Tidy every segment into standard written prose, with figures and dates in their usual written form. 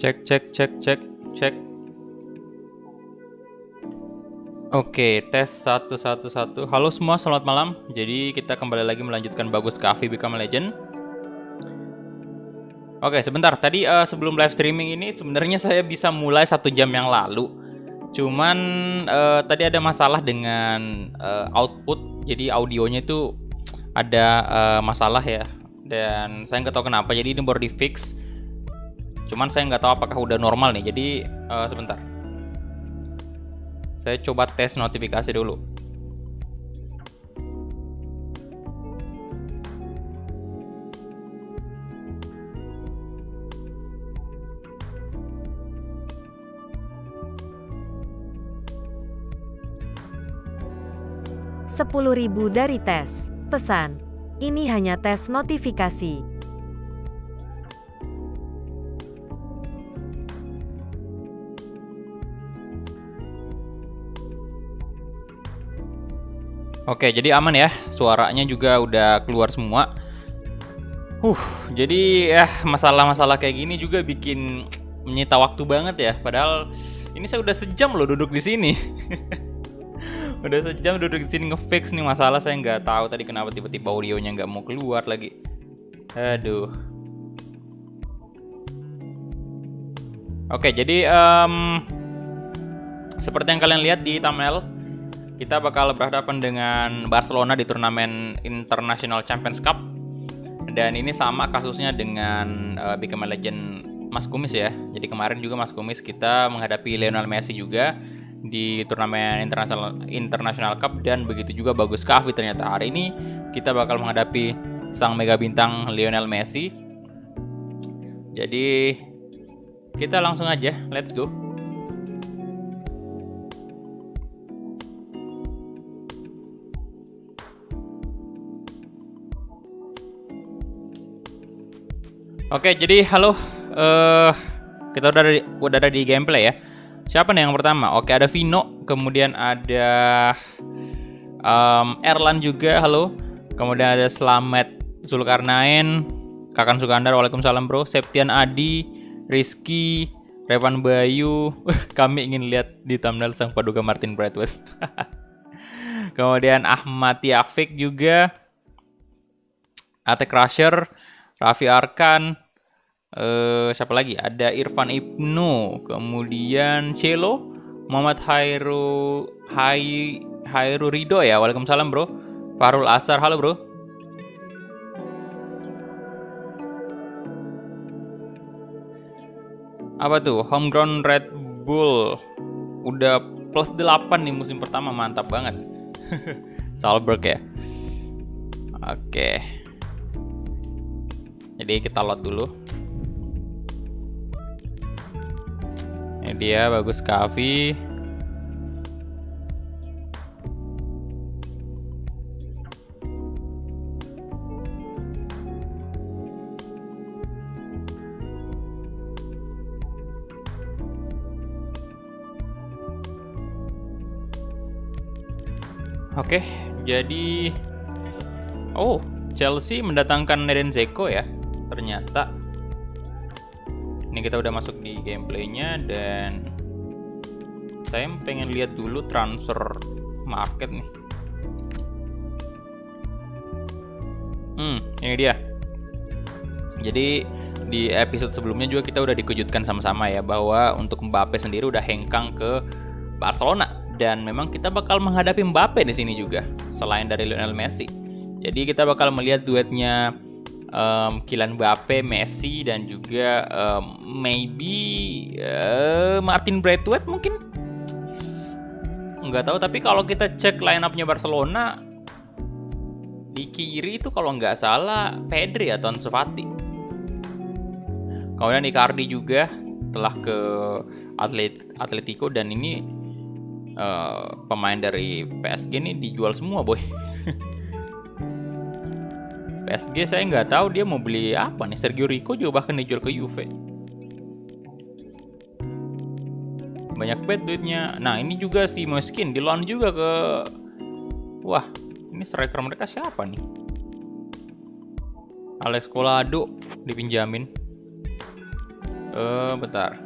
Cek, cek, cek, cek, cek. Oke, tes 111. Halo semua, selamat malam. Jadi kita kembali lagi melanjutkan Bagus Coffee Become a Legend. Oke, sebentar. Tadi sebelum live streaming ini sebenarnya saya bisa mulai 1 jam yang lalu. Cuman tadi ada masalah dengan output. Jadi audionya itu ada masalah ya. Dan saya nggak tahu kenapa. Jadi ini baru di fix. Cuman saya nggak tahu apakah udah normal nih. Jadi sebentar. Saya coba tes notifikasi dulu. Rp10.000 dari tes. Pesan. Ini hanya tes notifikasi. Oke, jadi aman ya. Suaranya juga udah keluar semua. Jadi masalah-masalah kayak gini juga bikin menyita waktu banget ya. Padahal ini saya udah sejam loh duduk di sini. Udah sejam duduk di sini ngefix nih masalah. Saya nggak tahu tadi kenapa tiba-tiba audionya nggak mau keluar lagi. Aduh. Oke, jadi seperti yang kalian lihat di thumbnail, kita bakal berhadapan dengan Barcelona di turnamen International Champions Cup. Dan ini sama kasusnya dengan Become a Legend Mas Kumis ya. Jadi kemarin juga Mas Kumis kita menghadapi Lionel Messi juga di turnamen International Cup, dan begitu juga Bagus Coffee ternyata. Hari ini kita bakal menghadapi sang mega bintang Lionel Messi. Jadi kita langsung aja, let's go. Oke, jadi halo, kita udah ada di gameplay ya. Siapa nih yang pertama? Oke, ada Vino, kemudian ada Erlan juga, halo. Kemudian ada Slamet Zulkarnain, Kakan Sukandar, waalaikumsalam bro. Septian Adi, Rizky, Revan Bayu. Kami ingin lihat di thumbnail sang paduka Martin Braithwaite. Kemudian Ahmad Yafik juga, Ate Crusher, Raffi Arkan, siapa lagi? Ada Irfan Ibnu, kemudian Celo, Muhammad Hairu Rido ya, waalaikumsalam bro. Farul Asar, halo bro. Apa tuh? Homegrown Red Bull udah plus 8 nih musim pertama, mantap banget. Salberg ya. Oke. Jadi kita load dulu. Ini dia Bagus Coffee. Oke, jadi Chelsea mendatangkan Neden Dzeko ya. Ternyata ini kita udah masuk di gameplaynya, dan saya pengen lihat dulu transfer market nih. Ini dia. Jadi di episode sebelumnya juga kita udah dikejutkan sama-sama ya, bahwa untuk Mbappe sendiri udah hengkang ke Barcelona, dan memang kita bakal menghadapi Mbappe di sini juga selain dari Lionel Messi. Jadi kita bakal melihat duetnya Kylian Mbappe, Messi, dan juga maybe Martin Braithwaite mungkin, nggak tahu. Tapi kalau kita cek line up-nya Barcelona, di kiri itu kalau nggak salah Pedri atau Ansu Fati. Kemudian Icardi juga telah ke Atletico, dan ini pemain dari PSG nih dijual semua boy. PSG saya nggak tahu dia mau beli apa nih. Sergio Rico juga bahkan dijual ke Juve. Banyak bet duitnya. Nah ini juga si Moiskin di loan juga ke. Wah, ini striker mereka siapa nih? Alex Collado dipinjamin. Bentar.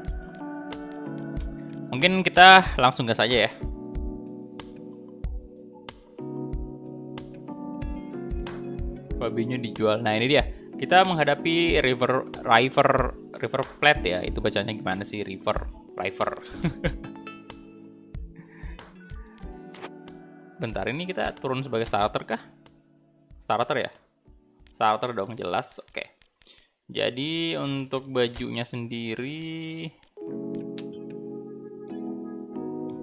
Mungkin kita langsung gas aja ya. Fabinho dijual. Nah, ini dia. Kita menghadapi River Plate ya. Itu bacanya gimana sih? River. Bentar, ini kita turun sebagai starter kah? Starter ya? Starter dong, jelas. Oke. Jadi untuk bajunya sendiri,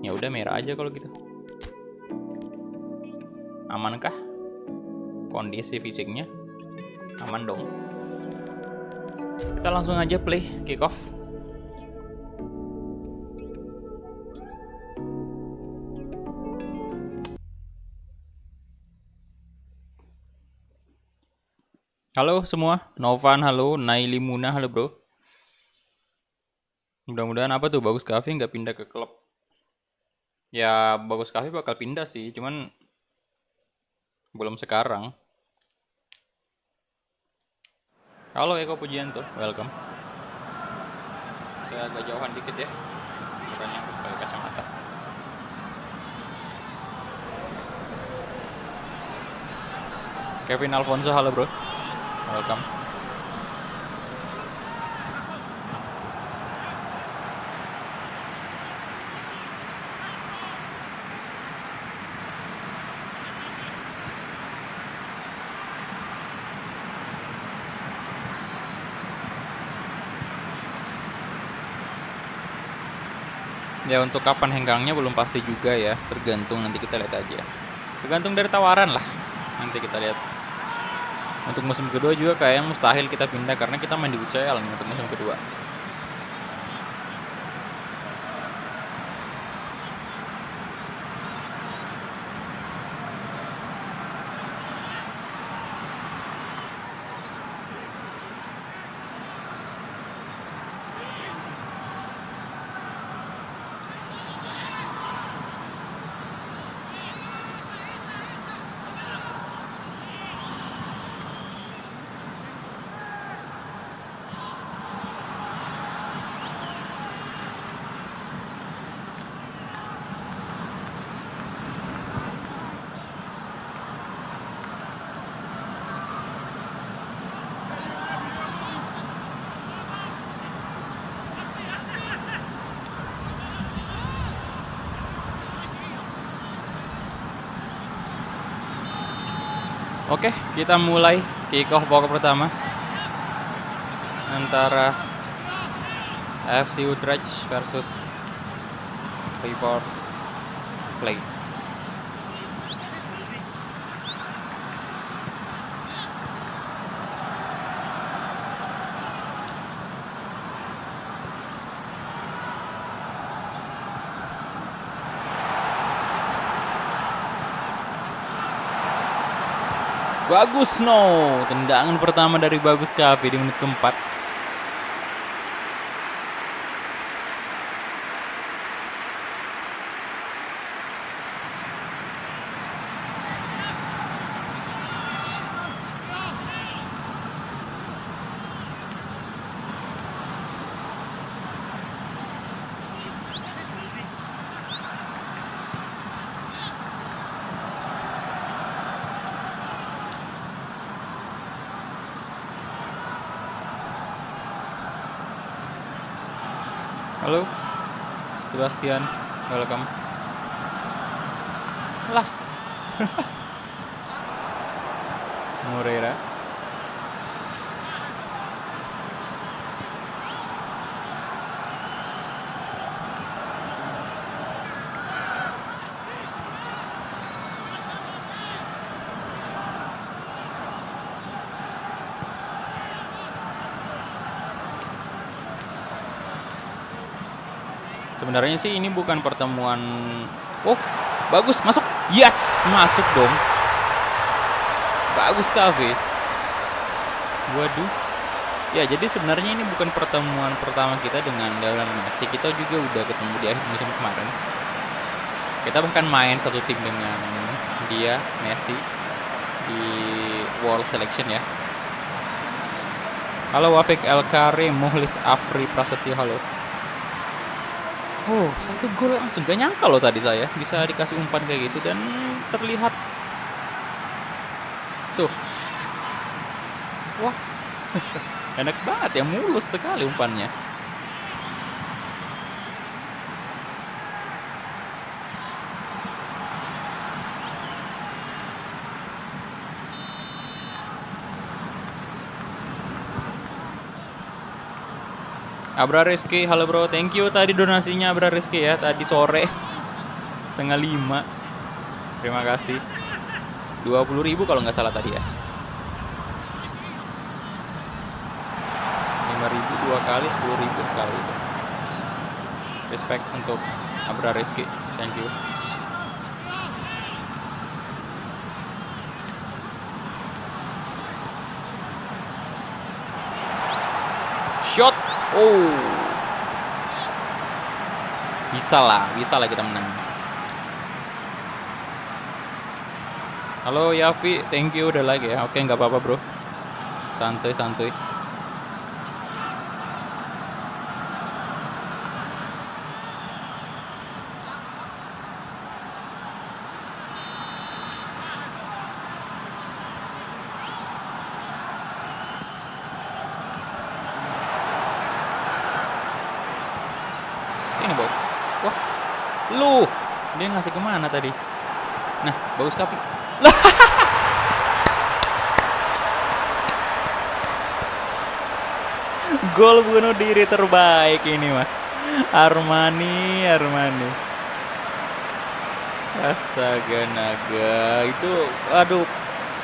ya udah merah aja kalau gitu. Amankah kondisi fisiknya? Aman dong. Kita langsung aja play kick off. Halo semua, Novan halo, Naili Muna halo bro. Mudah-mudahan apa tuh Bagus Kavi nggak pindah ke klub. Ya Bagus Kavi bakal pindah sih, cuman belum sekarang. Halo Eko Pujianto, welcome. Saya agak jauhan dikit ya, makanya harus pakai kacamata. Kevin Alfonso, halo bro, welcome. Ya untuk kapan henggangnya belum pasti juga ya, tergantung nanti kita lihat aja. Tergantung dari tawaran lah, nanti kita lihat. Untuk musim kedua juga kayaknya mustahil kita pindah karena kita main di UCL nih untuk musim kedua. Oke, kita mulai kick off babak pertama antara FC Utrecht versus River Plate. Bagus no, tendangan pertama dari Bagus Kavi di menit keempat. Halo, Sebastian, welcome. Lah, Moreira. Sebenarnya sih ini bukan pertemuan. Oh, bagus masuk. Yes, masuk dong. Bagus Kavi. Waduh. Ya, jadi sebenarnya ini bukan pertemuan pertama kita dengan Lionel Messi. Kita juga udah ketemu di akhir musim kemarin. Kita bahkan main satu tim dengan dia, Messi, di World Selection ya. Halo Wafik El Karim, Muhlis Afri Prasetyo, halo. Oh, 1 gol langsung. Gak nyangka loh tadi saya bisa dikasih umpan kayak gitu dan terlihat tuh. Wah, enak banget ya, mulus sekali umpannya. Abra Rizky, halo bro, thank you tadi donasinya Abra Rizky ya, tadi sore 4:30. Terima kasih. 20.000 kalau nggak salah tadi ya. 5.000 2 kali, 10.000 kali itu. Respect untuk Abra Rizky, thank you. Shot. Oh, bisa lah kita menang. Halo Yafi, thank you udah lagi ya. Oke, nggak apa-apa bro, santuy. Ini bau. Wah, lu dia ngasih kemana tadi? Nah, bagus Kavi. Gol bunuh diri terbaik ini mah. Armani. Astaga naga, itu aduh,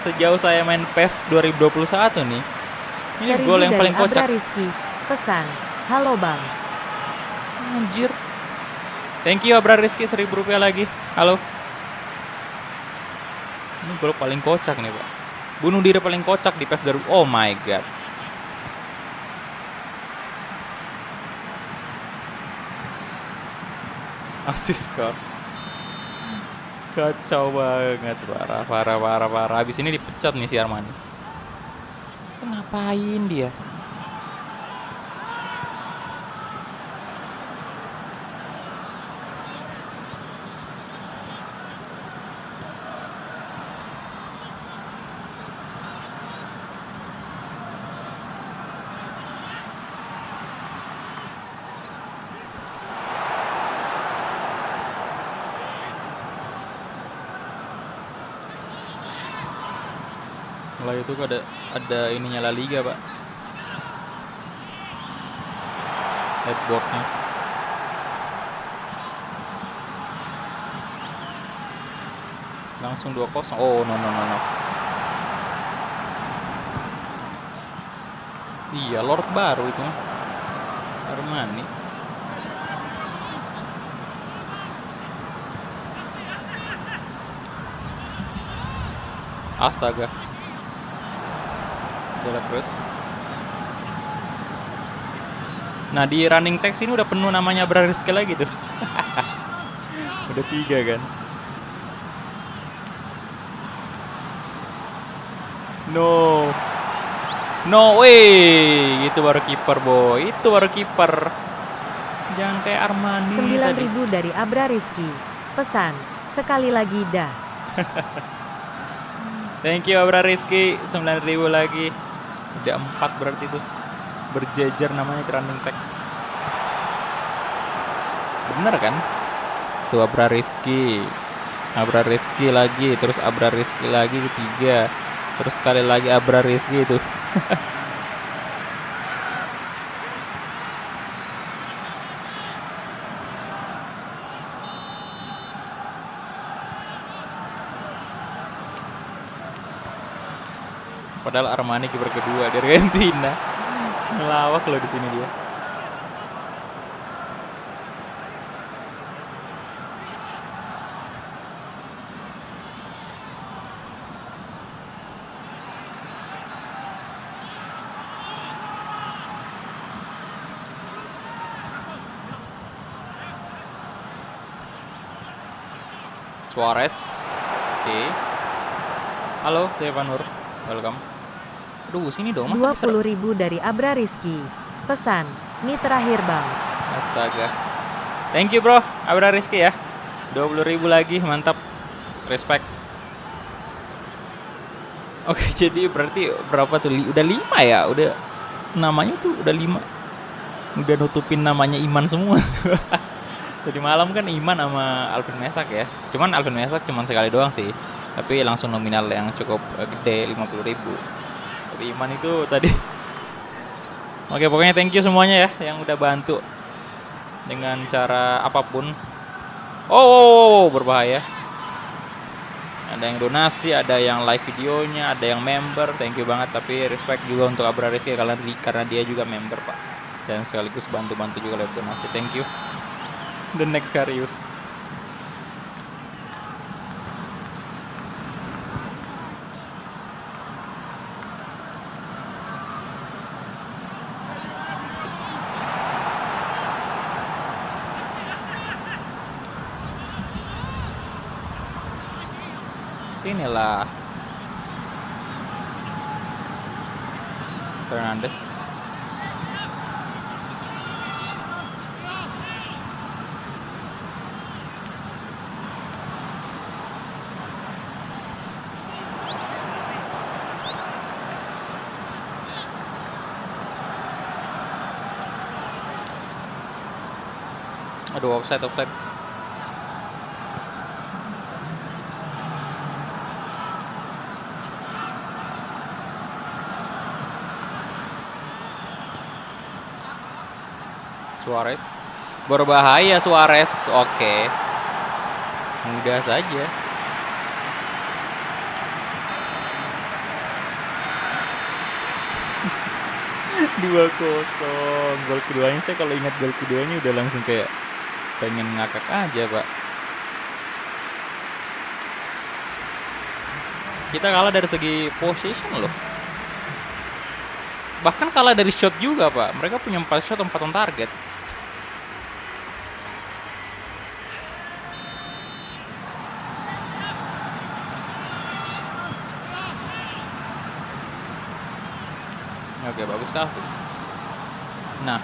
sejauh saya main PES 2021 nih. Ini 1000 gol yang dari paling kocak. Abra Rizky. Pesan, halo bang. Anjir. Thank you Abra Rizky, 1.000 rupiah lagi. Halo. Ini gol paling kocak nih pak. Bunuh diri paling kocak di PES 2000. Oh my god. Asis kok. Kacau banget, parah. Habis ini dipecat nih si Armani. Ngapain dia? Lah itu ada ininya La Liga pak, headboardnya. Langsung 2-0. Oh no. Iya, Lord baru itu Armani. Astaga. Terus. Nah di running text ini udah penuh namanya Abra Rizky lagi tuh. Udah 3 kan. No way. Itu baru kiper boy. Jangan kayak Armani 9.000 tadi. dari Abra Rizky. Pesan, sekali lagi dah. Thank you Abra Rizky, 9.000 lagi. Udah 4 berarti tuh. Berjejer namanya running text. Bener kan? Tuh Abra Rizky lagi, terus Abra Rizky lagi ketiga, terus sekali lagi Abra Rizky itu. Padahal Armani kiper kedua dari Argentina. Ngelawak loh di sini dia. Suarez. Oke. Halo, Stefanur. Welcome. Aduh, sini dong. Masa diserang? 20.000 dari Abra Rizky. Pesan, ini terakhir bang. Astaga. Thank you bro, Abra Rizky ya. 20.000 lagi, mantap. Respect. Oke, jadi berarti berapa tuh? Udah 5 ya? Udah namanya tuh udah 5. Udah nutupin namanya Iman semua. Tadi malam kan Iman sama Alvin Mesak ya. Cuman Alvin Mesak cuman sekali doang sih. Tapi langsung nominal yang cukup gede, 50.000. Tapi Iman itu tadi. Oke, pokoknya thank you semuanya ya yang udah bantu dengan cara apapun. Oh, berbahaya. Ada yang donasi, ada yang live videonya, ada yang member. Thank you banget, tapi respect juga untuk Abra Rizky karena dia juga member pak, dan sekaligus bantu-bantu juga lewat donasi. Thank you. The next Karius. Sinilah Fernandes. Aduh, offside. Suarez. Berbahaya Suarez. Oke. Mudah saja. Dua kosong. Gol keduanya, saya kalau ingat gol keduanya udah langsung kayak pengen ngakak aja pak. Kita kalah dari segi position loh. Bahkan kalah dari shot juga pak. Mereka punya 4 shot, 4 on target. Oke, bagus kah? Nah,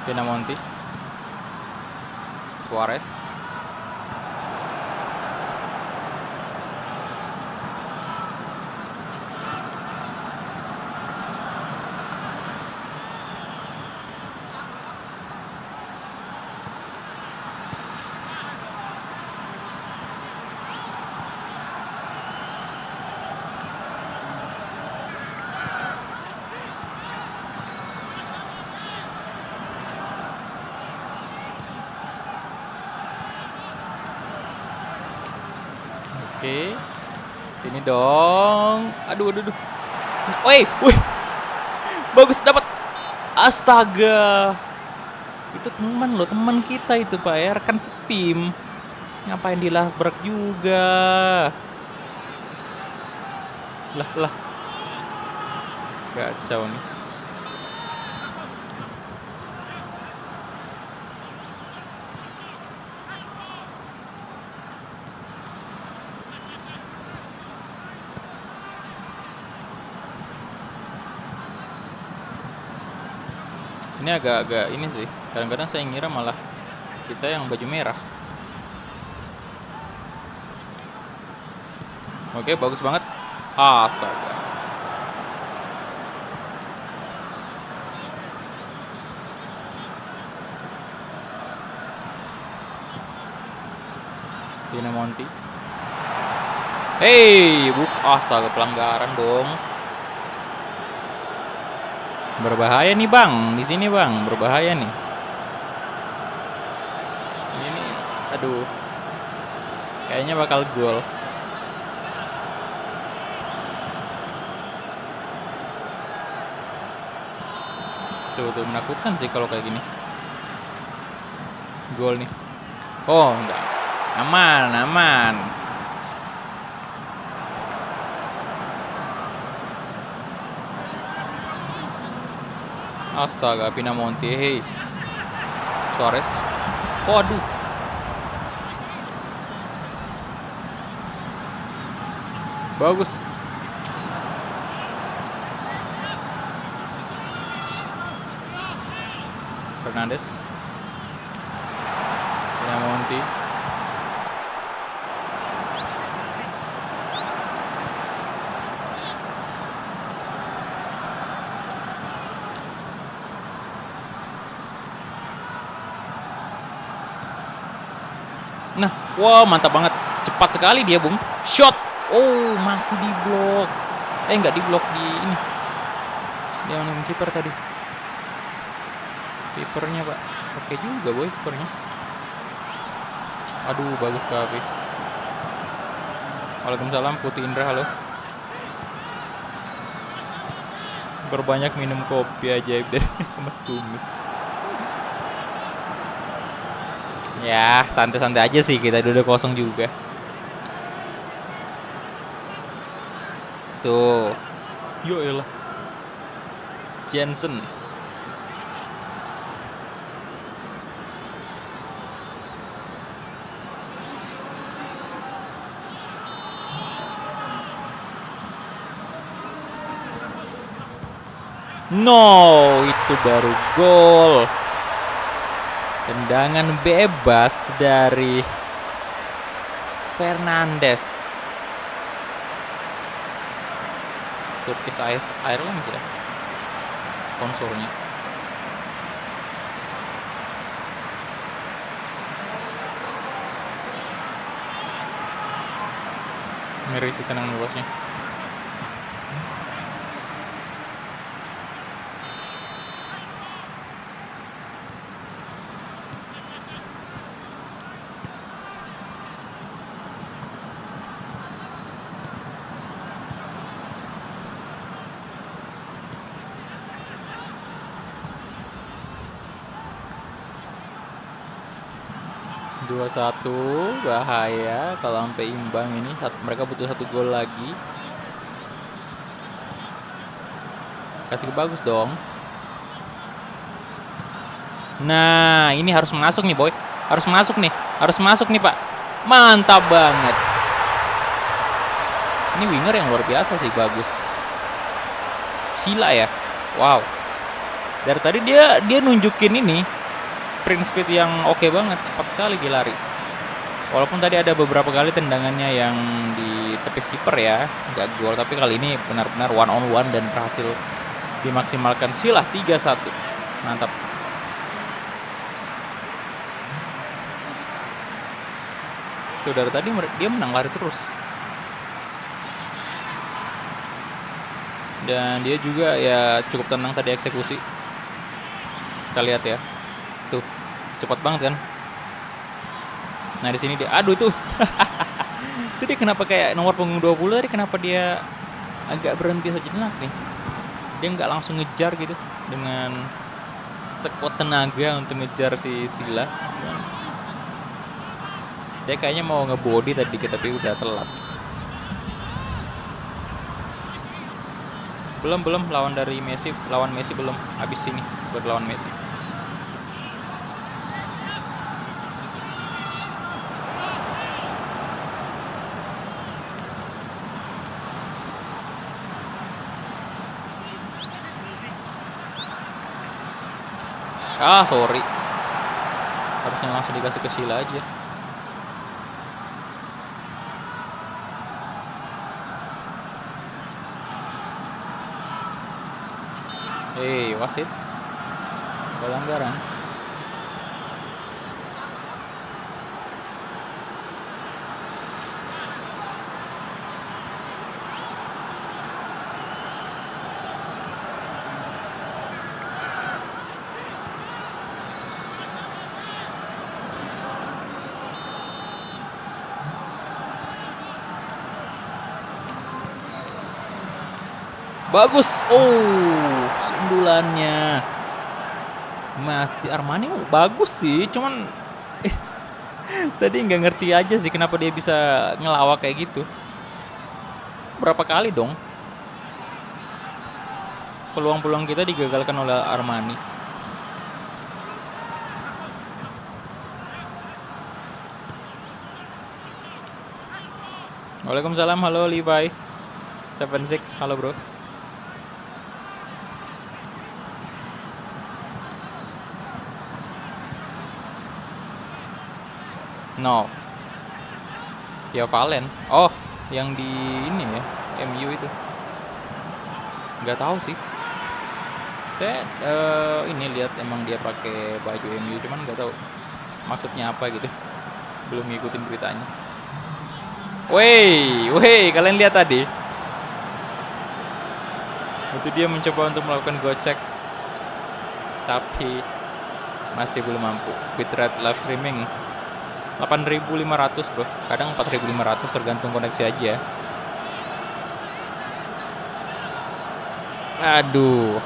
Pinamonti, Suarez, oke. Ini dong. Aduh. Woi. Bagus dapat. Astaga. Itu teman loh, teman kita itu Pak ya, rekan setim. Ngapain dilabrak juga? Lah. Kacau nih. Ini agak-agak ini sih. Kadang-kadang saya ngira malah kita yang baju merah. Oke, bagus banget. Astaga. Pinamonti. Astaga, pelanggaran dong. Berbahaya nih bang, di sini bang, berbahaya nih. Ini, aduh, kayaknya bakal gol. Tuh menakutkan sih kalau kayak gini. Gol nih. Oh enggak, aman. Astaga, Pinamonti, Suarez. Oh aduh. Bagus. Fernandes. Monti. Nah, wow, mantap banget. Cepat sekali dia, Bung. Shot. Oh, masih di blok. Nggak di blok di ini. Dia menang kiper tadi. Kipernya, Pak. Oke juga, boy, kipernya. Aduh, bagus sekali. Waalaikumsalam, Putih Indra, halo. Berbanyak minum kopi ajaib dari Mas Kumis. Ya, santai-santai aja sih, kita udah kosong juga. Tuh. Yo elah. Jensen. No, itu baru gol. Tendangan bebas dari Fernandes. Turkish Airlines ya sponsornya. Ngeri sih tendangan bebasnya. Dua satu, bahaya kalau sampai imbang ini. Mereka butuh 1 gol lagi. Kasih ke bagus dong. Nah, ini harus masuk nih, boy. Harus masuk nih. Harus masuk nih, Pak. Mantap banget. Ini winger yang luar biasa sih, bagus. Sila ya. Wow. Dari tadi dia nunjukin ini sprint speed yang oke banget, cepat sekali dia lari. Walaupun tadi ada beberapa kali tendangannya yang di tepis kiper ya, nggak gol, tapi kali ini benar-benar one on one dan berhasil dimaksimalkan. Sila 3-1. Mantap. Tuh dari tadi dia menang lari terus. Dan dia juga ya cukup tenang tadi eksekusi. Kita lihat ya. Tuh, cepat banget kan. Nah, di sini dia aduh tuh. Itu dia kenapa kayak nomor punggung 20 tadi, kenapa dia agak berhenti sejenak nih. Dia nggak langsung ngejar gitu dengan sekuat tenaga untuk ngejar si Sila. Dia kayaknya mau ngebody tadi dikit tapi udah telat. Belum lawan Messi belum. Habis ini buat lawan Messi. Sorry. Harusnya langsung dikasih ke Sila aja. Wasit. Pelanggaran. Bagus. Sundulannya. Masih Armani bagus sih, cuman tadi nggak ngerti aja sih kenapa dia bisa ngelawak kayak gitu. Berapa kali dong peluang-peluang kita digagalkan oleh Armani. Waalaikumsalam, halo Levi. 7-6, halo bro. No. Ya Valen. Oh, yang di ini ya, MU itu. Nggak tahu sih. Saya ini lihat emang dia pakai baju MU, cuman nggak tahu maksudnya apa gitu. Belum ngikutin beritanya. Wey, kalian lihat tadi? Itu dia mencoba untuk melakukan gocek, tapi masih belum mampu. Bitrate live streaming 8.500 bro, kadang 4.500 tergantung koneksi aja. Aduh.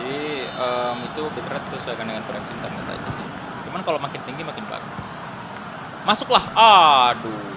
Jadi itu bitrate sesuaikan dengan koneksi internet aja sih. Cuman kalau makin tinggi makin bagus. Masuklah. Aduh.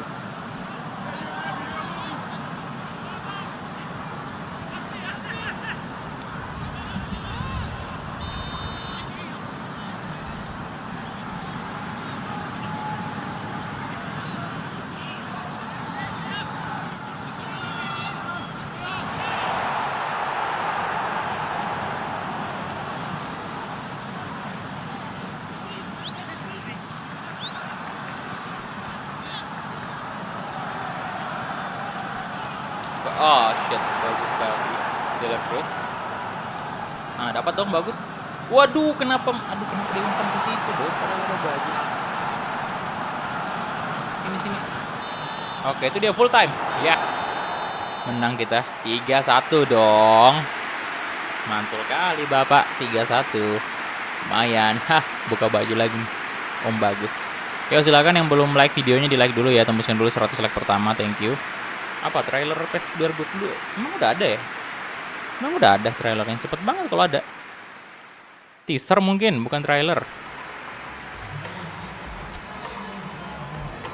Oh shit, bagus sekali. Dia terus. Nah, dapat dong, bagus. Waduh, kenapa diumpan ke situ, dong? Padahal udah bagus. Sini. Oke, itu dia full time. Yes. Menang kita 3-1 dong. Mantul kali, Bapak. 3-1. Lumayan. Hah, buka baju lagi. Om bagus. Yo, silakan yang belum like videonya di like dulu ya. Tembuskan dulu 100 like pertama. Thank you. Apa trailer PES 2022? Emang udah ada ya? Emang udah ada trailernya? Cepet banget kalau ada. Teaser mungkin, bukan trailer.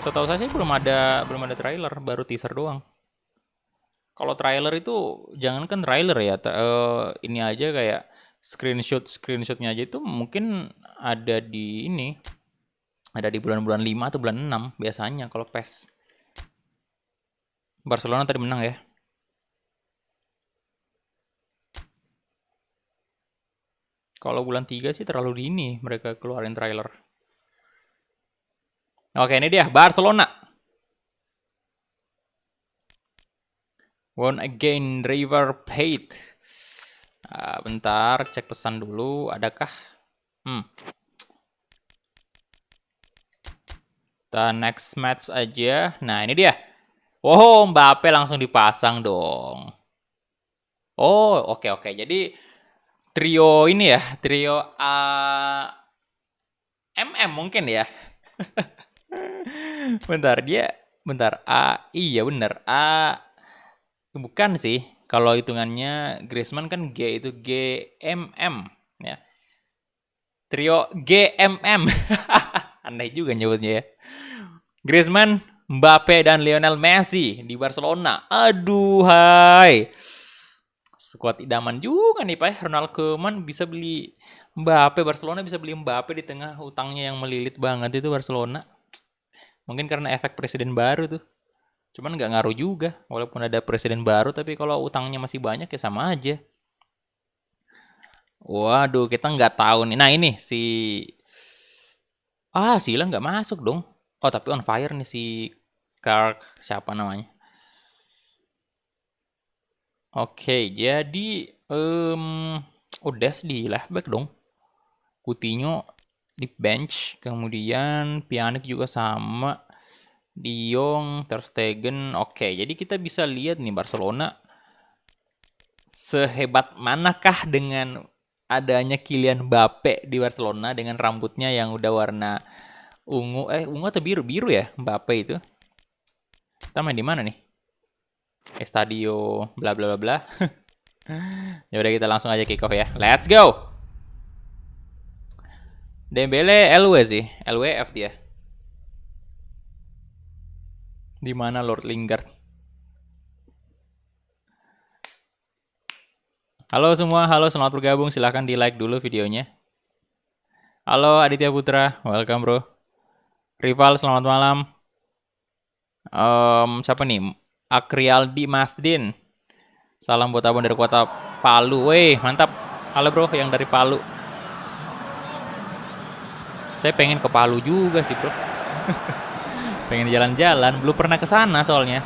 Setahu saya sih belum ada trailer, baru teaser doang. Kalau trailer itu jangankan trailer ya, ini aja kayak screenshotnya aja itu mungkin ada di ini, ada di bulan-bulan 5 atau bulan 6 biasanya kalau PES. Barcelona tadi menang ya. Kalau bulan 3 sih terlalu dini mereka keluarin trailer. Oke, ini dia Barcelona. Won again River Plate. Bentar, cek pesan dulu. Adakah? Kita next match aja. Nah, ini dia. Oh, Mbappe langsung dipasang dong. Oh, oke. Jadi trio ini ya, trio MM mungkin ya. Bentar, iya bener. Bukan sih. Kalau hitungannya Griezmann kan G itu GMM ya. Trio GMM. Aneh juga nyebutnya ya. Griezmann, Mbappe dan Lionel Messi di Barcelona. Aduh, hai. Skuad idaman juga nih, Pak. Ronald Koeman bisa beli Mbappe, Barcelona bisa beli Mbappe di tengah hutangnya yang melilit banget itu Barcelona. Mungkin karena efek presiden baru tuh. Cuman nggak ngaruh juga. Walaupun ada presiden baru, tapi kalau utangnya masih banyak ya sama aja. Waduh, kita nggak tahu nih. Nah ini Sila nggak masuk dong. Oh, tapi on fire nih si Kark, siapa namanya? Oke, jadi Udes di left back dong. Coutinho di bench, kemudian Pjanic juga sama. De Jong, Ter Stegen. Oke, jadi kita bisa lihat nih Barcelona sehebat manakah dengan adanya Kylian Mbappe di Barcelona dengan rambutnya yang udah warna ungu atau biru ya Mbappe itu. Kita main di mana nih? Estadio bla bla bla bla. Ya udah kita langsung aja kick off ya. Let's go. Dembele LW sih, LWF dia. Di mana Lord Lingard? Halo semua, halo selamat bergabung. Silahkan di like dulu videonya. Halo Aditya Putra, welcome bro. Rival, selamat malam. Siapa nih? Akrialdi Masdin. Salam buat abang dari kota Palu. Weh, mantap. Halo bro, yang dari Palu. Saya pengen ke Palu juga sih bro. Pengen jalan-jalan, belum pernah ke sana soalnya.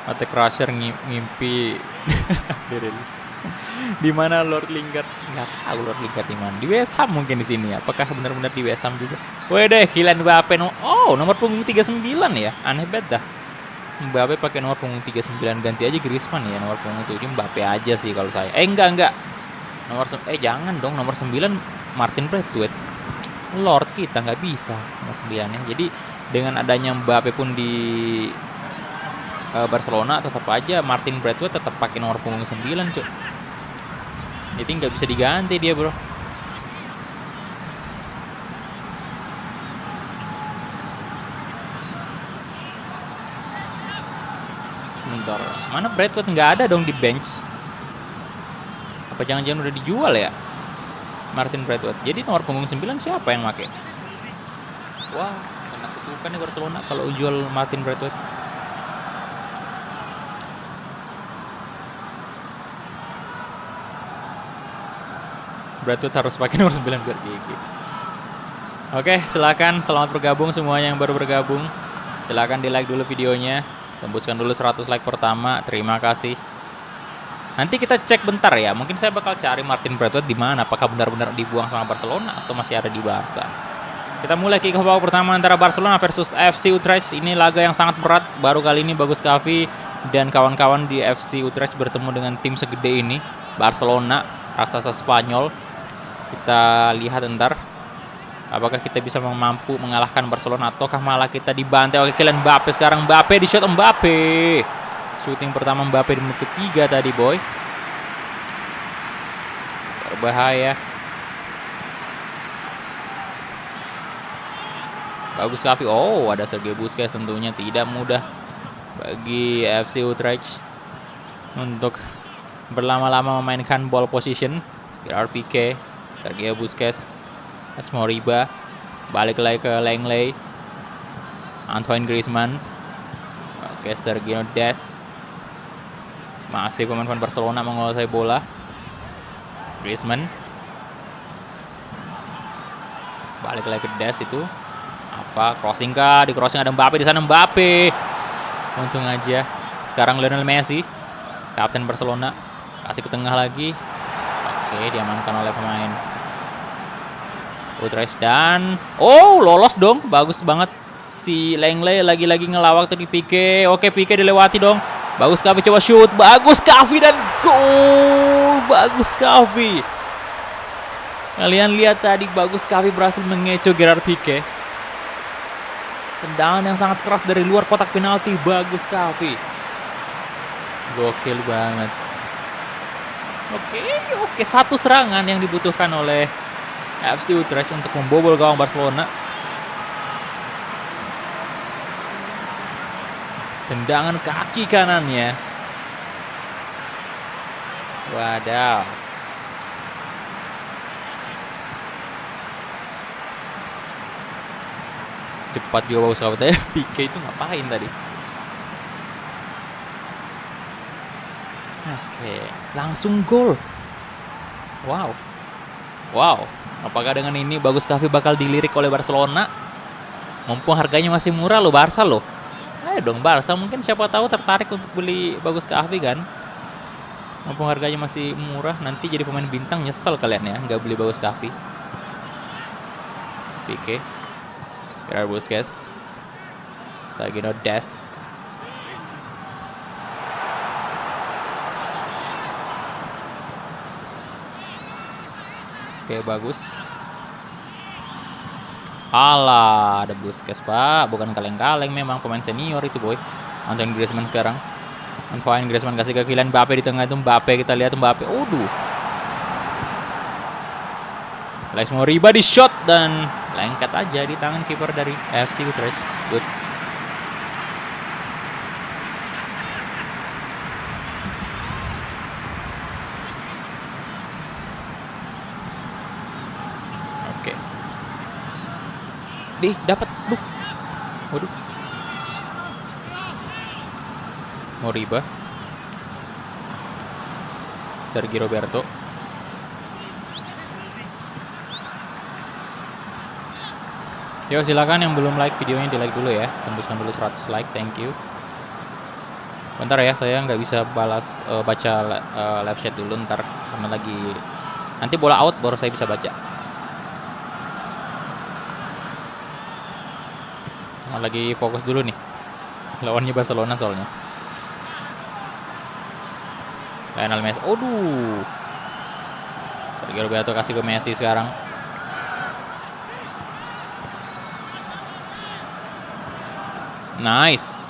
Mate Crusher ngimpi di mana Lord Lingard? Nggak tahu Lord Lingard di mana. Di West Ham mungkin di sini. Apakah benar-benar di West Ham juga? Weh deh, Kylian Mbappe. Nomor punggung 39 ya. Aneh banget dah. Mbappe pakai nomor punggung 39, ganti aja Griezmann ya. Nomor punggung 7 Mbappe aja sih kalau saya. Enggak. Jangan dong, nomor 9 Martin Braithwaite. Lord kita nggak bisa nomor 9 ya. Jadi dengan adanya Mbappe pun di Barcelona tetap aja Martin Braithwaite tetap pakai nomor punggung 9, cuy. Jadi nggak bisa diganti dia, bro. Bentar, mana Braithwaite nggak ada dong di bench? Apa jangan-jangan udah dijual ya? Martin Braithwaite. Jadi nomor punggung 9 siapa yang pakai? Wah, kena kutukan nih Barcelona kalau jual Martin Braithwaite. Braithwaite harus pakai nomor 9 biar GG. Oke, silakan selamat bergabung semuanya yang baru bergabung. Silakan di like dulu videonya, tembuskan dulu 100 like pertama. Terima kasih. Nanti kita cek bentar ya. Mungkin saya bakal cari Martin Braithwaite di mana. Apakah benar-benar dibuang sama Barcelona atau masih ada di Barca? Kita mulai kick off babak pertama antara Barcelona versus FC Utrecht. Ini laga yang sangat berat. Baru kali ini Bagus Kavi dan kawan-kawan di FC Utrecht bertemu dengan tim segede ini, Barcelona, raksasa Spanyol. Kita lihat ntar apakah kita bisa mampu mengalahkan Barcelona ataukah malah kita dibantai oleh Kylian Mbappe. Sekarang Mbappe di shot Mbappe. Shooting pertama Mbappe di menit ketiga tadi, boy. Berbahaya. Bagus Kavi. Oh, ada Sergio Busquets, tentunya tidak mudah bagi FC Utrecht untuk berlama-lama memainkan ball position. Gerard Pique, Sergio Busquets, Moriba, balik lagi ke Langley, Antoine Griezmann, oke, Sergio Des, masih pemain Barcelona menguasai bola. Griezmann, balik lagi ke Des itu, apa crossing kah? Di crossing ada Mbappe di sana, Mbappe, untung aja. Sekarang Lionel Messi, kapten Barcelona, kasih ke tengah lagi. Oke, diamankan oleh pemain Utrecht dan lolos dong, bagus banget si Langley lagi-lagi ngelawak tadi Pique. Oke, Pique dilewati dong. Bagus Kavi coba shoot, bagus Kavi dan gol. Bagus Kavi. Kalian lihat tadi Bagus Kavi berhasil mengecoh Gerard Pique. Tendangan yang sangat keras dari luar kotak penalti, Bagus Kavi. Gokil banget. Oke, satu serangan yang dibutuhkan oleh FC Utrecht untuk membobol gawang Barcelona. Tendangan kaki kanannya. Wadaw. Cepat juga Bagus Kavi. Pique itu ngapain tadi? Oke, langsung gol. Wow. Apakah dengan ini Bagus Kavi bakal dilirik oleh Barcelona? Mumpung harganya masih murah loh, Barca loh. Ayo dong Barca, mungkin siapa tahu tertarik untuk beli Bagus Kavi kan? Mumpung harganya masih murah, nanti jadi pemain bintang nyesel kalian ya, nggak beli Bagus Kavi. Pique, Gerard Busquets, Sergio Des. Oke, bagus. Alah, ada Busquets, Pak. Bukan kaleng-kaleng, memang pemain senior itu, boy. Antoine Griezmann sekarang. Antoine Griezmann kasih ke Kylian Mbappe di tengah itu. Mbappe, kita lihat Mbappe. Alex Moriba di shot dan lengket aja di tangan kiper dari FC Utrecht. Good. Dapat. Duh. Waduh. Moriba. Sergi Roberto. Yo, silakan yang belum like videonya di like dulu ya. Tembuskan dulu 100 like, thank you. Bentar ya, saya nggak bisa balas baca live chat dulu ntar karena nanti bola out baru saya bisa baca. Lagi fokus dulu nih. Lawannya Barcelona soalnya. Lionel Messi. Aduh. Sergio Roberto kasih ke Messi sekarang. Nice.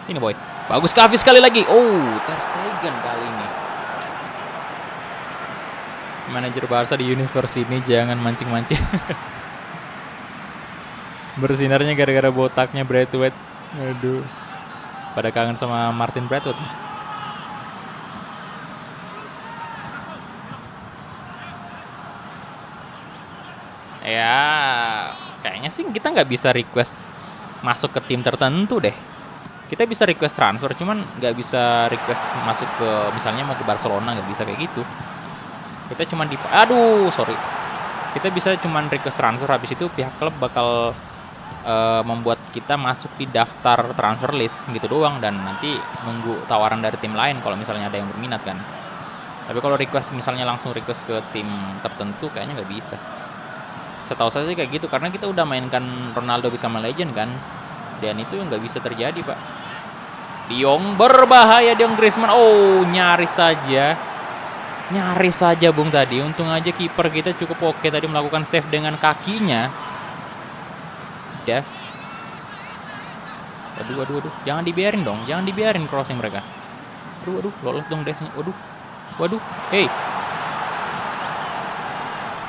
Sini boy. Bagus Xavi sekali lagi. Oh, Ter Stegen kali ini. Manajer Barca di universe ini jangan mancing-mancing. Bersinarnya gara-gara botaknya Braithwaite. Aduh. Pada kangen sama Martin Braithwaite. Ya, kayaknya sih kita nggak bisa request masuk ke tim tertentu deh. Kita bisa request transfer, cuman nggak bisa request masuk ke misalnya mau ke Barcelona, nggak bisa kayak gitu. Kita cuman sorry. Kita bisa cuman request transfer, habis itu pihak klub bakal membuat kita masuk di daftar transfer list gitu doang, dan nanti nunggu tawaran dari tim lain kalau misalnya ada yang berminat kan. Tapi kalau request misalnya langsung request ke tim tertentu kayaknya nggak bisa. Setahu saya sih kayak gitu, karena kita udah mainkan Ronaldo Become a Legend kan, dan itu nggak bisa terjadi pak. De Jong berbahaya, De Jong, Griezmann, oh nyaris saja Bung tadi. Untung aja kiper kita cukup oke tadi melakukan save dengan kakinya. Waduh, jangan dibiarin dong, jangan dibiarin crossing mereka. Waduh, lolos dong dashnya. Waduh, hey.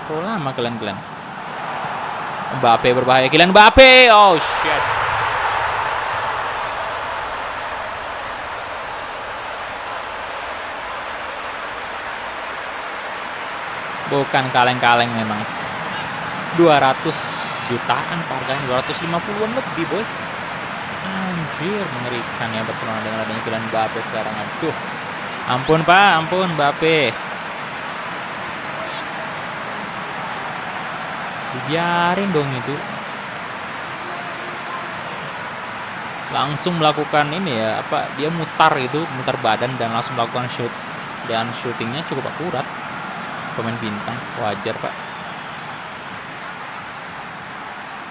Terlalu lama kalian. Mbappe berbahaya, Kylian Mbappe. Oh shit. Bukan kaleng-kaleng memang. 200 jutaan harganya, 250-an lebih boy. Anjir, mengerikan ya Barcelona dengan adanya Kylian Mbappe sekarang. Aduh. Ampun Pak, ampun Mbappe. Dibiarin dong itu. Langsung melakukan ini ya, dia mutar badan dan langsung melakukan shoot. Dan shootingnya cukup akurat. Pemain bintang, wajar Pak.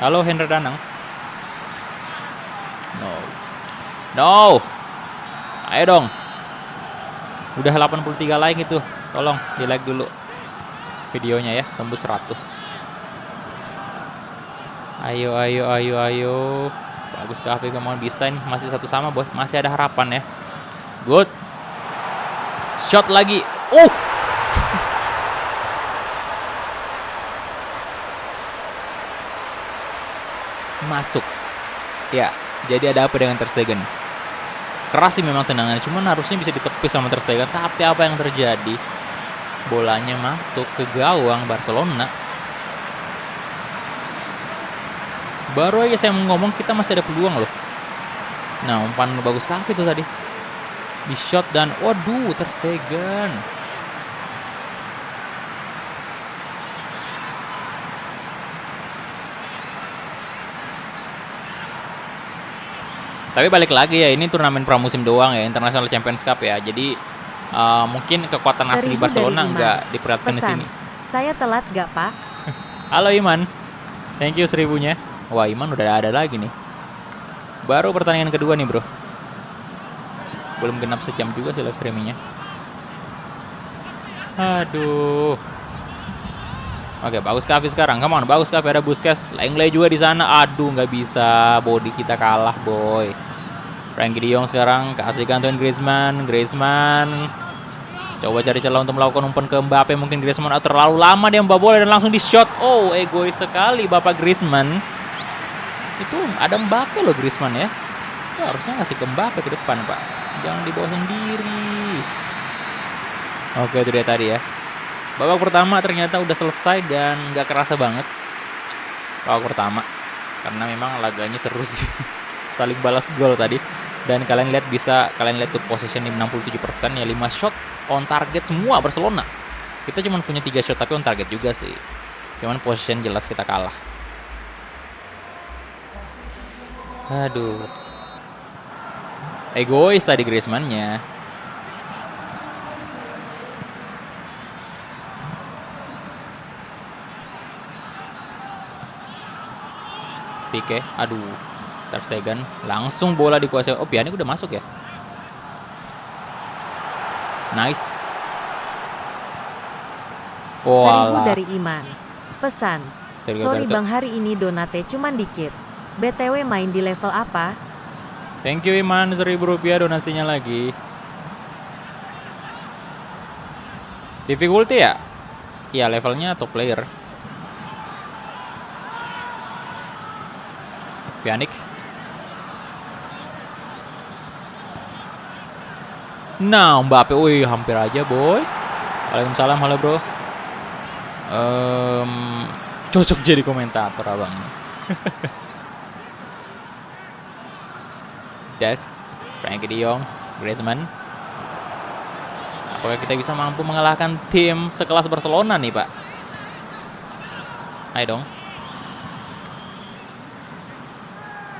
Halo Hendra Danang. No. Ayo dong. Udah 83 like itu. Tolong di like dulu videonya ya, tembus 100. Ayo. Bagus Xavi, mau bisa nih, masih 1-1 boy. Masih ada harapan ya. Good. Shot lagi. Masuk. Ya, jadi ada apa dengan Ter Stegen? Keras sih memang tendangannya, cuman harusnya bisa ditepis sama Ter Stegen. Tapi apa yang terjadi? Bolanya masuk ke gawang Barcelona. Baru aja saya mau ngomong kita masih ada peluang loh. Nah, umpan bagus Xavi itu tadi. Di shot dan waduh, Ter Stegen. Tapi balik lagi ya, ini turnamen pramusim doang ya, International Champions Cup ya. Jadi mungkin kekuatan asli Barcelona nggak diperlihatkan di sini. Saya telat nggak Pak? Halo Iman, thank you 1000-nya. Wah, Iman udah ada lagi nih. Baru pertandingan kedua nih bro. Belum genap sejam juga sih live streamingnya. Aduh. Oke, bagus Xavi sekarang. Come on, bagus Xavi, ada Busquets. Lenglet juga di sana. Aduh, nggak bisa. Body kita kalah, boy. Frenkie de Jong sekarang kasihkan Antoine Griezmann. Coba cari celah untuk melakukan umpan ke Mbappe. Mungkin Griezmann terlalu lama dia membawa bola dan langsung di shot. Oh, egois sekali Bapak Griezmann. Itu ada Mbappe loh Griezmann ya. Itu harusnya ngasih ke Mbappe ke depan, Pak. Jangan dibawa sendiri. Oke, itu dia tadi ya. Babak pertama ternyata udah selesai dan nggak kerasa banget. Babak pertama. Karena memang laganya seru sih. Saling balas gol tadi. Dan kalian lihat tuh possession di 67% ya, 5 shot on target semua Barcelona. Kita cuma punya 3 shot tapi on target juga sih. Cuman possession jelas kita kalah. Aduh. Egois tadi Griezmann-nya. Pique, aduh. Ter Stegen langsung bola dikuasai. Oh, Pjanic udah masuk ya. Nice. Oh, 1000 alah. dari Iman. Pesan. Sergio Sorry Roberto. bang, hari ini donate cuman dikit. BTW main di level apa? Thank you Iman, Rp1.000 donasinya lagi. Difficulty ya? Iya, levelnya top player. Pjanic. Nah, Mbappe, wih hampir aja boy. Waalaikumsalam, halo bro. Cocok jadi komentator abangnya. Des, Frenkie de Jong, Griezmann. Apakah kita bisa mampu mengalahkan tim sekelas Barcelona nih pak? Ayo dong.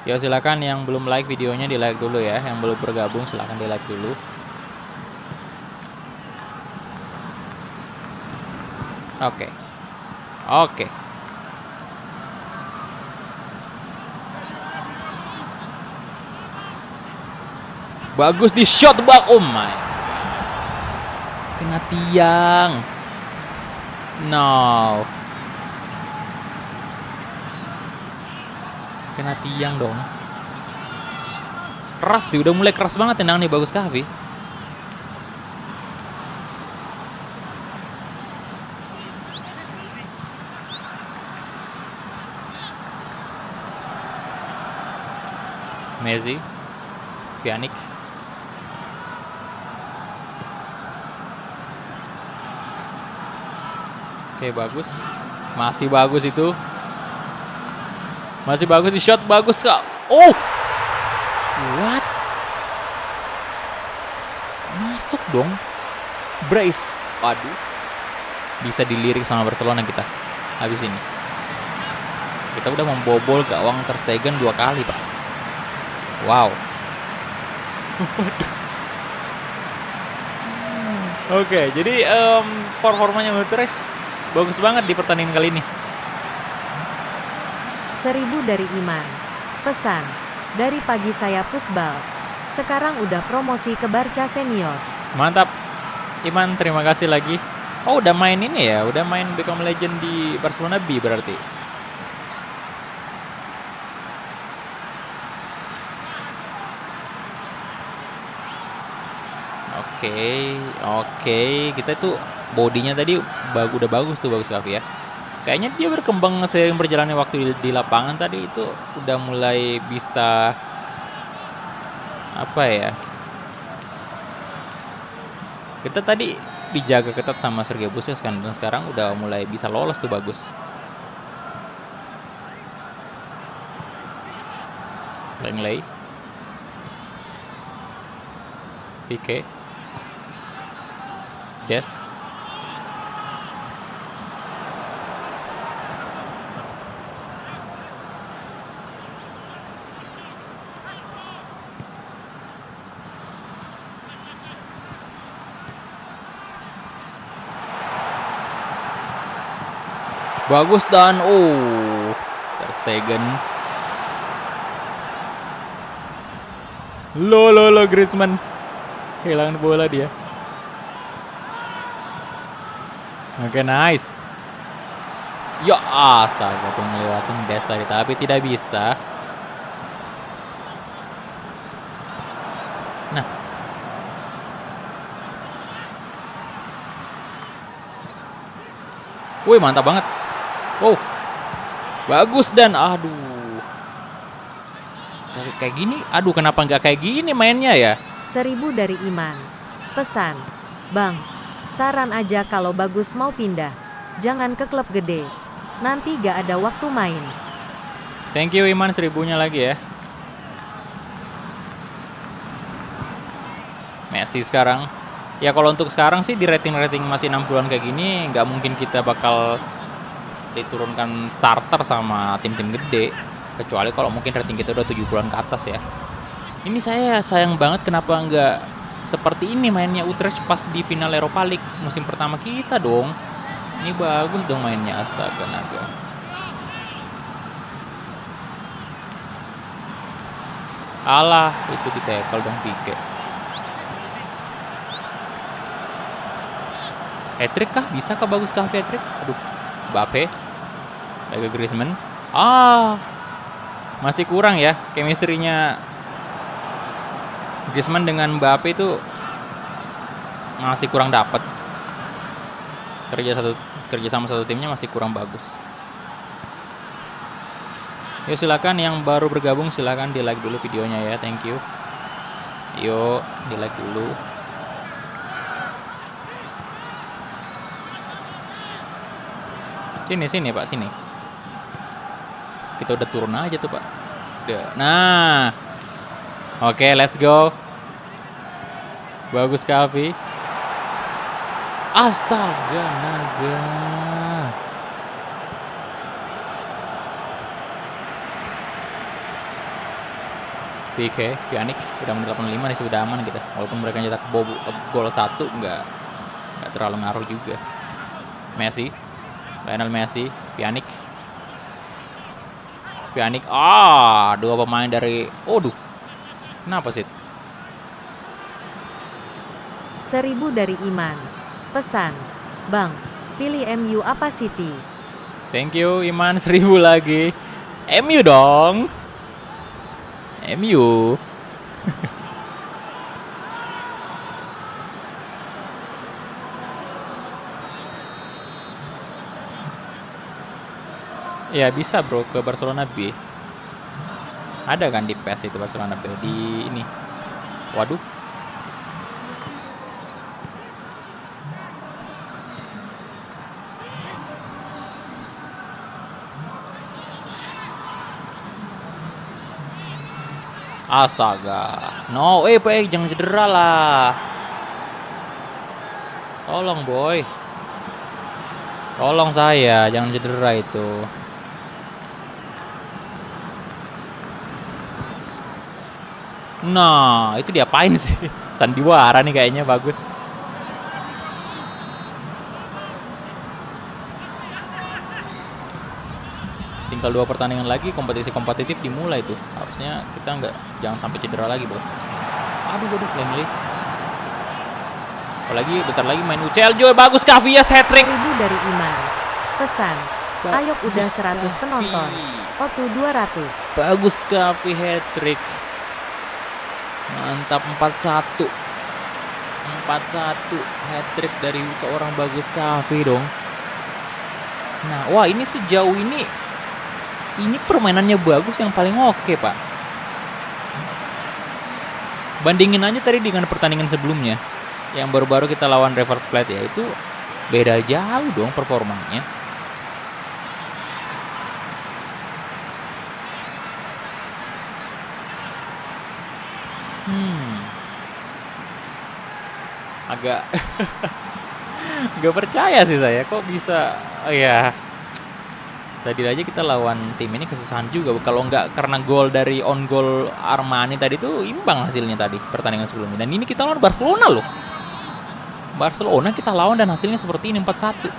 Yo silakan yang belum like videonya di like dulu ya. Yang belum bergabung silakan di like dulu. Oke. Oke. Bagus di shot bak. Oh my. Kena tiang. No. Kena tiang dong. Keras sih, udah mulai keras banget tendangan nih, bagus Kahvi. Messi, Pjanic. Oke, bagus. Masih bagus itu. Masih bagus di shot, bagus kak. Oh, what? Masuk dong. Brace. Waduh. Bisa dilirik sama Barcelona kita. Habis ini. Kita udah membobol gawang Ter Stegen 2 kali pak. Wow. Oke, jadi performanya Hutres bagus banget di pertandingan kali ini. 1000 dari Iman. Pesan. Dari pagi saya pusbal. Sekarang udah promosi ke Barca Senior. Mantap. Iman, terima kasih lagi. Oh, udah main ini ya? Udah main Become Legend di Barcelona B berarti. Oke. Kita tuh bodinya tadi udah bagus tuh, bagus Kavi ya. Kayaknya dia berkembang seiring berjalannya waktu di lapangan tadi itu udah mulai bisa apa ya? Kita tadi dijaga ketat sama Sergio Busquets kan, dan sekarang udah mulai bisa lolos tuh, bagus. Langley, Pique, Des. Bagus dan Ter Stegen. Lo Griezmann kehilangan bola dia. Oke, nice. Ya astaga, tuh ngelewatin Des tadi tapi tidak bisa. Nah. Wih, mantap banget. Oh, bagus dan aduh. Kayak gini, aduh kenapa nggak kayak gini mainnya ya? 1000 dari Iman. Pesan. Bang, Saran aja kalau bagus mau pindah. Jangan ke klub gede. Nanti gak ada waktu main. Thank you Iman, 1000-nya lagi ya. Messi sekarang. Ya kalau untuk sekarang sih di rating-rating masih 60-an kayak gini, nggak mungkin kita bakal diturunkan starter sama tim-tim gede. Kecuali kalau mungkin rating kita udah 70-an ke atas ya. Ini saya sayang banget kenapa nggak seperti ini mainnya Utrecht pas di final Europa League musim pertama kita dong. Ini bagus dong mainnya, astaga naga. Alah, itu di tackle dong Pique. Hat-trick kah? Bisa kah bagus kah hat-trick? Aduh, Mbappe. Lagi Griezmann. Masih kurang ya chemistry-nya Griezmann dengan Mbappe itu masih kurang dapat. Kerja sama satu timnya masih kurang bagus. Yuk silakan yang baru bergabung silakan di like dulu videonya ya, thank you. Yuk di like dulu. Sini Pak, sini. Kita udah turun aja tuh Pak. Nah, oke, let's go. Bagus Kavi. Astaga naga. Pique, Pjanic udah menit 85 nih, sudah aman kita. Walaupun mereka nyetak gol 1 nggak terlalu ngaruh juga. Messi, Lionel Messi, Pjanic. Dua pemain dari, kenapa sih? 1000 dari Iman. Pesan, Bang, pilih MU apa City? Thank you Iman, 1000 lagi. MU dong. MU. Ya bisa bro, ke Barcelona B. Ada kan di PES itu Barcelona B di ini. Waduh. Astaga. No, jangan cedera lah. Tolong boy. Tolong saya, jangan cedera itu. Nah, itu diapain sih? Sandiwara nih kayaknya bagus. Tinggal 2 pertandingan lagi, kompetisi kompetitif dimulai tuh. Harusnya kita jangan sampai cedera lagi, bro. Aduh, Langley. Apalagi bentar lagi main UCL juga bagus. Cavias hat-trick. 1000 dari Iman. Pesan, Ayok udah 100 penonton. Otu 200. Bagus Cavi hat-trick. Mantap 4-1. 4-1 hat-trick dari seorang Bagus Cavi dong. Nah, wah ini sejauh ini permainannya Bagus yang paling oke, Pak. Bandingin aja tadi dengan pertandingan sebelumnya. Yang baru-baru kita lawan River Plate ya, itu beda jauh dong performanya. Agak gak percaya sih saya, kok bisa ya. Tadi aja kita lawan tim ini kesusahan juga. Kalau nggak karena gol dari on goal Armani tadi tuh imbang hasilnya tadi pertandingan sebelumnya. Dan ini kita lawan Barcelona loh. Barcelona kita lawan dan hasilnya seperti ini 4-1.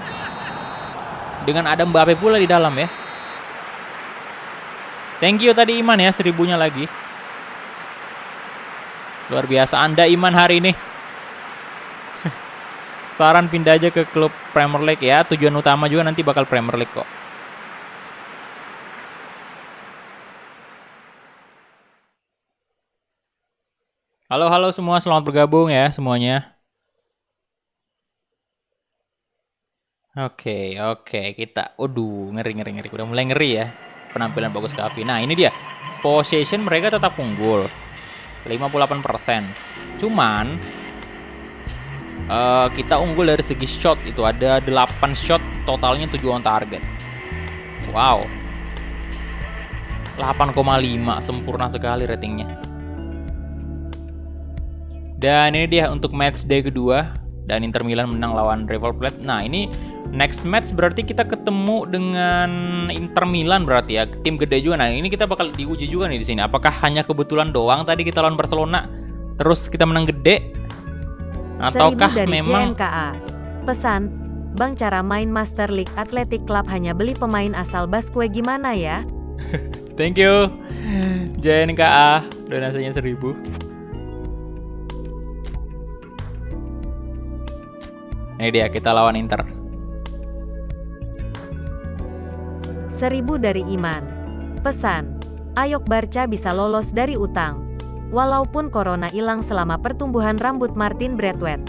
Dengan ada Mbappe pula di dalam ya. Thank you tadi Iman ya, 1000-nya lagi. Luar biasa Anda Iman hari ini. Saran pindah aja ke klub Premier League ya. Tujuan utama juga nanti bakal Premier League kok. Halo semua, selamat bergabung ya semuanya. Oke, kita. Ngeri. Udah mulai ngeri ya. Penampilan Bagus Cavi. Nah, ini dia. Possession mereka tetap unggul. 58%. Cuman Kita unggul dari segi shot, itu ada 8 shot, totalnya 7 on target. Wow, 8,5, sempurna sekali ratingnya. Dan ini dia untuk match day kedua, dan Inter Milan menang lawan River Plate. Nah, ini next match berarti kita ketemu dengan Inter Milan berarti ya, tim gede juga. Nah, ini kita bakal diuji juga nih di sini. Apakah hanya kebetulan doang tadi kita lawan Barcelona terus kita menang gede? Ataukah dari memang JNKA. Pesan, Bang, cara main Master League Athletic Club hanya beli pemain asal Basque gimana ya? Thank you JNKA, donasinya 1000. Ini dia, kita lawan Inter. 1000 dari Iman. Pesan, Ayok Barca bisa lolos dari utang. Walaupun corona hilang selama pertumbuhan rambut Martin Braithwaite.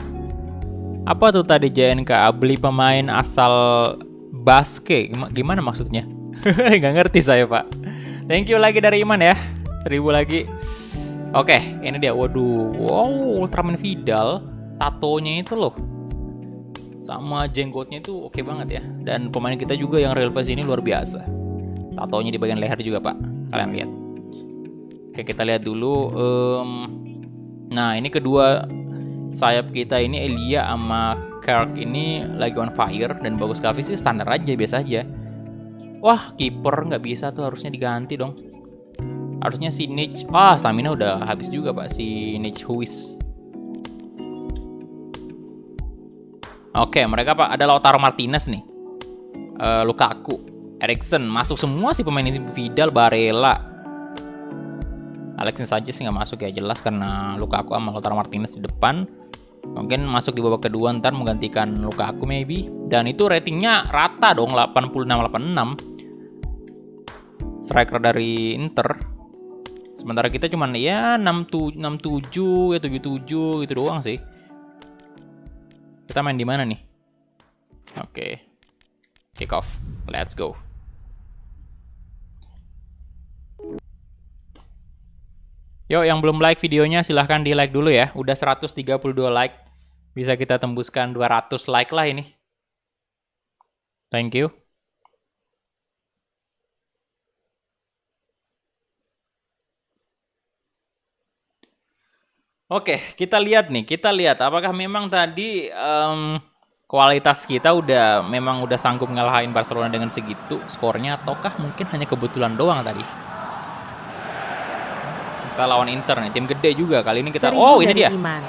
Apa tuh tadi JNKA, beli pemain asal Basque? Gimana maksudnya? Nggak ngerti saya, Pak. Thank you lagi dari Iman ya, 1000 lagi. Oke, ini dia. Waduh, wow, Ultraman Vidal. Tatonya itu loh, sama jenggotnya itu oke banget ya. Dan pemain kita juga yang real face ini luar biasa. Tatonya di bagian leher juga, Pak. Kalian lihat. Oke, kita lihat dulu. Nah, ini kedua sayap kita ini, Elia sama Kirk ini lagi on fire. Dan Bagus Kavi sih standar aja, biasa aja. Wah, kiper nggak bisa tuh, harusnya diganti dong. Harusnya si Nich. Stamina udah habis juga, Pak, si Nich Huis. Oke, mereka Pak ada Lautaro Martinez nih, Lukaku, Eriksen, masuk semua sih pemain ini. Vidal, Barella, Alexis saja sih nggak masuk ya, jelas karena Lukaku sama Lautaro Martinez di depan. Mungkin masuk di babak kedua ntar menggantikan Lukaku maybe. Dan itu ratingnya rata dong, 86-86. Striker dari Inter. Sementara kita cuman ya 67 ya 77 gitu doang sih. Kita main di mana nih? Oke. Kick off. Let's go. Yuk, yang belum like videonya silahkan di like dulu ya. Udah 132 like. Bisa kita tembuskan 200 like lah ini. Thank you. Oke, kita lihat nih. Kita lihat apakah memang tadi kualitas kita memang udah sanggup ngalahin Barcelona dengan segitu skornya, ataukah mungkin hanya kebetulan doang tadi. Kita lawan Inter nih, tim gede juga. Kali ini kita ini dia. Iman.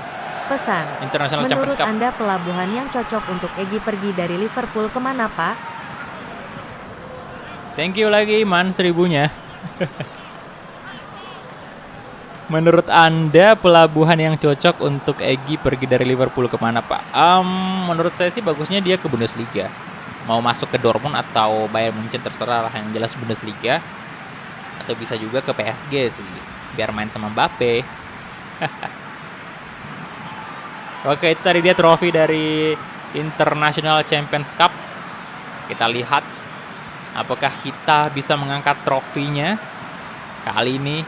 Pesan. International Champions Menurut Cup. Anda pelabuhan yang cocok untuk Egy pergi dari Liverpool kemana, Pak? Thank you lagi Iman, 1000-nya. Menurut Anda pelabuhan yang cocok untuk Egy pergi dari Liverpool kemana, Pak? Menurut saya sih bagusnya dia ke Bundesliga. Mau masuk ke Dortmund atau Bayern Munchen terserah lah, yang jelas Bundesliga. Atau bisa juga ke PSG sih, biar main sama Mbappe. Oke, itu tadi dia trofi dari International Champions Cup. Kita lihat apakah kita bisa mengangkat trofinya kali ini.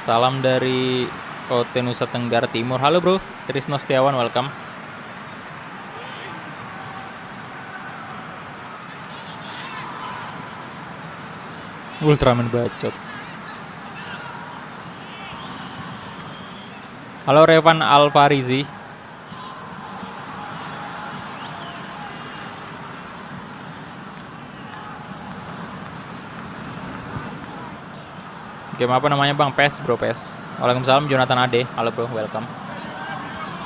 Salam dari Kota Nusa Tenggara Timur. Halo bro, Trisno Setiawan, welcome. Ultraman bacot. Halo Revan Alfarizi. Game apa namanya bang? PES bro, PES. Waalaikumsalam Jonathan Ade. Halo bro, welcome.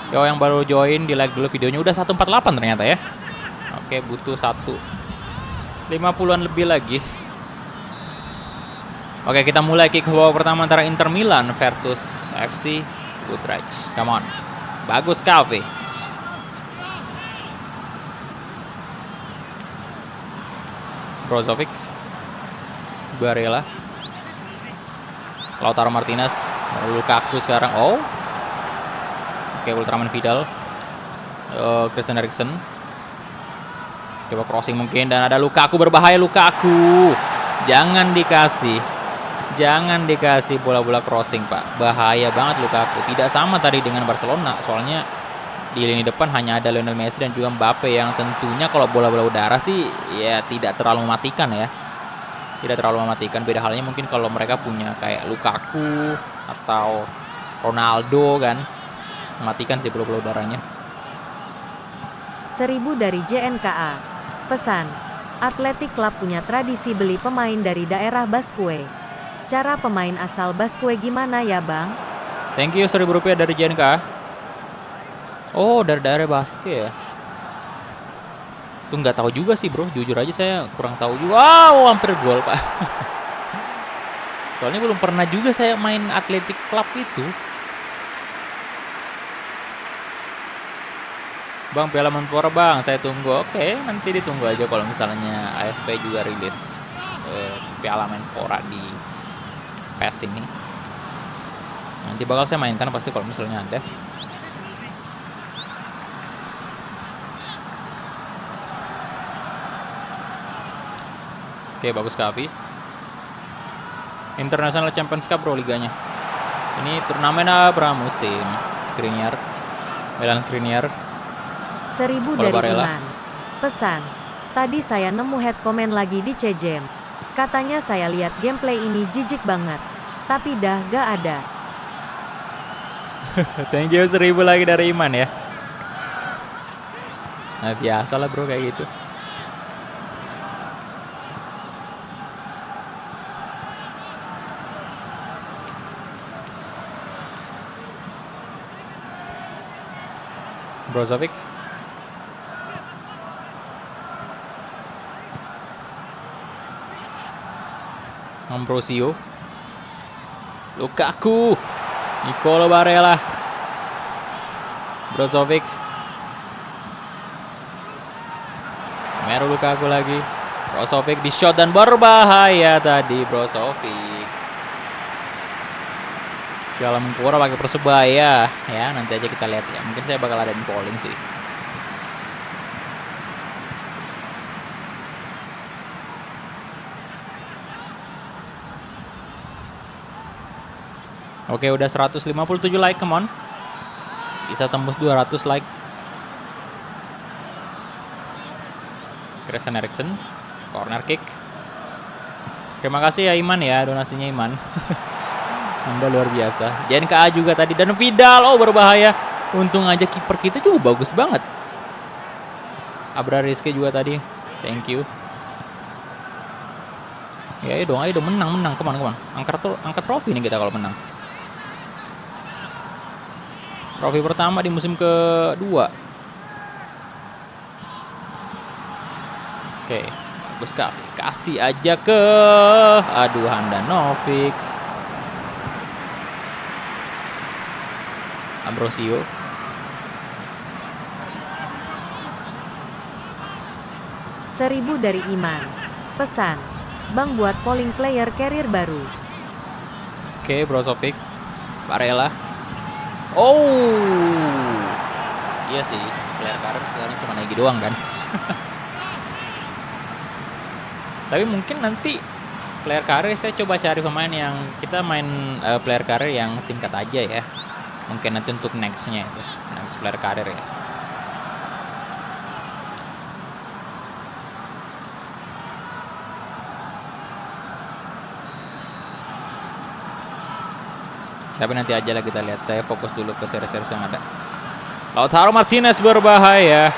Yo, yang baru join di like dulu videonya. Udah 148 ternyata ya. Oke, butuh 50-an lebih lagi. Oke, kita mulai kick babak pertama antara Inter Milan versus FC Utrecht. Come on. Bagus Kavi. Brozovic. Barella. Lautaro Martinez, Lukaku sekarang. Oke, Ultraman Vidal, Christian Eriksen. Coba crossing mungkin, dan ada Lukaku, berbahaya Lukaku. Jangan dikasih. Jangan dikasih bola-bola crossing, Pak. Bahaya banget Lukaku. Tidak sama tadi dengan Barcelona. Soalnya di lini depan hanya ada Lionel Messi dan juga Mbappe yang tentunya kalau bola-bola udara sih ya tidak terlalu mematikan ya. Tidak terlalu mematikan. Beda halnya mungkin kalau mereka punya kayak Lukaku atau Ronaldo kan. Mematikan sih bola-bola udaranya. 1000 dari JNKA. Pesan, Athletic Club punya tradisi beli pemain dari daerah Basque. Cara pemain asal Basque gimana ya Bang? Thank you, 1000 rupiah dari JNK. Oh, dari daerah Basque ya. Tuh nggak tahu juga sih bro, jujur aja saya kurang tahu juga. Wow, hampir gol Pak. Soalnya belum pernah juga saya main Athletic Club itu. Bang, Piala Menpora bang, saya tunggu. Oke, nanti ditunggu aja kalau misalnya AFP juga rilis Piala Menpora di PES ini. Nanti bakal saya mainkan pasti kalau misalnya ada. Oke, bagus Kavi. International Champions Cup bro liganya. Ini turnamen pramusim. Skriniar, Milan Skriniar. 1000 dari Iman. Pesan, tadi saya nemu head comment lagi di CJM. Katanya saya lihat gameplay ini jijik banget. Tapi dah gak ada. Thank you 1000 lagi dari Iman ya. Nah biasa lah bro kayak gitu. Brozovic. Ambrosio, Lukaku, Nicolo Barella, Brozovic, Meru Lukaku lagi, Brozovic di shot dan berbahaya tadi Brozovic. Dalam Menpora pakai Persebaya ya, nanti aja kita lihat ya. Mungkin saya bakal adain polling sih. Oke, udah 157 like, come on. Bisa tembus 200 like. Christian Eriksen, corner kick. Terima kasih ya Iman ya, donasinya Iman. Anda luar biasa. JNKA juga tadi dan Vidal, oh berbahaya. Untung aja kiper kita juga bagus banget. Abra Rizky juga tadi. Thank you. Ya ayo dong menang. Come on. Angkat trofi nih kita kalau menang. Trofi pertama di musim kedua. Oke, bagus Kak. Kasih aja ke Handanovic. Ambrosio. Seribu dari Iman. Pesan, Bang buat polling player carrier baru. Oke, Brozovic. Barella. Oh, iya sih, player karir sekarang cuma Egy doang kan. Tapi mungkin nanti player karir saya coba cari pemain yang kita main player karir yang singkat aja ya. Mungkin nanti untuk nextnya itu, next player karir ya. Tapi nanti aja lah kita lihat. Saya fokus dulu ke series-series yang ada. Lautaro Martinez berbahaya.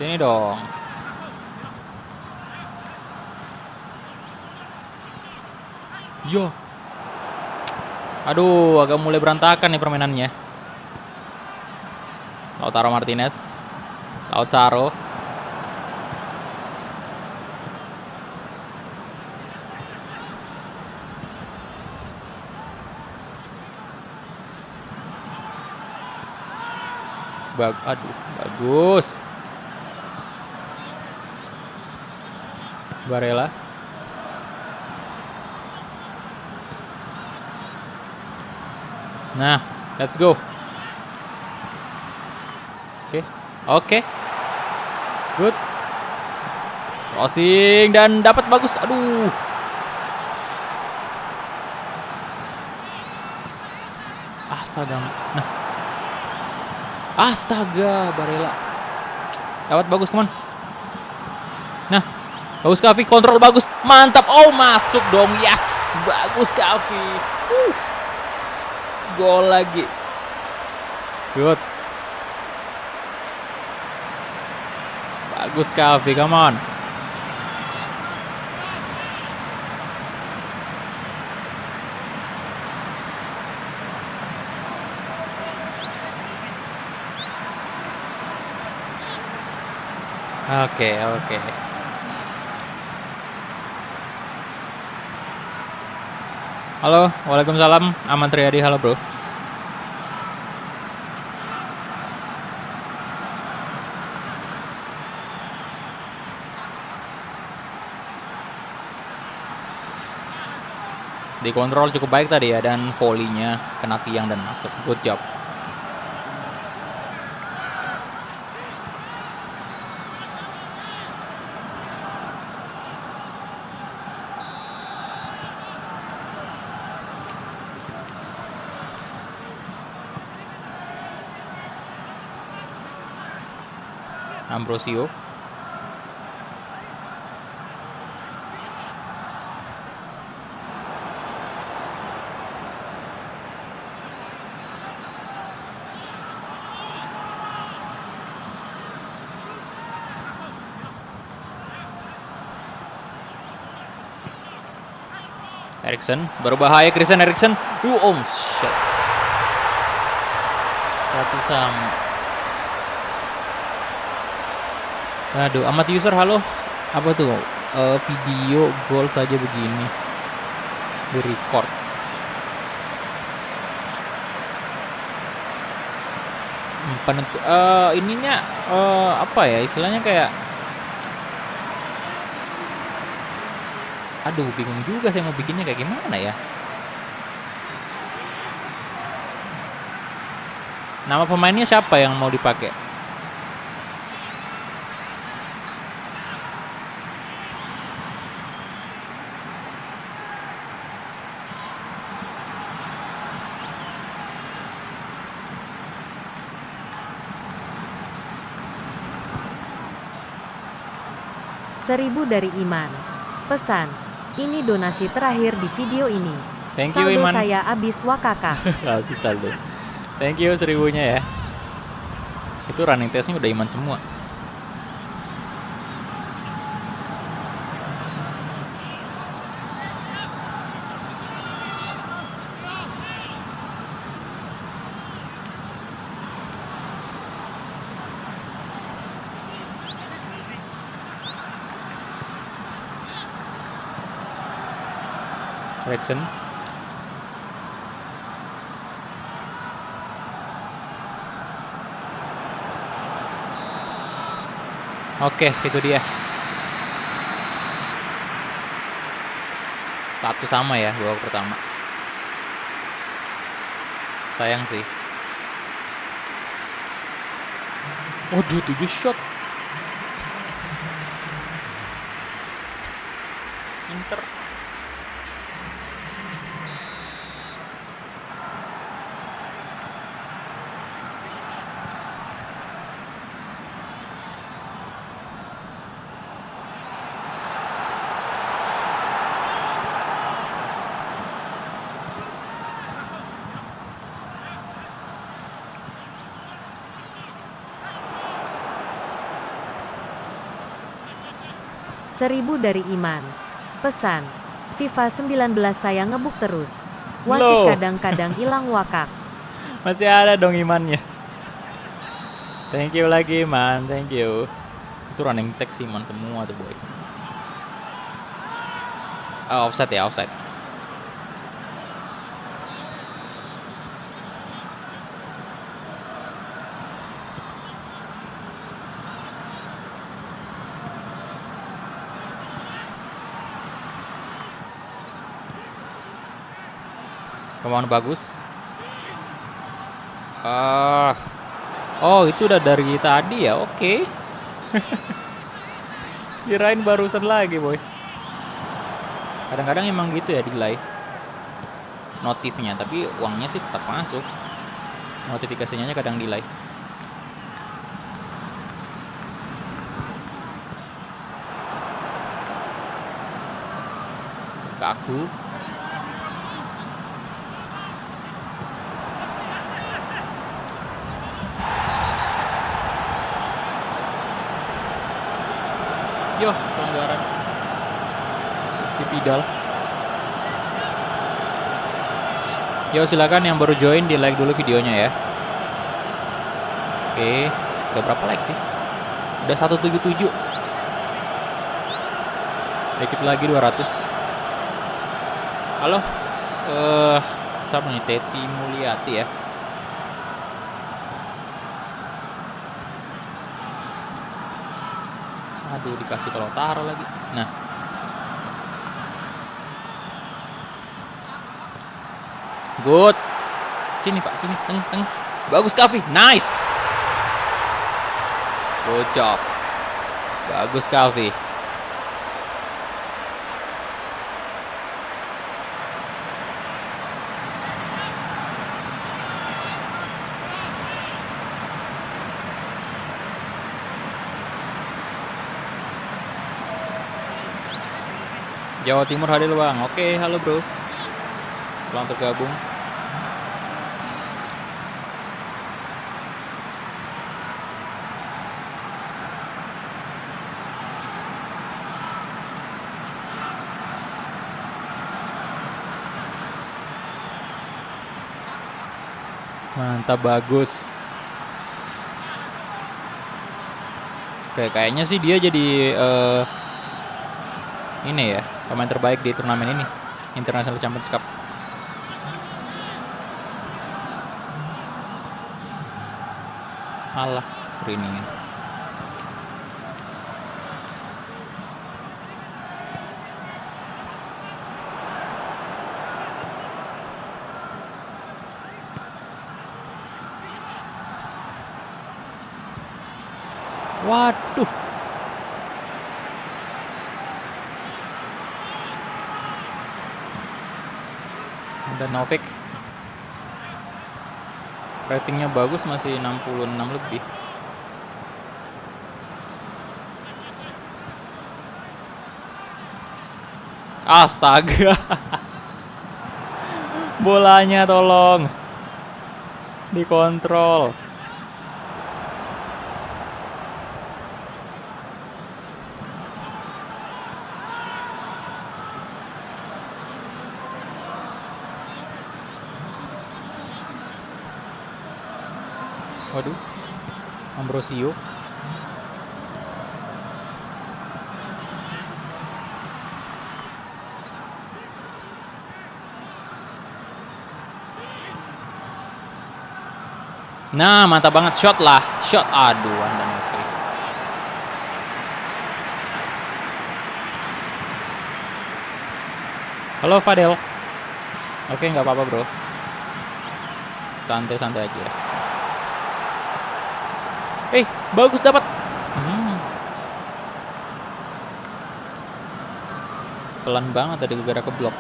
Sini dong. Yo. Aduh, agak mulai berantakan nih permainannya. Lautaro Martinez. Lautaro. Aduh, bagus. Barella. Nah, let's go. Oke. Good. Crossing dan dapat bagus. Aduh. Astaga. Nah. Astaga, Barella. Dapat bagus, teman. Nah, bagus Kavi, kontrol bagus. Mantap. Oh, masuk dong. Yes. Bagus Kavi. Gol lagi. Good. Bagus Kavi, come on. Oke. Halo, waalaikumsalam. Aman Triadi, halo bro. Dikontrol cukup baik tadi ya, dan volley-nya kena tiang dan masuk. Good job. Ambrosio. Eriksen, berbahaya Christian Eriksen. Oh shit. 1-1. Aduh, amat user halo. Apa tuh? Video gol saja begini. Di record. Penentu ininya apa ya? Istilahnya kayak aduh, bingung juga saya mau bikinnya kayak gimana ya. Nama pemainnya siapa yang mau dipakai? Seribu dari Iman. Pesan, ini donasi terakhir di video ini. Thank you, Saldo Iman. saya habis wakaka. Habis saldo. Thank you 1000-nya ya. Itu running testnya udah Iman semua. Eriksen. Oke, itu dia. 1-1 ya babak pertama. Sayang sih. Waduh, 7 shot. Inter. Seribu dari Iman. Pesan, FIFA 19 saya ngebuk terus. Wasit Loh. kadang-kadang hilang wakak. Masih ada dong Imannya. Thank you lagi Iman, thank you. Itu running text Iman semua tuh boy. Offside ya, offside. Kemauan bagus. Oh, itu udah dari tadi ya. Oke. Kirain barusan lagi, boy. Kadang-kadang emang gitu ya, delay notifnya, tapi uangnya sih tetap masuk. Notifikasinya kadang delay. Kaku. Yo, pelanggaran si Vidal. Yo, silakan yang baru join di like dulu videonya ya. Oke, udah berapa like sih? Udah 177. Dikit lagi 200. Halo. Siapa nih? Teti Mulyati ya. Aduh, dikasih kalau taruh lagi. Nah. Good. Sini Pak, sini. Teng. Bagus Kavi. Nice. Good job. Bagus Kavi. Jawa Timur hadir bang. Oke, halo bro. Selamat bergabung. Mantap, bagus. Oke, kayaknya sih dia jadi ini ya, pemain terbaik di turnamen ini, International Champions Cup. Alah, screening. Waduh. Ada Novik. Ratingnya bagus, masih 66 lebih. Astaga. Bolanya tolong dikontrol. Waduh, Ambrosio. Nah, mantap banget, shot lah, shot. Aduh, Anda Novik. Halo Fadel. Oke, nggak apa-apa bro. Santai-santai aja. Bagus dapat. Pelan banget tadi gara-gara keblok.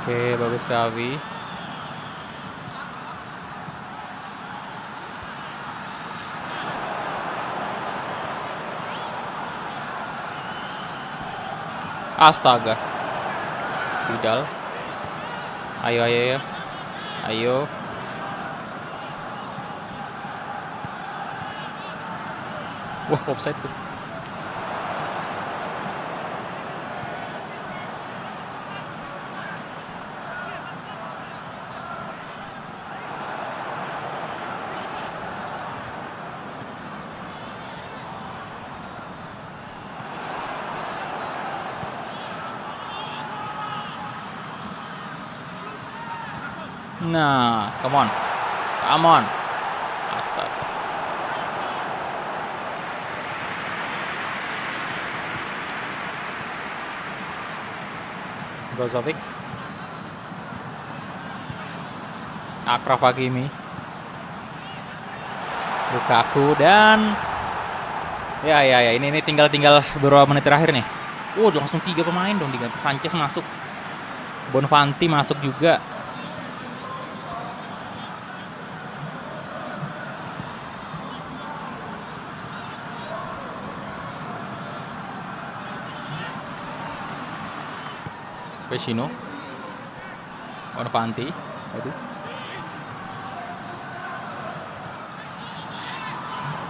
Oke, bagus Kavi. Astaga. Vidal. Ayo. Wah, offside tuh. Nah, come on. Astaga. Brozovic. Achraf Hakimi. Lukaku dan ya ini tinggal beberapa menit terakhir nih. Langsung 3 pemain dong diganti. Sanchez masuk. Bonfanti masuk juga. Vecino, Bonfanti,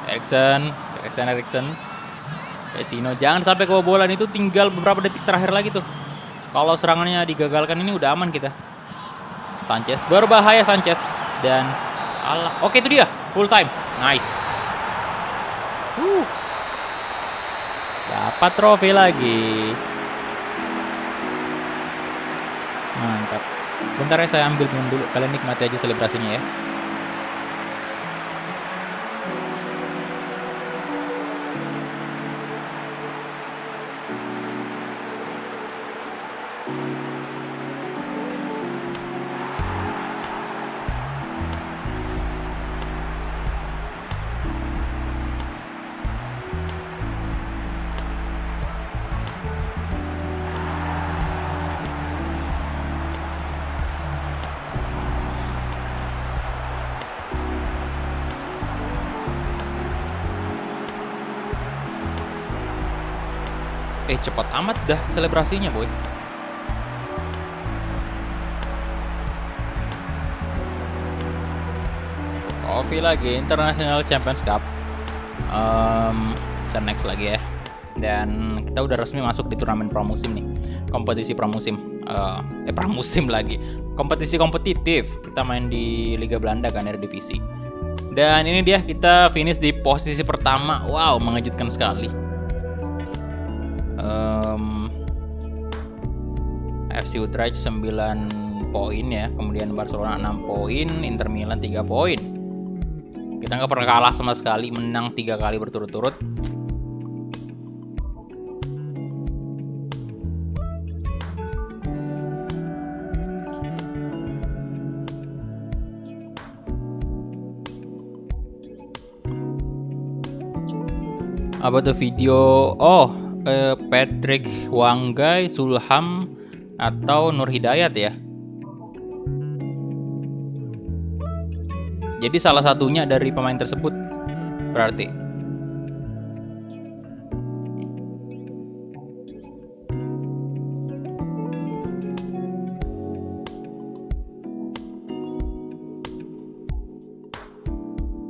Eriksen, Vecino, jangan sampai kebobolan. Itu tinggal beberapa detik terakhir lagi tuh. Kalau serangannya digagalkan ini udah aman kita. Sanchez, berbahaya Sanchez dan oke, itu dia full time, nice. Dapat trofi lagi. Mantap. Bentar ya, saya ambil minum dulu. Kalian nikmati aja selebrasinya ya. Cepat amat dah selebrasinya, boy. Trofi lagi, International Champions Cup. Kita next lagi ya. Dan kita udah resmi masuk di turnamen pramusim nih. Kompetisi pramusim. Pramusim lagi. Kompetisi kompetitif. Kita main di Liga Belanda kan, Eredivisie. Dan ini dia, kita finish di posisi pertama. Wow, mengejutkan sekali. FC Utrecht 9 poin ya, kemudian Barcelona 6 poin, Inter Milan 3 poin. Kita nggak pernah kalah sama sekali, menang 3 kali berturut-turut. Apa tuh video? Patrick Wanggai, Sulham atau Nur Hidayat ya. Jadi salah satunya dari pemain tersebut berarti.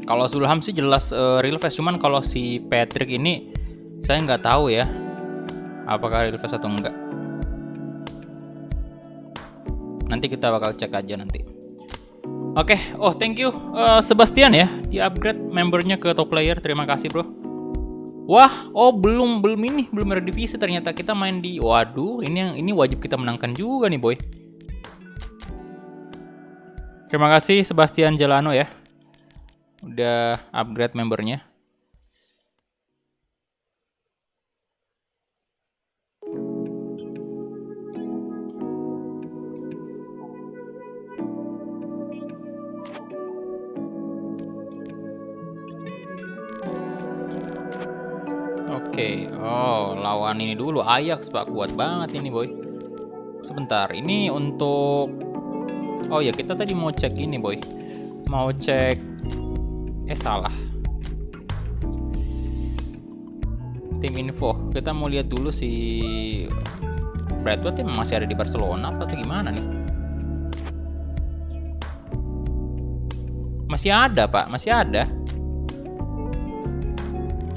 Kalau Sulham sih jelas real face, cuman kalau si Patrick ini saya nggak tahu ya apakah real face atau enggak. Nanti kita bakal cek aja nanti. Oke, thank you Sebastian ya, di upgrade membernya ke top player. Terima kasih bro. Wah, belum Eredivisie ternyata kita main di. Waduh, ini wajib kita menangkan juga nih boy. Terima kasih Sebastian Jalano ya, udah upgrade membernya. Oke, lawan ini dulu Ajax pak, kuat banget ini boy. Sebentar, ini untuk ya kita tadi mau cek ini boy, mau cek salah tim info. Kita mau lihat dulu si Bradwood masih ada di Barcelona atau gimana nih? Masih ada pak, masih ada.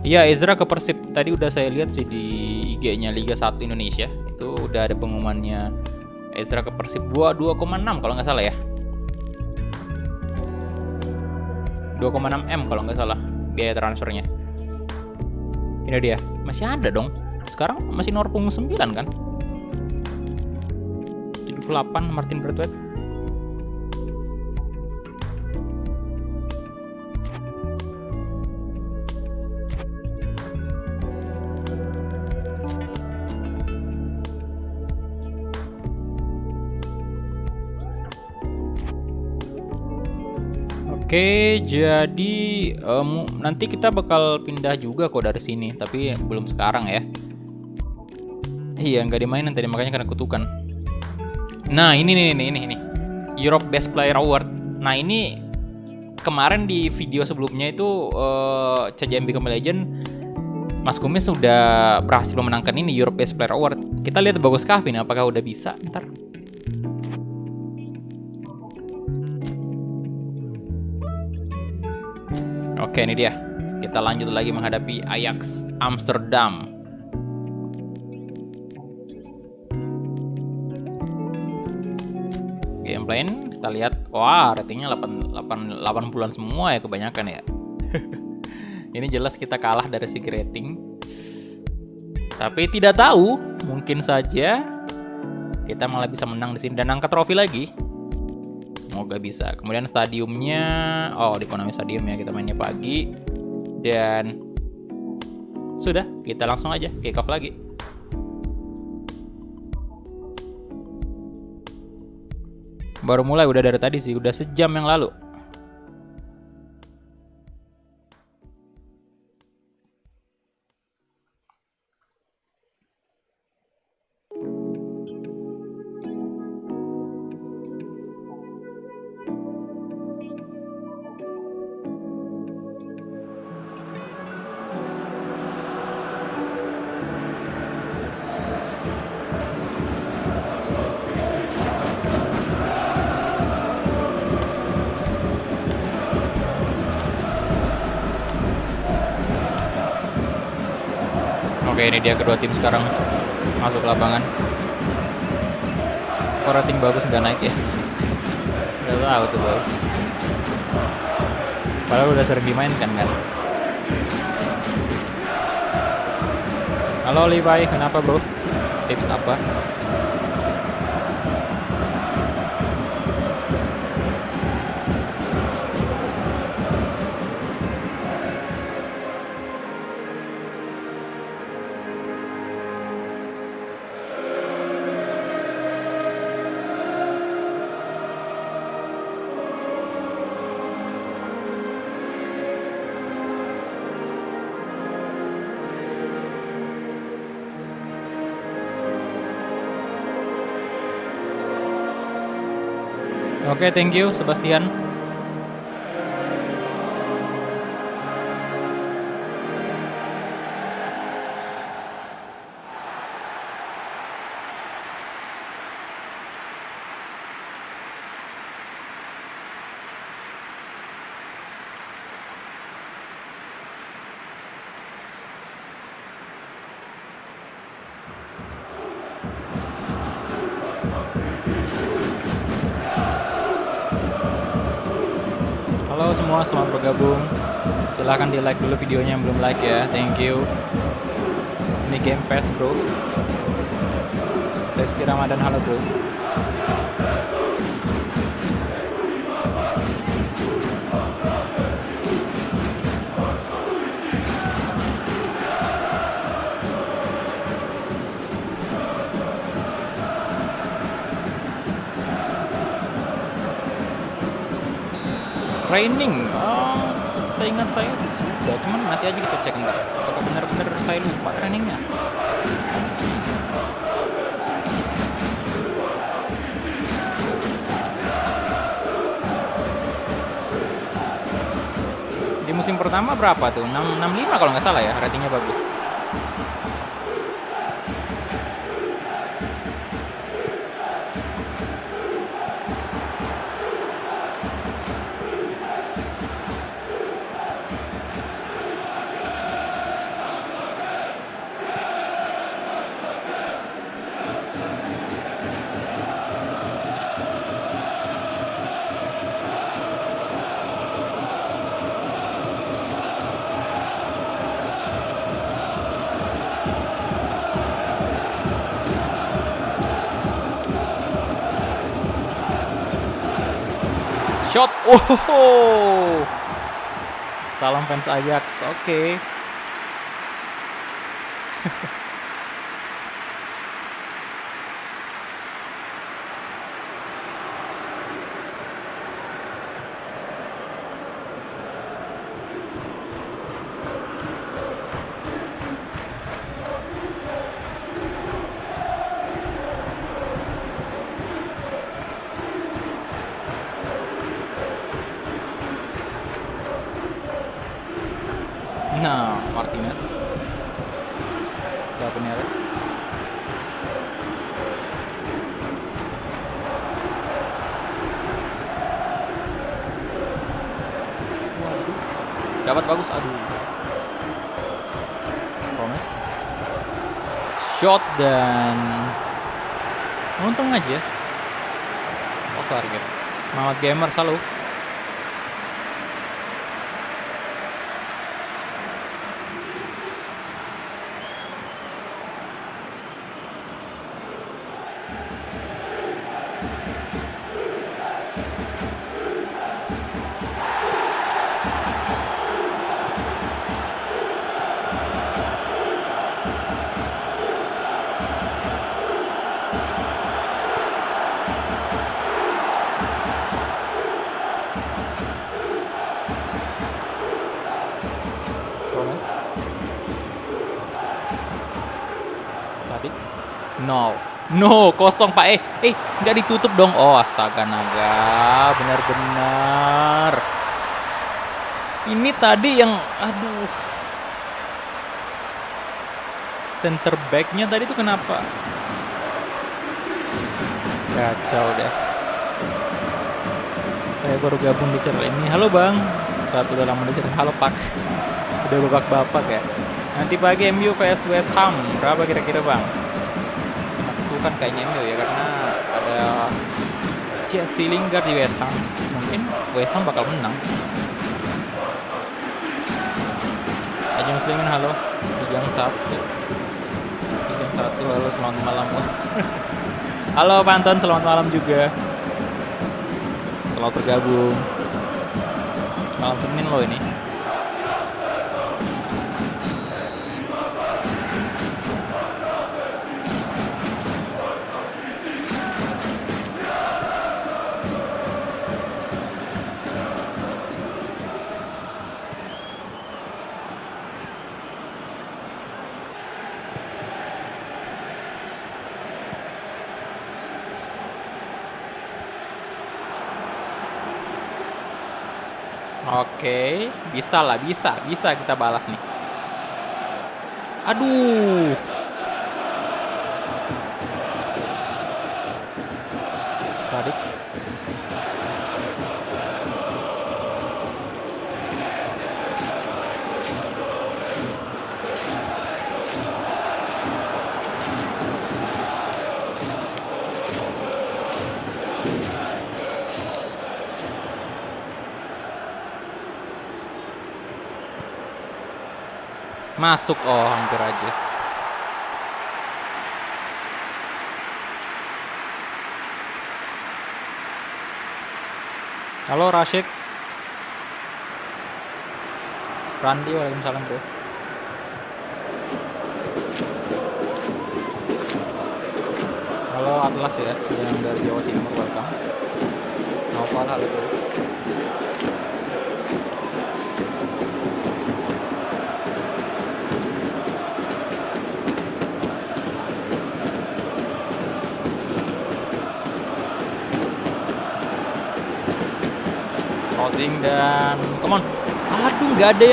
Iya, Ezra ke Persib. Tadi udah saya lihat sih di IG-nya Liga 1 Indonesia. Itu udah ada pengumumannya Ezra ke Persib 2,6 kalau nggak salah ya. 2,6 M kalau nggak salah biaya transfernya. Ini dia. Masih ada dong. Sekarang masih Norpung 9 kan? 78 Martin Braithwaite. Oke, jadi nanti kita bakal pindah juga kok dari sini, tapi belum sekarang ya. Iya, nggak dimainin tadi makanya kena kutukan. Nah, ini Europe Best Player Award. Nah, ini kemarin di video sebelumnya itu CJMB Mobile Legend Mas Kumis sudah berhasil memenangkan ini Europe Best Player Award. Kita lihat bagus kah ini, apakah udah bisa? Ntar. Oke, ini dia. Kita lanjut lagi menghadapi Ajax Amsterdam. Gameplay kita lihat, wah ratingnya 80-an semua ya kebanyakan ya. Ini jelas kita kalah dari segi rating. Tapi tidak tahu, mungkin saja kita malah bisa menang di sini dan angkat trofi lagi. Semoga bisa. Kemudian stadiumnya, di Konami Stadium ya, kita mainnya pagi. Dan sudah, kita langsung aja kick off lagi. Baru mulai, udah dari tadi sih, udah sejam yang lalu. Oke, ini dia kedua tim sekarang masuk lapangan. Kok rating bagus nggak naik ya? Udah tahu tuh baru. Padahal udah sering dimainkan kan. Halo Levi, kenapa bro? Tips apa? Oke, thank you Sebastian. Halo semua, selamat bergabung. Silahkan di like dulu videonya yang belum like ya. Thank you. Ini Game Pass bro. Rizky Ramadan, halo bro. Training, seingat saya sih sudah, cuman nanti aja kita cek enggak. Apakah benar-benar saya lupa trainingnya? Di musim pertama berapa tuh? 65 kalau nggak salah ya, ratingnya bagus. Shot. Oh. Salam fans Ajax. Oke. Nah, Martinez, Gabeneres, dapat bagus, aduh, Promes, shot dan untung aja, off target, Mamat Gamer selalu. No, kosong Pak. Nggak ditutup dong. Oh, astaga naga, benar-benar. Ini tadi yang, aduh, center back-nya tadi tuh kenapa? Kacau deh. Saya baru gabung di channel ini. Halo Bang. Satu udah lama di channel. Halo Pak. Udah babak-babak ya. Nanti pagi MU vs West Ham. Berapa kira-kira Bang? Kan kayaknya MU ya, karena ada Jesse Lingard di West Ham. Mungkin West Ham bakal menang. Aja Muslimin, halo. Jam 1. Halo, selamat malam. Halo Panton, selamat malam juga. Selamat bergabung. Malam Senin loh ini. Oke, bisa kita balas nih. Aduh. Sadik. Masuk, oh hampir aja. Halo Rashid. Randi, waalaikumsalam bro. Halo Atlas ya, yang dari Jawa Timur, welcome. Noval, halo bro. Dan come on, aduh nggak ada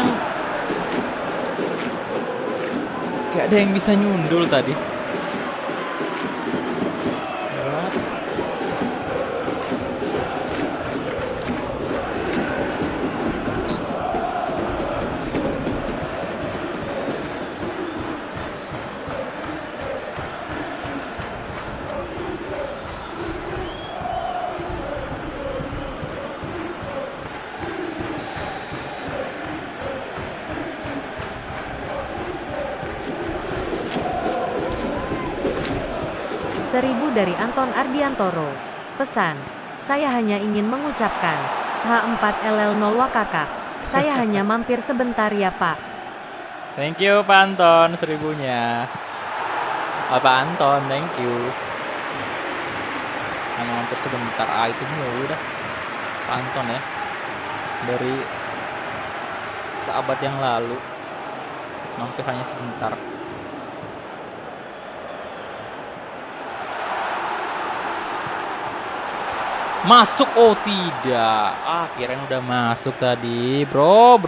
yang bisa nyundul tadi. Seribu dari Anton Ardiantoro. Pesan, saya hanya ingin mengucapkan H4LL0 Wakaka. Saya hanya mampir sebentar ya Pak. Thank you Pak Anton 1000-nya. Pak Anton, thank you. Hanya mampir sebentar. Itu mulu udah. Pak Anton ya. Dari seabad yang lalu. Mampir hanya sebentar. Masuk, oh tidak. Kirain udah masuk tadi, bro.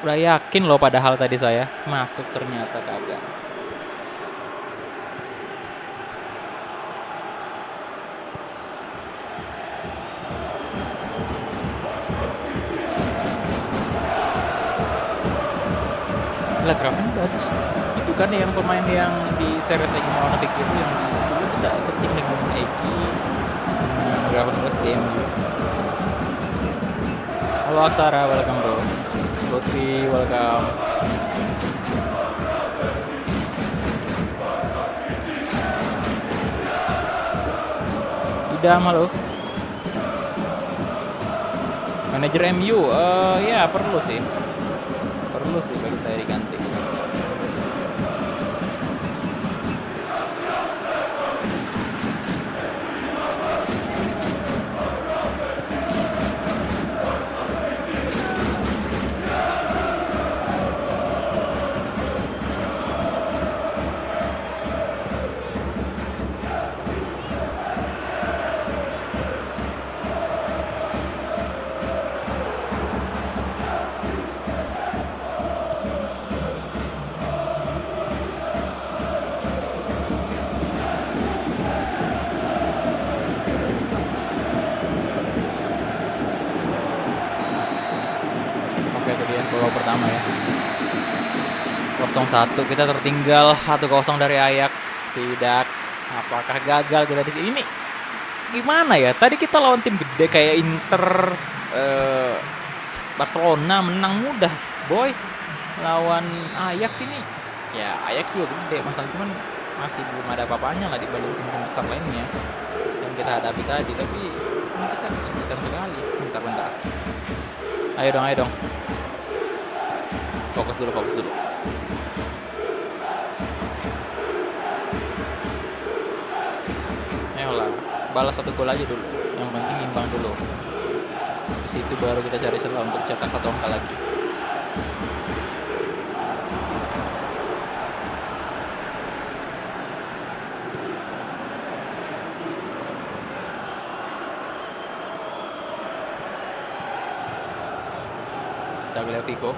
Udah yakin loh padahal tadi saya masuk, ternyata kagak. Lah Gravenberch itu kan yang pemain yang di series Egi Maulana Fikri itu yang dulu tidak setim dengan Egi. Gravenberch di MU. Halo Aksara, welcome bro. Lutfi, welcome. Idam, halo. Manajer MU, ya perlu sih bagi saya diganti. Gol pertama ya. 0-1, kita tertinggal 1-0 dari Ajax. Tidak. Apakah gagal kita di sini? Ini gimana ya? Tadi kita lawan tim gede kayak Inter, Barcelona menang mudah, boy. Lawan Ajax ini, ya Ajax juga gede, masalah cuman masih belum ada apa-apanya lah dibanding tim besar lainnya yang kita hadapi tadi. Tapi kan kita kesulitan sekali. Bentar. Ayo dong. Fokus dulu. Ayolah, balas 1 gol aja dulu. Yang penting imbang dulu. Di situ baru kita cari celah untuk cetak 1 angka lagi. Tagliafico.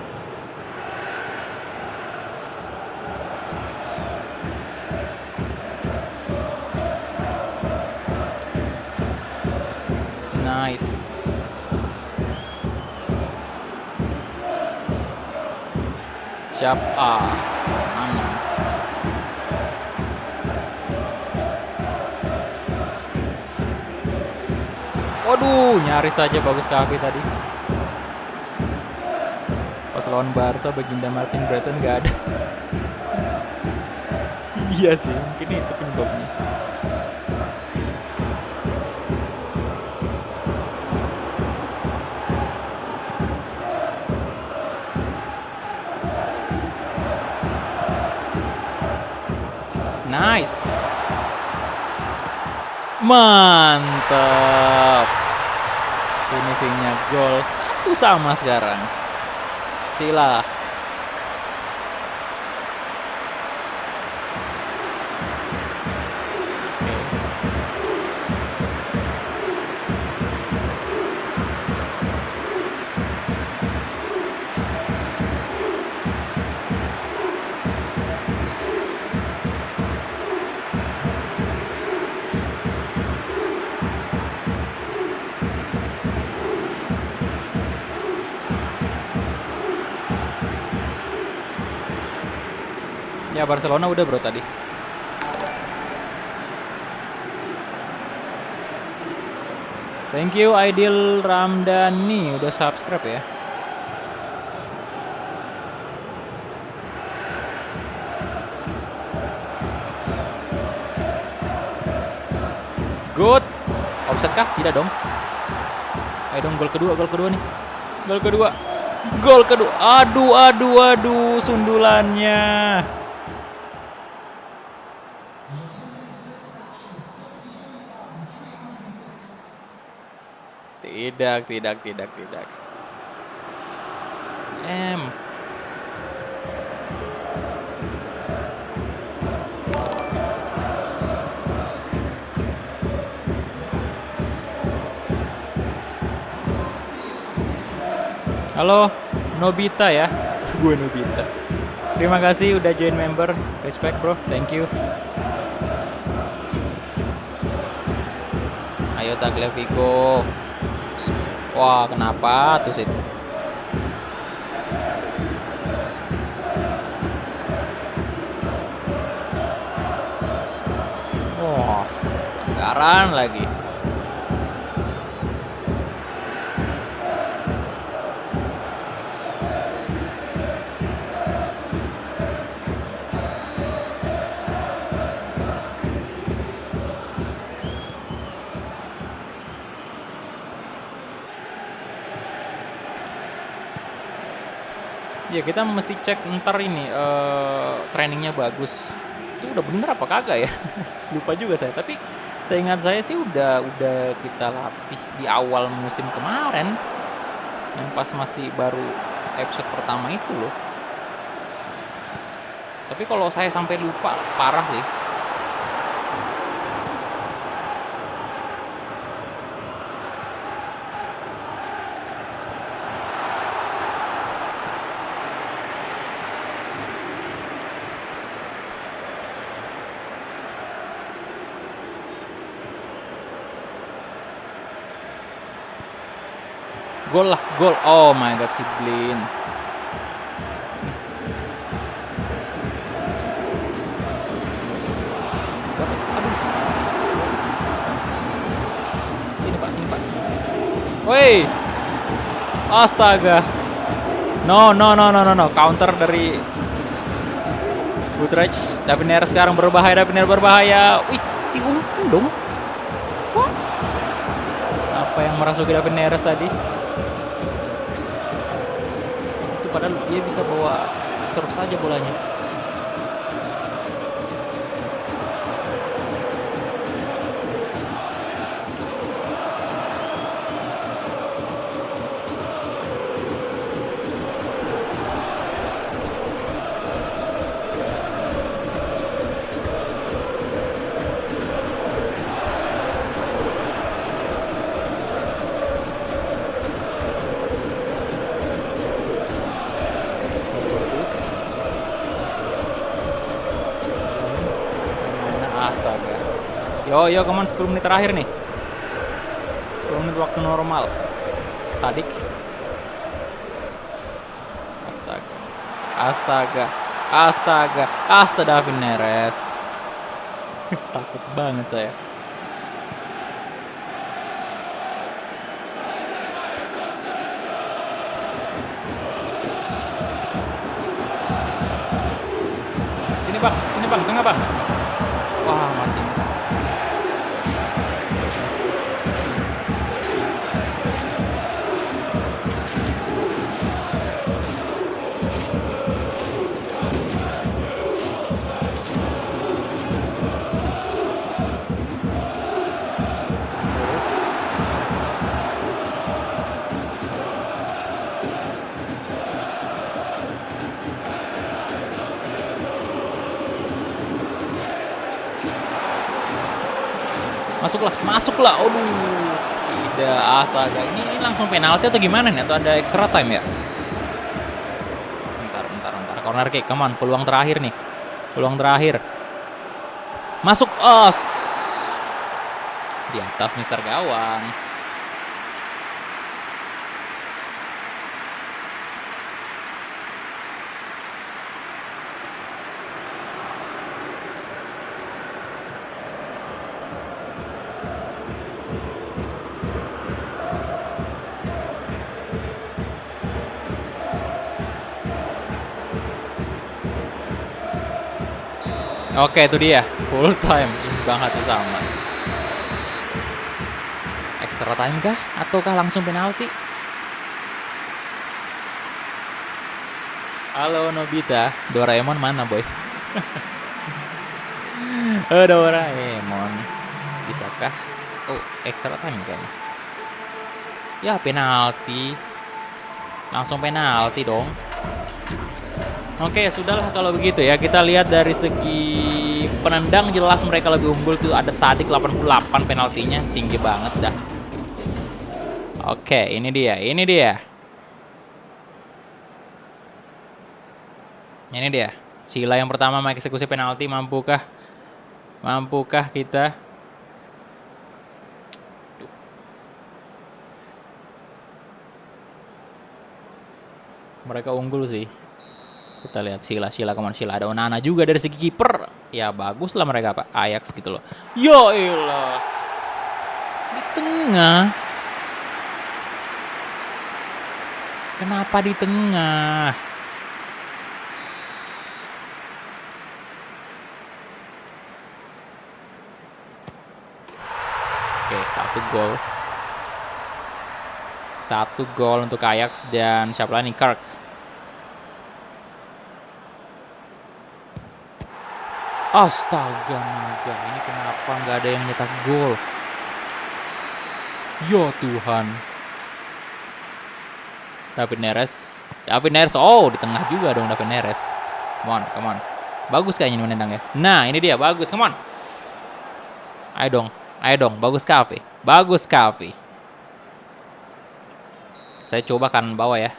Nice. Siap. Aman. Waduh, nyaris saja bagus Kavi tadi. Pas lawan Barca, Baginda Martin Breton nggak ada. Iya sih, mungkin itu penyebabnya. Nice. Mantap. Finishingnya gol 1-1 sekarang. Sila. Ya Barcelona udah bro tadi. Thank you Aidil Ramdhani udah subscribe ya. Good. Offset kah? Tidak dong. Ayo dong, gol kedua nih. Gol kedua. Aduh, sundulannya. Tidak. Halo, Nobita ya. Gue Nobita. Terima kasih udah join member. Respect bro, thank you. Ayo Tagliafico. Wah, kenapa tuh sih? Wah, anggaran lagi. Ya kita mesti cek ntar ini trainingnya bagus. Itu udah bener apa kagak ya? Lupa juga saya. Tapi seingat saya sih udah kita latih di awal musim kemarin, yang pas masih baru episode pertama itu loh. Tapi kalau saya sampai lupa parah sih. Gol. Oh my god, si Blin. Aduh. Sini Pak. Woi. Astaga. No. Counter dari Utrecht. Daviner sekarang berbahaya. Wih, dihukum dong. Wah. Apa yang merasuki Daviner tadi? Padahal dia bisa bawa terus saja bolanya. Astaga. Yo, come on, 10 menit terakhir nih. 10 menit waktu normal. Tadik. Astaga. Daviner. Takut banget saya. Sini bang, tengah bang. Wah, Martinez. Masuklah. Aduh. Tidak, astaga. Ini langsung penalti atau gimana nih? Atau ada extra time ya? Bentar. Corner kick, come on. Peluang terakhir nih. Masuk. Di atas Mister Gawang. Oke, itu dia. Full time. Imbang hati sama. Extra Extra time kah? Ataukah langsung penalti? Halo Nobita, Doraemon mana boy? Doraemon, bisakah? Oh, extra time kayaknya. Ya penalti, langsung penalti dong. Oke, sudahlah kalau begitu ya. Kita lihat dari segi penendang jelas mereka lebih unggul tuh. Ada Tadic 88 penaltinya, tinggi banget dah. Oke, ini dia. Ini dia. Sila yang pertama mengeksekusi penalti, mampukah? Mampukah kita? Mereka unggul sih. Kita lihat Sila kemana Sila. Ada Onana juga dari segi kiper. Ya bagus lah mereka Pak. Ajax gitu loh. Yo ilah. Di tengah. Kenapa di tengah? Oke, 1 gol untuk Ajax dan siapa lagi? Kirk. Astaga naga, ini kenapa nggak ada yang nyetak gol? Ya Tuhan. David Neres, oh di tengah juga dong David Neres. Come on. Bagus kayaknya ini menendang ya. Nah ini dia, bagus, come on. Ayo dong, bagus Kavi. Saya coba kanan bawah ya.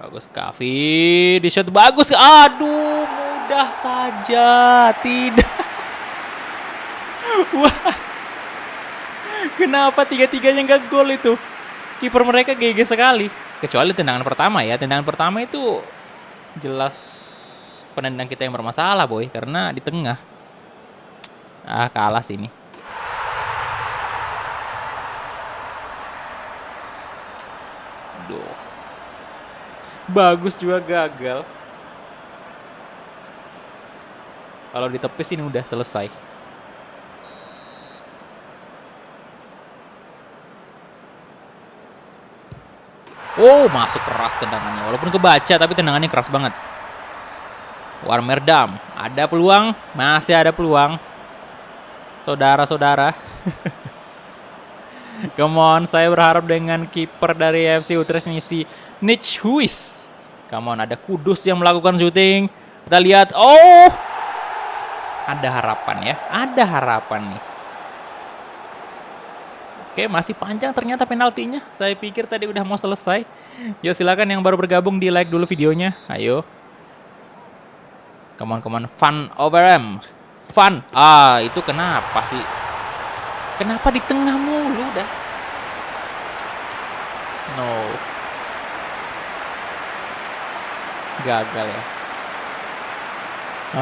Bagus Kavi, di shot bagus. Aduh, mudah saja. Tidak. Wah. Kenapa tiga-tiganya nggak gol itu? Kiper mereka GG sekali. Kecuali tendangan pertama ya. Tendangan pertama itu jelas penendang kita yang bermasalah boy. Karena di tengah. Kalah sih ini. Aduh. Bagus juga gagal. Kalau ditepis ini udah selesai. Oh, masuk keras tendangannya. Walaupun kebaca tapi tendangannya keras banget. Warmerdam, ada peluang, masih ada peluang. Saudara-saudara. Come on, saya berharap dengan kiper dari FC Utrecht misi Nick Huis. Come on, ada Kudus yang melakukan syuting. Kita lihat, oh, ada harapan ya, ada harapan nih. Oke, masih panjang ternyata penaltinya. Saya pikir tadi udah mau selesai. Yo, silakan yang baru bergabung di like dulu videonya. Ayo. Come on. Fun over M. Fun. Itu kenapa sih? Kenapa di tengah mulu dah? No. Gagal ya.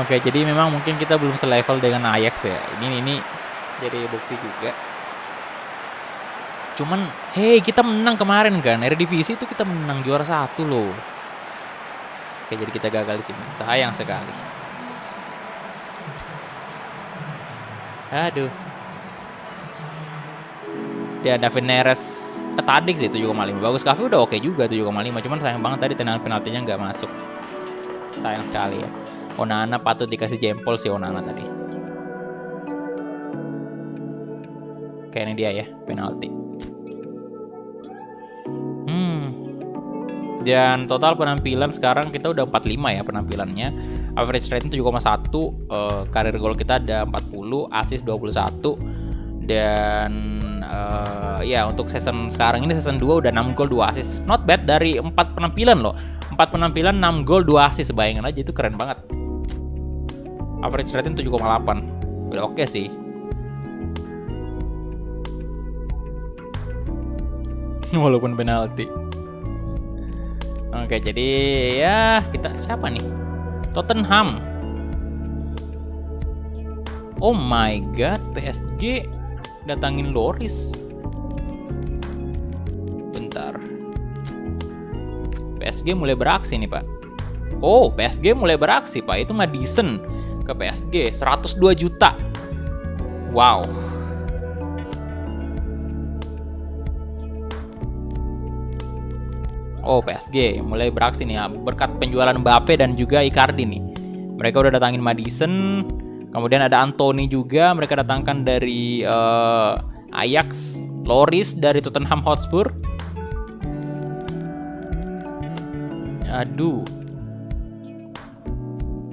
Oke, jadi memang mungkin kita belum selevel dengan Ajax ya. Ini jadi bukti juga. Cuman, hey, kita menang kemarin kan. Eredivisie itu kita menang juara 1 loh. Oke, jadi kita gagal di sini. Sayang sekali. Aduh. Ya, David Neres Tadic sih 7,5. Bagus, Kavi udah oke juga 7,5. Cuman sayang banget tadi tendangan penaltinya nggak masuk. Sayang sekali ya. Onana patut dikasih jempol sih Onana tadi. Oke, ini dia ya, penalti. Dan total penampilan sekarang kita udah 45 ya penampilannya. Average rating 7,1. Karir gol kita ada 40, assist 21. Dan ya untuk season sekarang ini season 2 udah 6 gol 2 assist. Not bad dari 4 penampilan loh. 4 penampilan 6 gol 2 assist, bayangin aja itu keren banget. Average rating 7,8. Udah oke sih. Walaupun penalti. Oke, jadi ya kita siapa nih? Tottenham. Oh my god, PSG datangin Loris. Bentar. PSG mulai beraksi nih, Pak. Oh, PSG mulai beraksi, Pak. Itu Madison ke PSG 102 juta. Wow. Oh, PSG mulai beraksi nih ya, berkat penjualan Mbappe dan juga Icardi nih. Mereka udah datangin Madison, kemudian ada Anthony juga mereka datangkan dari Ajax, Loris dari Tottenham Hotspur. Aduh,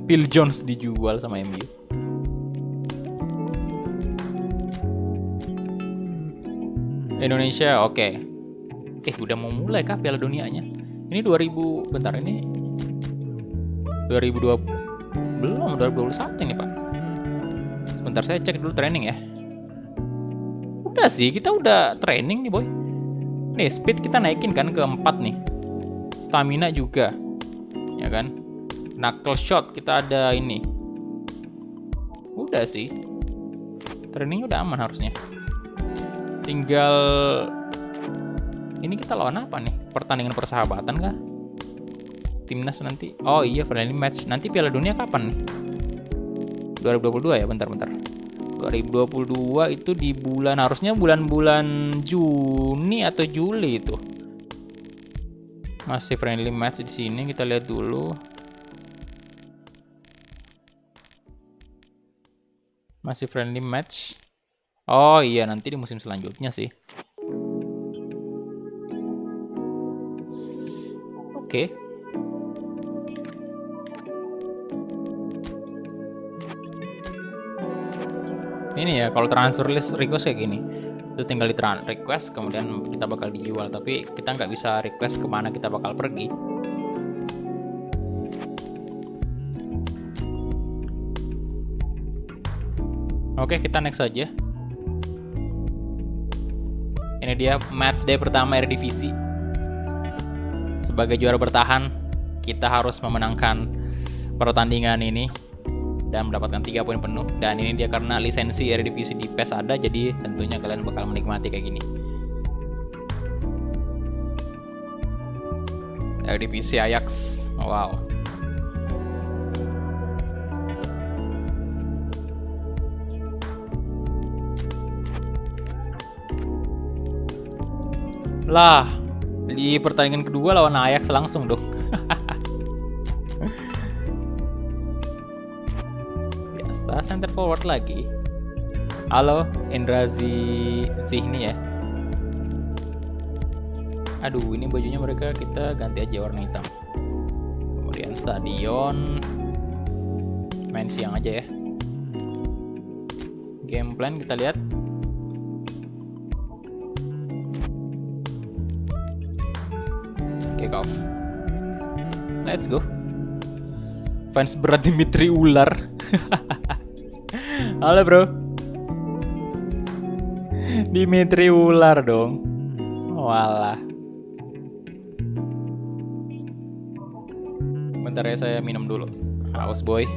Phil Jones dijual sama MU. Indonesia, oke. Udah mau mulai kah Piala Dunianya? Ini 2000, bentar ini 2020 belum, 2021 ini Pak. Sebentar saya cek dulu training ya. Udah sih, kita udah training nih boy. Nih speed kita naikin kan ke 4 nih. Stamina juga, ya kan. Knuckle shot kita ada ini. Udah sih, training udah aman harusnya. Tinggal ini kita lawan apa nih? Pertandingan persahabatan kah? Timnas nanti. Oh iya, friendly match. Nanti Piala Dunia kapan nih? 2022 ya, bentar. 2022 itu di bulan, harusnya bulan-bulan Juni atau Juli itu. Masih friendly match di sini, kita lihat dulu. Masih friendly match. Oh iya, nanti di musim selanjutnya sih. Oke. Ini ya, kalau transfer list request kayak gini, itu tinggal di request, kemudian kita bakal dijual. Tapi kita nggak bisa request kemana kita bakal pergi. Oke, kita next aja. Ini dia match day pertama Eredivisie. Sebagai juara bertahan, kita harus memenangkan pertandingan ini dan mendapatkan 3 poin penuh. Dan ini dia karena lisensi Eredivisie di PES ada, jadi tentunya kalian bakal menikmati kayak gini. Eredivisie Ajax, wow. Lah, di pertandingan kedua lawan Ajax langsung dong. Biasa center forward lagi. Halo, Indra Zihni ya. Aduh, ini bajunya mereka, kita ganti aja warna hitam. Kemudian stadion main siang aja ya. Game plan kita lihat. Kick off. Let's go. Fans berat Dimitri Ular. Halo bro. Dimitri Ular dong. Walah. Bentar ya, saya minum dulu. Haus boy.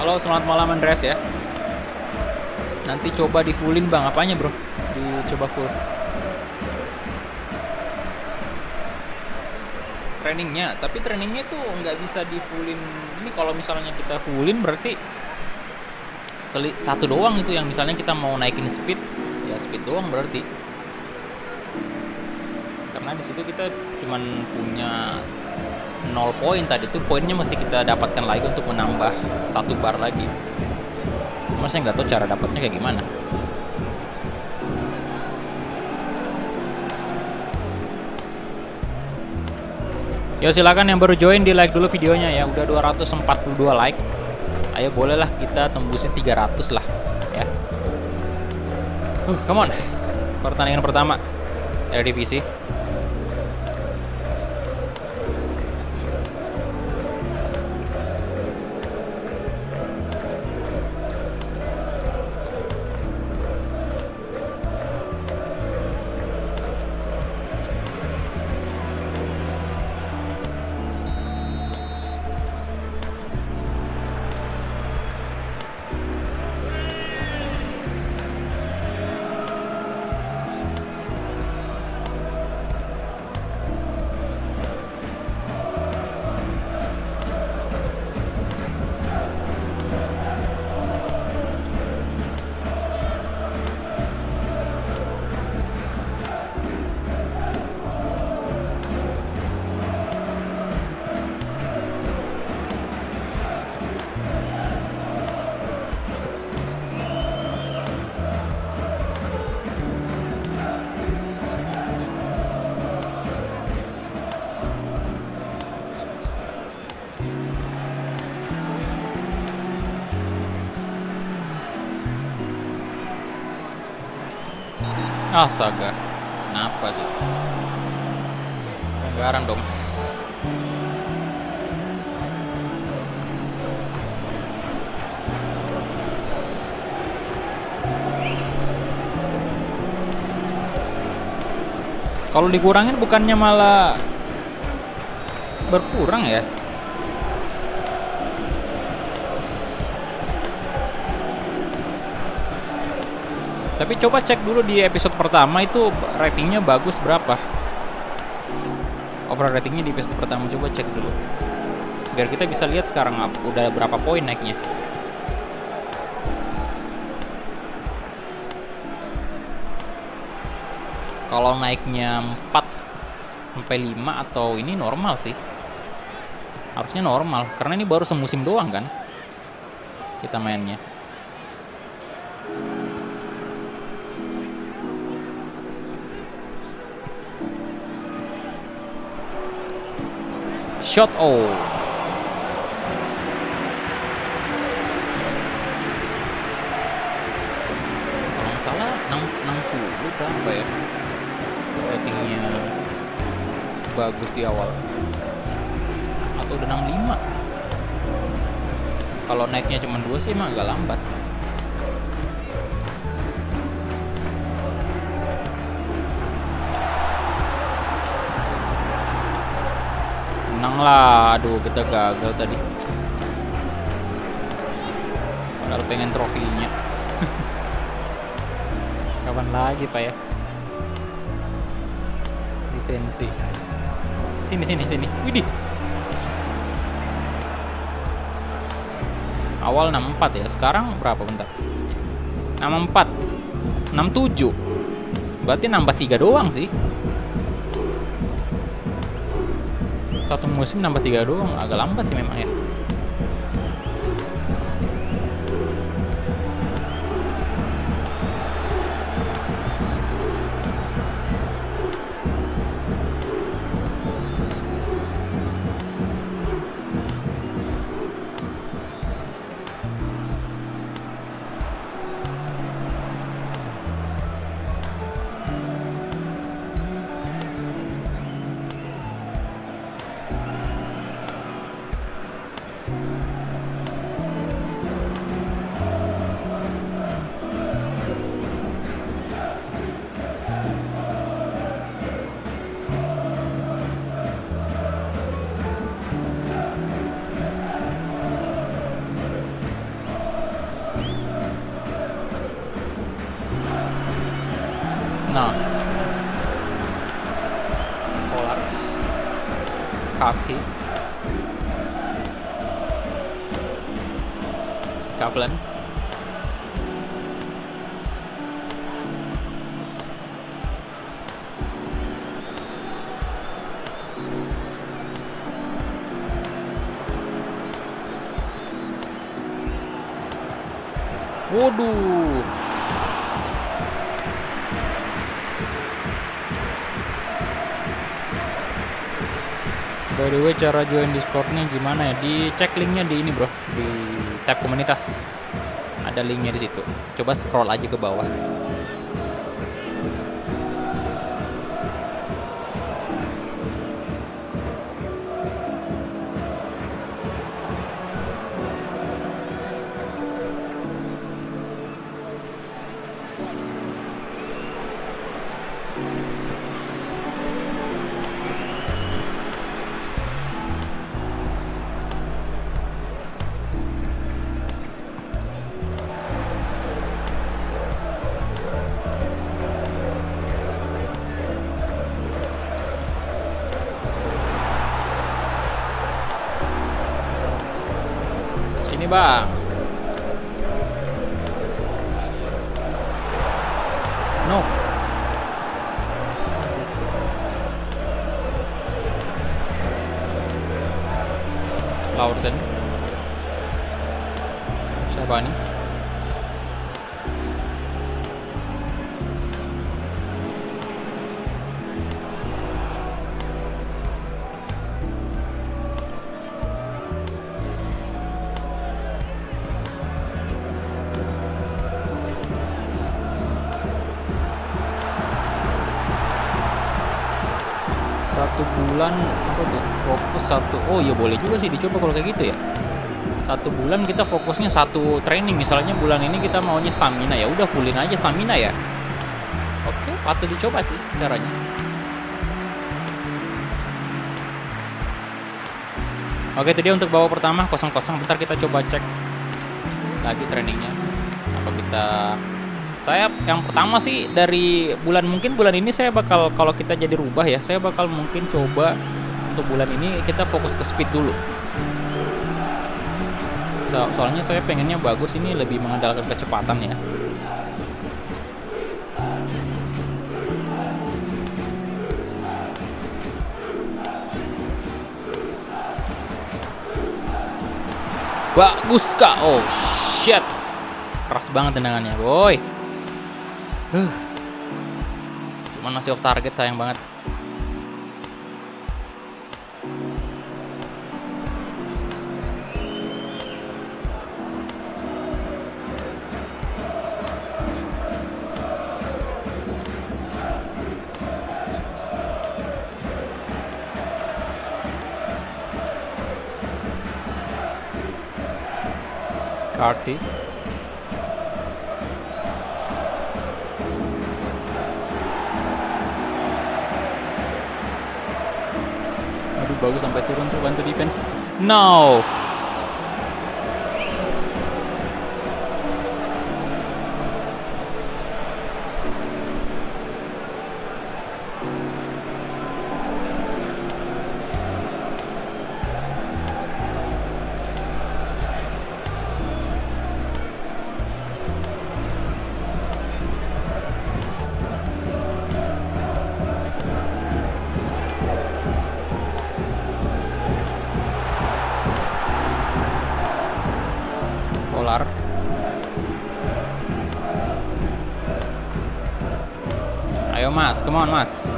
Halo, selamat malam Andreas ya. Nanti coba di fullin bang, apanya bro? Dicoba full. Trainingnya, tapi trainingnya tuh nggak bisa di fullin. Ini kalau misalnya kita fullin berarti satu doang itu yang misalnya kita mau naikin speed, ya speed doang berarti. Karena di situ kita cuman punya 0 poin tadi tuh, poinnya mesti kita dapatkan lagi untuk menambah 1 bar lagi. Cuma saya nggak tahu cara dapatnya kayak gimana. Yo silakan yang baru join di like dulu videonya ya, udah 242 like. Ayo bolehlah kita tembusin 300 lah ya. Come on. Pertandingan pertama Eredivisie. Astaga, kenapa sih? Pelanggaran dong. Kalau dikurangin bukannya malah berkurang ya? Tapi coba cek dulu di episode pertama itu ratingnya bagus berapa? Overall ratingnya di episode pertama coba cek dulu. Biar kita bisa lihat sekarang udah berapa poin naiknya. Kalau naiknya 4 sampai 5 atau ini normal sih. Harusnya normal karena ini baru semusim doang kan kita mainnya. Shot oh. Kalau nggak salah 60 berapa ya? Ratingnya bagus di awal. Atau udah 65. Kalau naiknya cuma 2 sih emang agak lambat. Menang lah, aduh kita gagal tadi. Padahal pengen trofinya. Kapan lagi Pak ya? Lisensi. Sini. Widih. Awal 64 ya, sekarang berapa bentar? 64. 67. Berarti nambah 3 doang sih. Satu musim nambah 3 doang, agak lambat sih memang ya. Nah, Polar, Kaki, Kaplan, waduh. By the way, cara join Discord-nya gimana ya? Dicek linknya di ini bro, di tab komunitas. Ada linknya di situ. Coba scroll aja ke bawah. Sini bang. No. Laursen. Siapa nih? 1 bulan apa tuh, fokus satu. Oh iya, boleh juga sih dicoba kalau kayak gitu ya. 1 bulan kita fokusnya satu training, misalnya bulan ini kita maunya stamina, ya udah fullin aja stamina ya. Oke, patut dicoba sih caranya. Oke, itu dia untuk babak pertama 0-0. Bentar kita coba cek lagi trainingnya. Apa kita saya yang pertama sih dari mungkin bulan ini saya bakal, kalau kita jadi rubah ya, saya bakal mungkin coba untuk bulan ini kita fokus ke speed dulu. Soalnya saya pengennya bagus ini, lebih mengandalkan kecepatan ya. Bagus kak. Oh shit, keras banget tendangannya boy. Cuman masih off target, sayang banget. Carty. Aduh, bagus sampai turun tuh, bantu defense. No. Polar. Ayo mas, come on mas.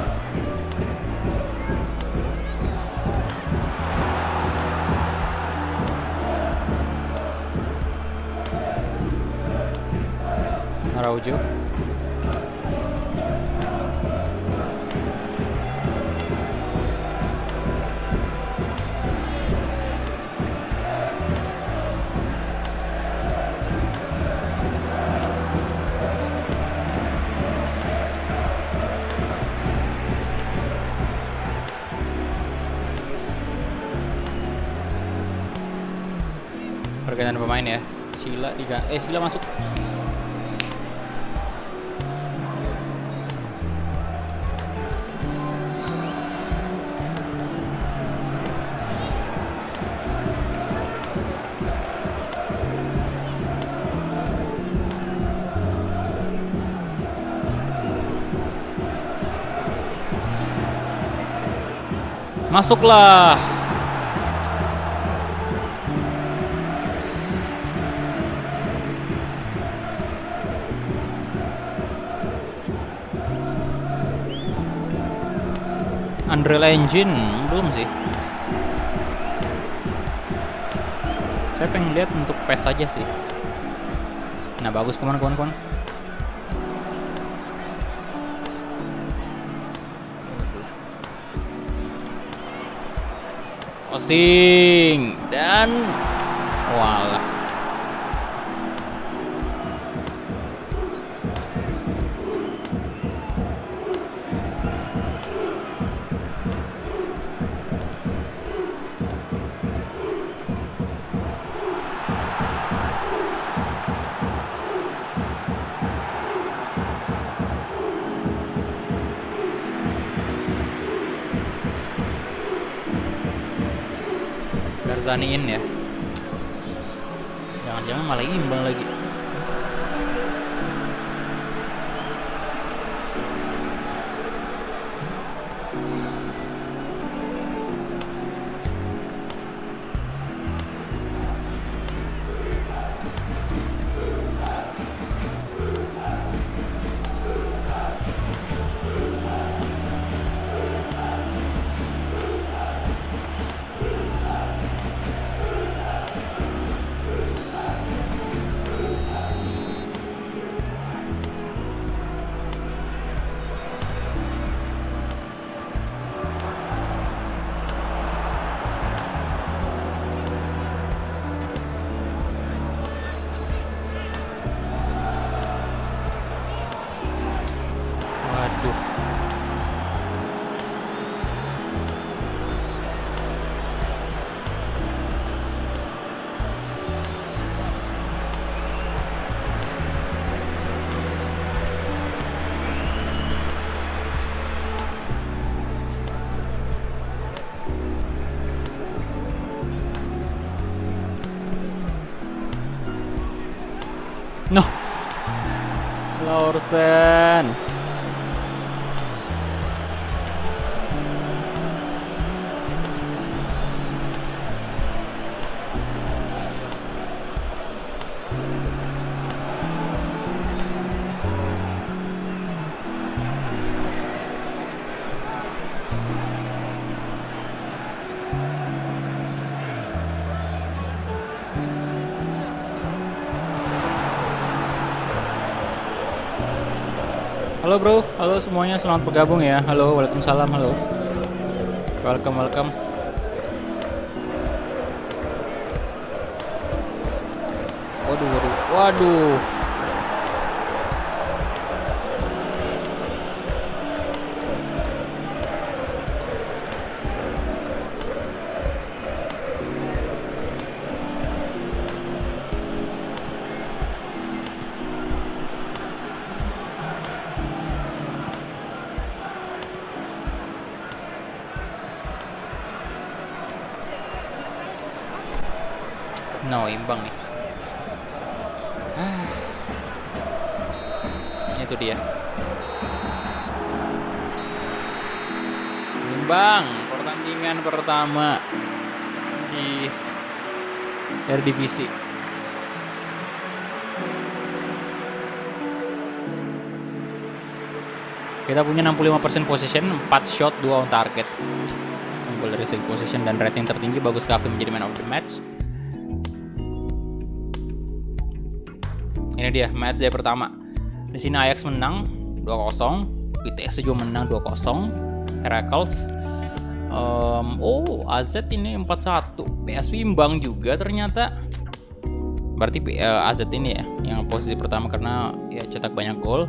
Araujo. Pergantian pemain ya. Sila masuk. Masuklah. Unreal Engine belum sih. Saya pengen lihat untuk PES aja sih. Nah bagus, kemana. Osing dan walah. Garzaniin ya. Jangan-jangan malah imbang lagi. Duh. No, Lawson. Halo bro, halo semuanya, selamat bergabung ya. Halo, waalaikumsalam, halo. Welcome. Waduh. No, imbang nih. Itu dia. Imbang pertandingan pertama di Eredivisie. Kita punya 65% possession, 4 shot, 2 on target. Unggul dari segi possession dan rating tertinggi, bagus Cavani menjadi man of the match. Ini dia match day pertama. Di sini Ajax menang 2-0, Vitesse juga menang 2-0. Heracles AZ ini 4-1. PSV imbang juga ternyata. Berarti AZ ini ya yang posisi pertama karena ya cetak banyak gol.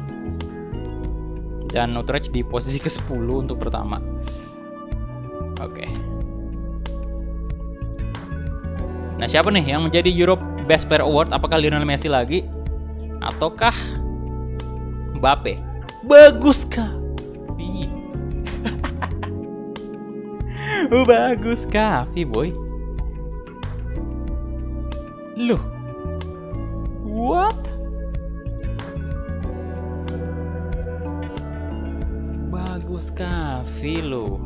Dan Utrecht di posisi ke-10 untuk pertama. Oke. Nah, siapa nih yang menjadi Europe Best Player Award? Apakah Lionel Messi lagi? Ataukah Mbappe? Bagus Cavani. Bagus Cavani, boy. Loh. What? Bagus Cavani loh.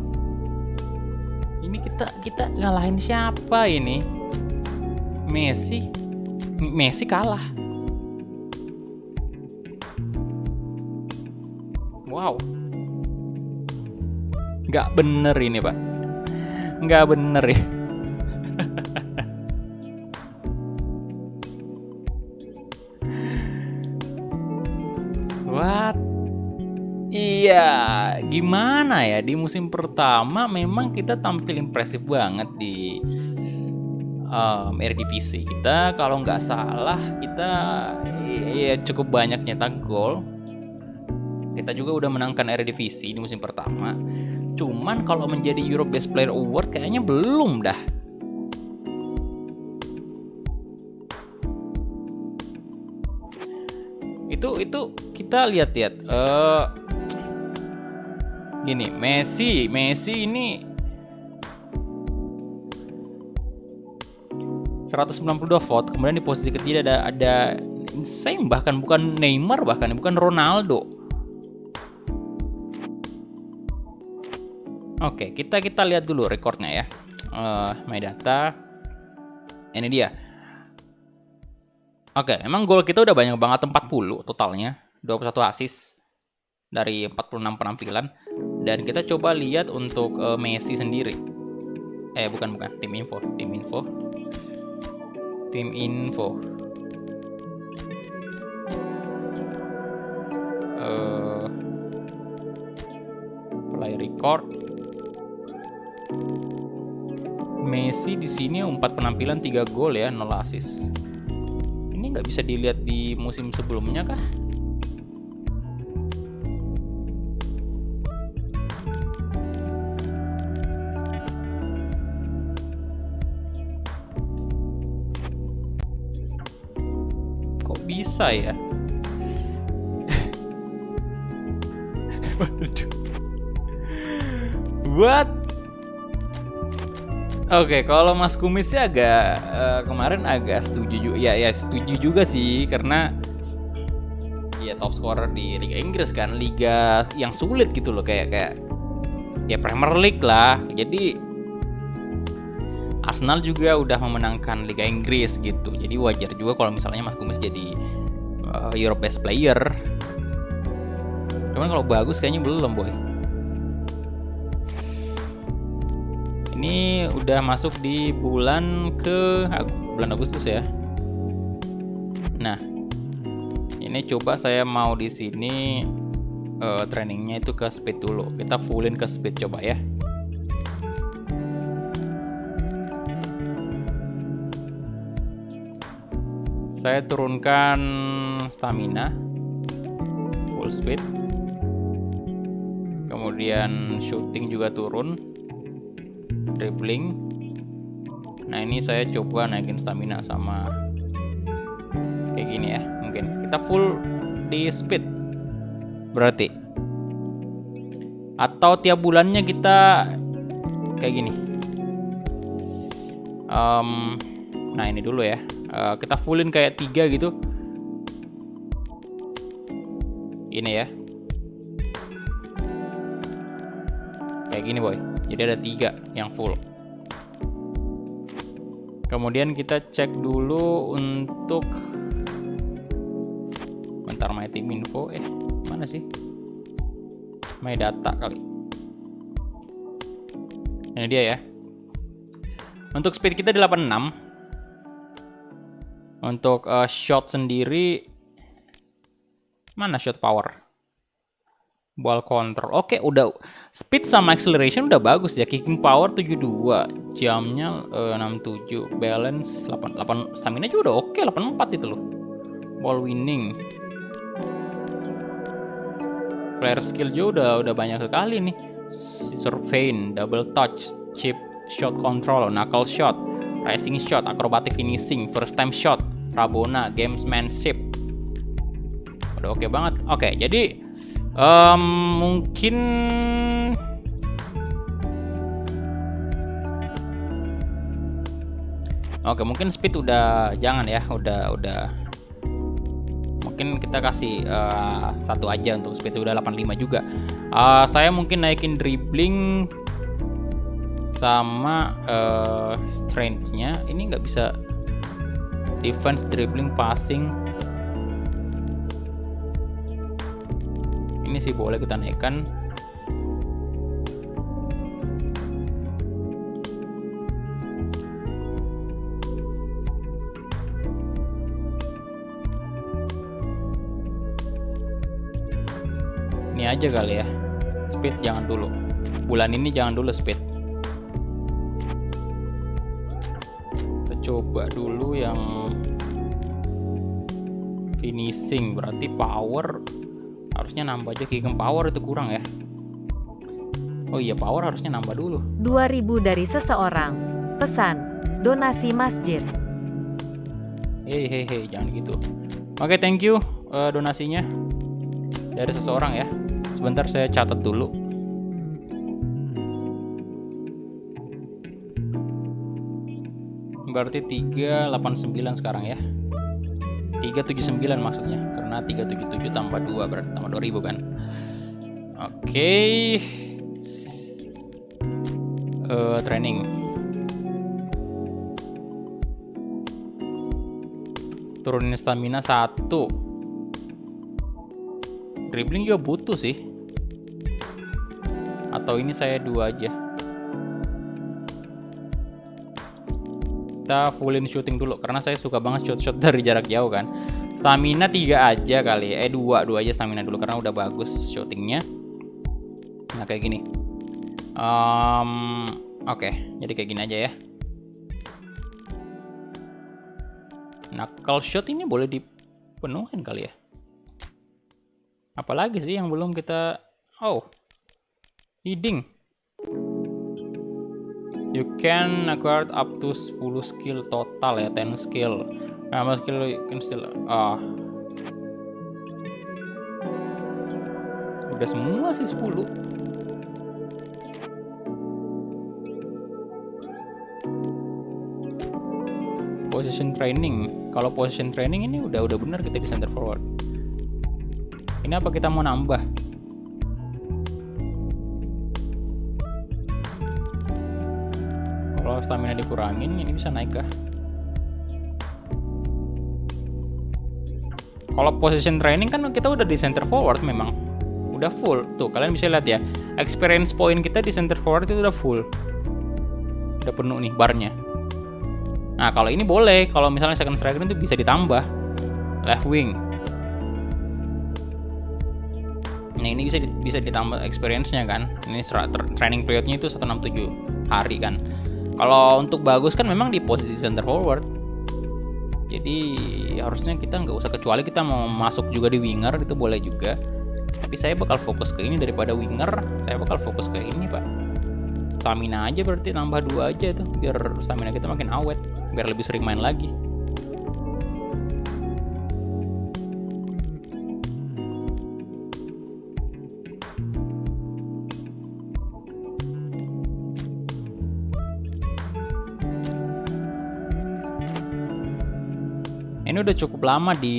Ini kita ngalahin siapa ini? Messi kalah. Wow. Nggak bener ini, Pak. Nggak bener ya. What? Iya, gimana ya, di musim pertama memang kita tampil impresif banget di Eredivisie. Kita kalau nggak salah kita ya cukup banyak nyetak gol. Kita juga udah menangkan Eredivisie di musim pertama. Cuman kalau menjadi Europe Best Player Award kayaknya belum dah. Itu kita lihat-lihat. Gini, Messi ini 192 vote, kemudian di posisi ketiga ada insane, bahkan bukan Neymar, bahkan bukan Ronaldo. Oke, kita lihat dulu rekornya ya. My data. Ini dia. Oke, emang gol kita udah banyak banget, 40 totalnya, 21 assist dari 46 penampilan. Dan kita coba lihat untuk Messi sendiri. Bukan, tim info. Play record. Messi di sini 4 penampilan 3 gol ya, 0 assist. Ini nggak bisa dilihat di musim sebelumnya kah? bisa ya? Waduh. What? Oke, kalau Mas Kumis sih agak kemarin agak setuju juga. Ya setuju juga sih, karena ya top scorer di Liga Inggris kan, liga yang sulit gitu loh, kayak ya Premier League lah. Jadi Arsenal juga udah memenangkan Liga Inggris gitu. Jadi wajar juga kalau misalnya Mas Kumis jadi Europe Best Player. Cuman kalau bagus kayaknya belum, boy. Ini udah masuk di bulan Agustus ya. Nah, ini coba saya mau di sini trainingnya itu ke speed dulu. Kita fullin ke speed coba ya. Saya turunkan stamina full speed. Kemudian shooting juga turun. Dribbling. Nah, ini saya coba naikin stamina sama kayak gini ya. Mungkin kita full di speed berarti, atau tiap bulannya kita kayak gini. Nah, ini dulu ya. Kita fullin kayak 3 gitu. Ini ya. Kayak gini, boy. Jadi ada 3 yang full. Kemudian kita cek dulu untuk bentar, my team info. Mana sih? My data kali. Ini dia ya. Untuk speed kita di 86. Untuk shot sendiri, mana shot power? Ball control. Oke, udah speed sama acceleration udah bagus ya. Kicking power 72, jamnya 67, balance 88, stamina juga udah oke 84 itu loh. Ball winning. Player skill juga udah banyak sekali nih. Surveying, double touch, chip shot control, knuckle shot, racing shot, acrobatic finishing, first time shot, Rabona, gamesmanship. Udah oke banget. Oke, jadi mungkin mungkin speed udah jangan ya, udah mungkin kita kasih 1 aja untuk speed, udah 85 juga. Saya mungkin naikin dribbling sama strength-nya. Ini nggak bisa defense, dribbling, passing. Ini sih boleh kita naikkan. Ini aja kali ya. Speed jangan dulu. Bulan ini jangan dulu speed. Kita coba dulu yang finishing, berarti power harusnya nambah aja. Kicking power itu kurang ya. Oh iya, power harusnya nambah dulu. 2.000 dari seseorang. Pesan, donasi masjid. Hei, jangan gitu. Oke, thank you donasinya dari seseorang ya. Sebentar saya catat dulu. Berarti 389 sekarang ya. 379 maksudnya, karena 377 tambah 2 berarti tambah 2000 kan. Oke. Training. Turunin stamina 1. Dribbling juga butuh sih. Atau ini saya 2 aja. Kita fullin shooting dulu karena saya suka banget shot dari jarak jauh kan. Stamina 3 aja kali. 2 aja stamina dulu karena udah bagus shootingnya. Nah, kayak gini. Oke, jadi kayak gini aja ya. Knuckle shot ini boleh dipenuhin kali ya. Apalagi sih yang belum kita... Heading. You can acquire up to 10 skill total ya, 10 skill. Nah, skill you can still Udah semua sih 10. Position training. Kalau position training ini udah benar kita di center forward. Ini apa kita mau nambah? Kalau stamina dikurangin, ini bisa naik kah? Kalau position training kan kita udah di center forward memang. Udah full. Tuh, kalian bisa lihat ya. Experience point kita di center forward itu udah full. Udah penuh nih barnya. Nah, kalau ini boleh. Kalau misalnya second striker itu bisa ditambah. Left wing. Nah, ini bisa ditambah experience-nya kan. Ini training periodnya itu 167 hari kan. Kalau untuk bagus kan memang di posisi center forward. Jadi harusnya kita nggak usah, kecuali kita mau masuk juga di winger itu boleh juga. Tapi saya bakal fokus ke ini daripada winger. Saya bakal fokus ke ini pak. Stamina aja berarti nambah 2 aja tuh, biar stamina kita makin awet, biar lebih sering main lagi. Ini udah cukup lama di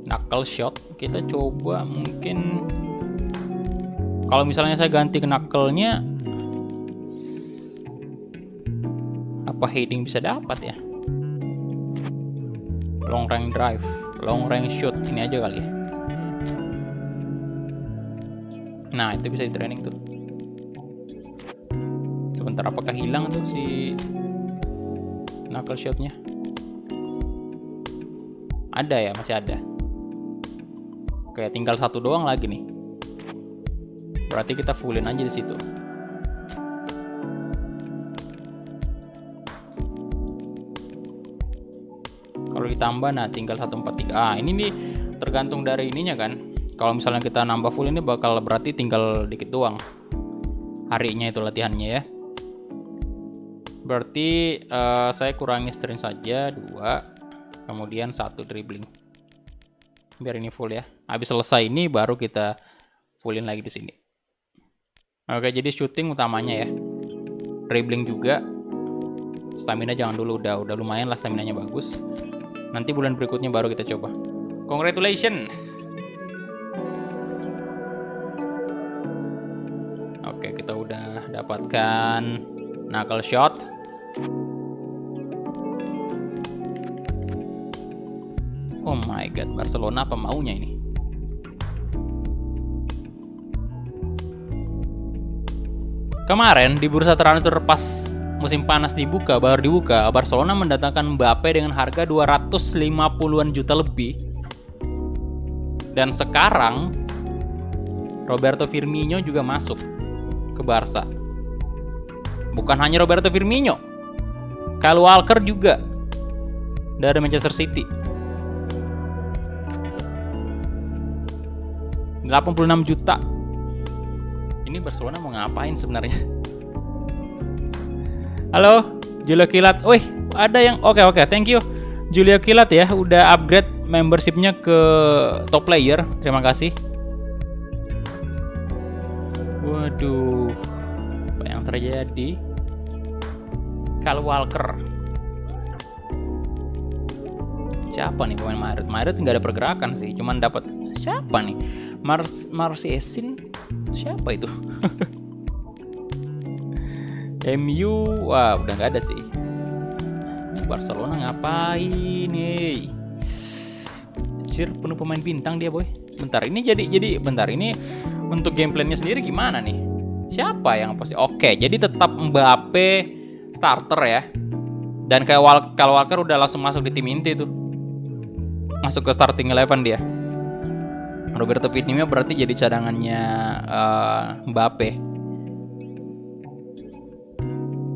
knuckle shot. Kita coba mungkin kalau misalnya saya ganti ke knuckle-nya, apa heading bisa dapat ya? Long range drive, long range shoot, ini aja kali ya. Nah, itu bisa di training tuh. Sebentar, apakah hilang tuh si knuckle shot-nya? Ada ya, masih ada. Oke, tinggal 1 doang lagi nih. Berarti kita fullin aja di situ. Kalau ditambah, nah tinggal 143. Ah, ini nih tergantung dari ininya kan. Kalau misalnya kita nambah full ini bakal berarti tinggal dikit doang harinya itu latihannya ya. Berarti saya kurangi sprint saja 2. Kemudian 1 dribbling. Biar ini full ya. Habis selesai ini baru kita fullin lagi di sini. Oke, jadi shooting utamanya ya. Dribbling juga. Stamina jangan dulu, udah lumayan lah staminanya bagus. Nanti bulan berikutnya baru kita coba. Congratulations. Oke, kita udah dapatkan knuckle shot. Oh my god, Barcelona apa maunya ini? Kemarin di bursa transfer pas musim panas baru dibuka, Barcelona mendatangkan Mbappe dengan harga 250-an juta lebih. Dan sekarang Roberto Firmino juga masuk ke Barca. Bukan hanya Roberto Firmino, Kyle Walker juga dari Manchester City. 86 juta. Ini Barcelona mau ngapain sebenarnya? Halo, Julio Kilat. Wih, ada yang oke, thank you Julio Kilat ya, udah upgrade membershipnya ke top player. Terima kasih. Waduh, apa yang terjadi? Kyle Walker. Siapa nih pemain Madrid? Madrid nggak ada pergerakan sih, cuman dapat siapa nih? Marciesin, siapa itu? MU, wah udah nggak ada sih. Barcelona ngapain nih? Anjir, penuh pemain bintang dia boy. Bentar, ini bentar, ini untuk gameplaynya sendiri gimana nih? Siapa yang pasti? Oke, jadi tetap Mbappe starter ya. Dan kayak kalau Walker udah langsung masuk di tim inti tuh. Masuk ke starting 11 dia. Roberto Firmino berarti jadi cadangannya Mbappe.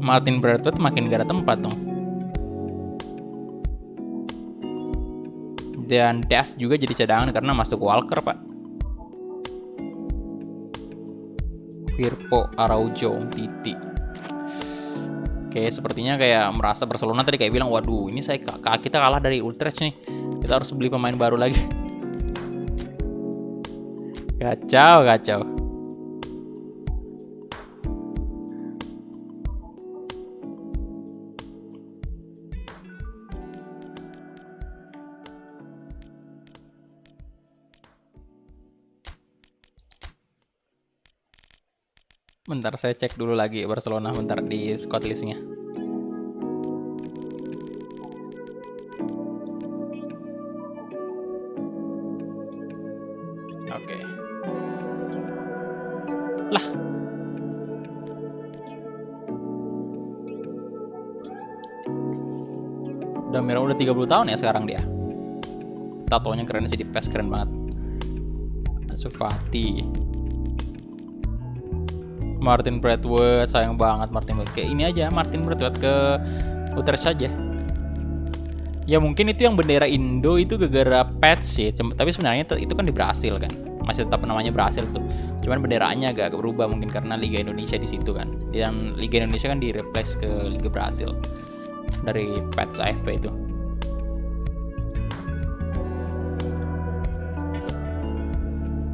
Martin Braithwaite makin gak ada tempat dong. Dan Dash juga jadi cadangan karena masuk Walker pak. Firpo, Araujo, Titi. Oke, sepertinya kayak merasa Barcelona tadi kayak bilang, waduh ini kita kalah dari Utrecht nih. Kita harus beli pemain baru lagi. Kacau, kacau. Bentar, saya cek dulu lagi Barcelona bentar di squad listnya. Oke. Lah. Udah 30 tahun ya sekarang dia. Tatonya keren sih di PES, keren banget. Ansu Fati. Martin Braithwaite, sayang banget Martin Braithwaite. Kayak ini aja, Martin Braithwaite ke Utrecht saja. Ya mungkin itu yang bendera Indo itu gara-gara patch sih. Tapi sebenarnya itu kan di Brasil kan. Masih tetap namanya Brasil tuh. Cuman benderanya agak berubah mungkin karena Liga Indonesia di situ kan. Dan Liga Indonesia kan di-replace ke Liga Brasil dari patch AFP itu.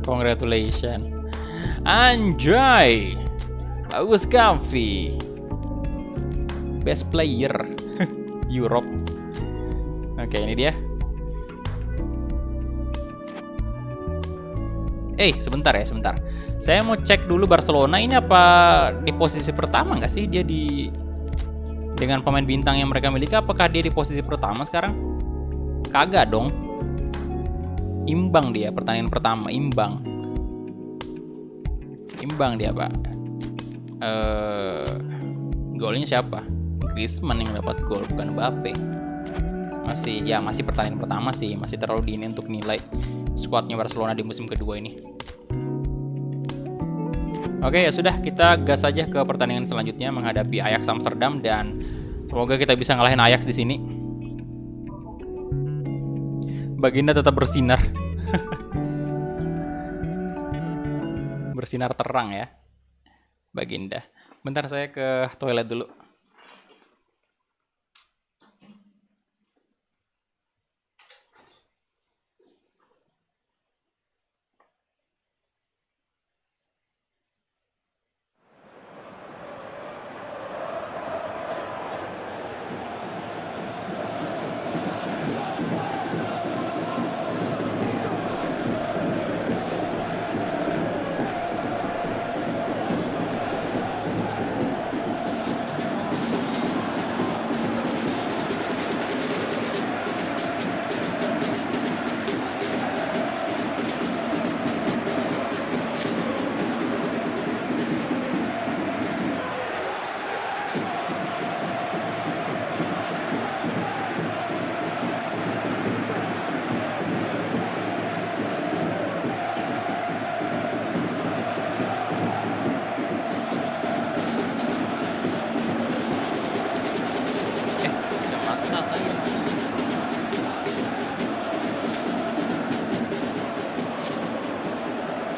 Congratulations. Anjay. Bagus Gavi. Best player Europe. Oke, ini dia. Sebentar ya, sebentar. Saya mau cek dulu Barcelona ini apa di posisi pertama nggak sih dia dengan pemain bintang yang mereka miliki, apakah dia di posisi pertama sekarang? Kagak dong. Imbang dia pertandingan pertama, imbang dia, Pak. Golnya siapa? Griezmann yang dapat gol, bukan Mbappe. Masih pertandingan pertama sih, masih terlalu dini untuk nilai skuadnya Barcelona di musim kedua ini. Oke, ya sudah, kita gas aja ke pertandingan selanjutnya menghadapi Ajax Amsterdam dan semoga kita bisa ngalahin Ajax di sini. Baginda tetap bersinar. Bersinar terang ya, Baginda. Bentar, saya ke toilet dulu.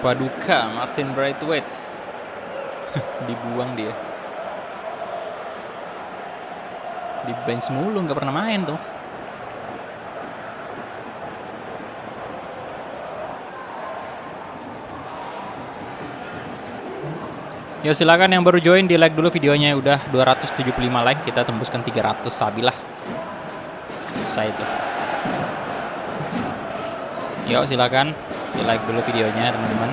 Paduka, Martin Braithwaite. Dibuang dia. Di bench mulu, nggak pernah main tuh. Yo, silakan yang baru join di like dulu videonya, udah 275 like, kita tembuskan 300 sabilah. Selesai itu. Yo, silakan di like dulu videonya teman-teman.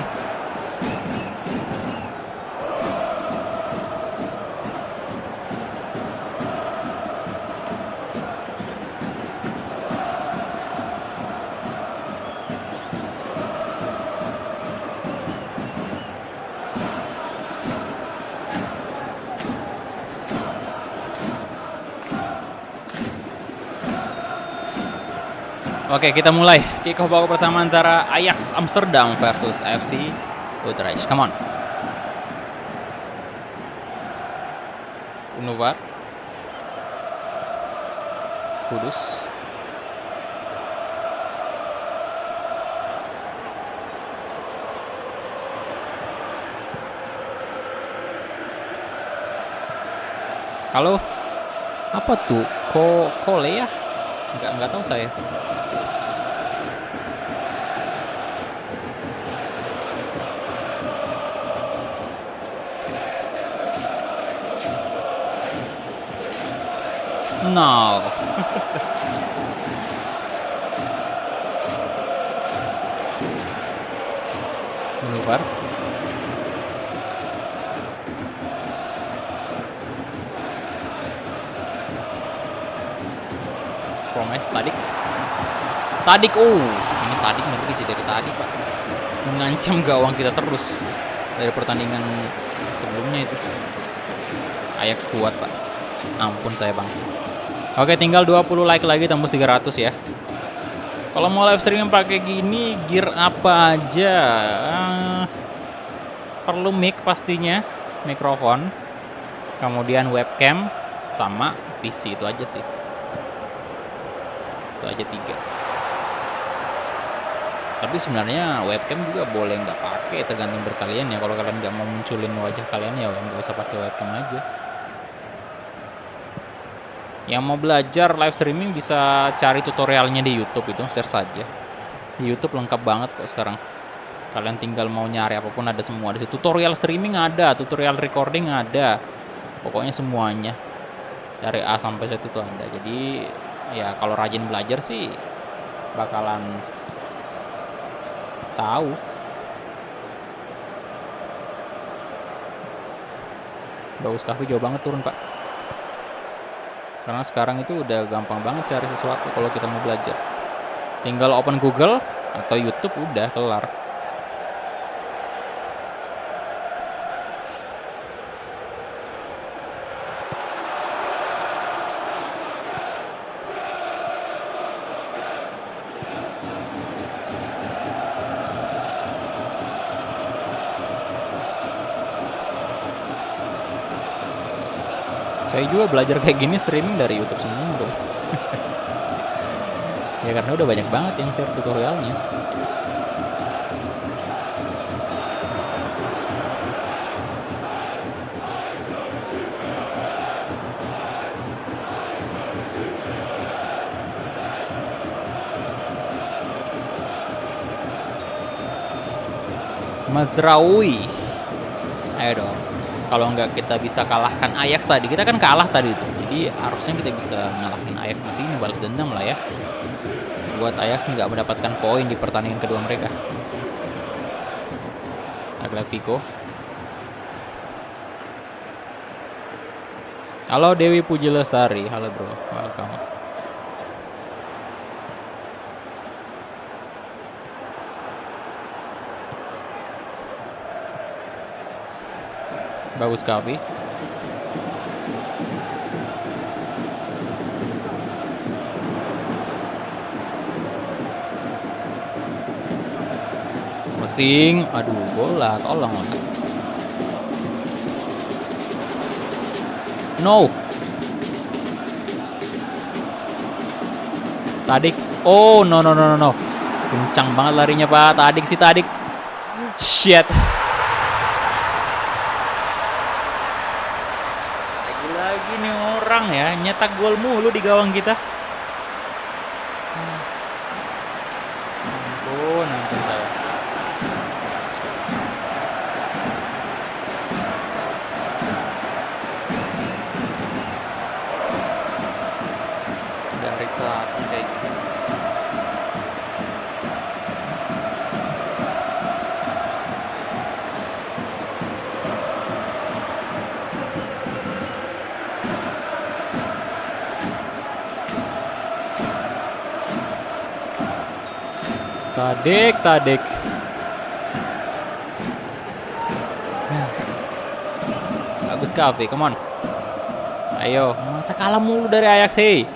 Oke, kita mulai. Kick off babak pertama antara Ajax Amsterdam versus FC Utrecht. Come on. Unovat. Kudus. Halo. Apa tuh? Kole ya? Enggak tahu saya. No. Manuver. Promes Tadic. Ini Tadic ngeri sih dari tadi, Pak. Mengancam gawang kita terus dari pertandingan sebelumnya itu. Ajax kuat, Pak. Ampun saya, Bang. Oke, tinggal 20 like lagi tembus 300 ya. Kalau mau live streaming pakai gini, gear apa aja? Perlu mic pastinya, mikrofon, kemudian webcam, sama PC, itu aja sih. Itu aja 3. Tapi sebenarnya webcam juga boleh nggak pakai, tergantung berkalian ya. Kalau kalian nggak mau munculin wajah kalian ya nggak usah pakai webcam aja. Yang mau belajar live streaming bisa cari tutorialnya di YouTube, itu search saja. Di YouTube lengkap banget kok sekarang. Kalian tinggal mau nyari apapun ada semua di situ. Tutorial streaming ada, tutorial recording ada. Pokoknya semuanya. Dari A sampai Z itu ada. Jadi ya kalau rajin belajar sih bakalan tahu. Bagus Kahvi jauh banget turun, Pak. Karena sekarang itu udah gampang banget cari sesuatu kalau kita mau belajar. Tinggal open Google atau YouTube udah kelar. Saya juga belajar kayak gini streaming dari YouTube semua dong. Ya karena udah banyak banget yang share tutorialnya. Mazraoui. Ayo dong. Kalau nggak kita bisa kalahkan Ajax tadi, kita kan kalah tadi itu. Jadi harusnya kita bisa ngalahin Ajax di sini, balas dendam lah ya. Buat Ajax nggak mendapatkan poin di pertandingan kedua mereka. Tagliafico. Halo Dewi Puji Lestari, halo bro, welcome. Bagus Kavi. Masing, aduh bola, tolong lah. No. Tadic. Oh, no. Kencang banget larinya, Pak. Tadic. Shit. Lagi nih orang ya, nyetak gol mulu di gawang kita. Ampun saya. Dari kelas, guys. Tadic. Bagus Kavi, come on. Ayo, masa kalah mulu dari Ajax, hey.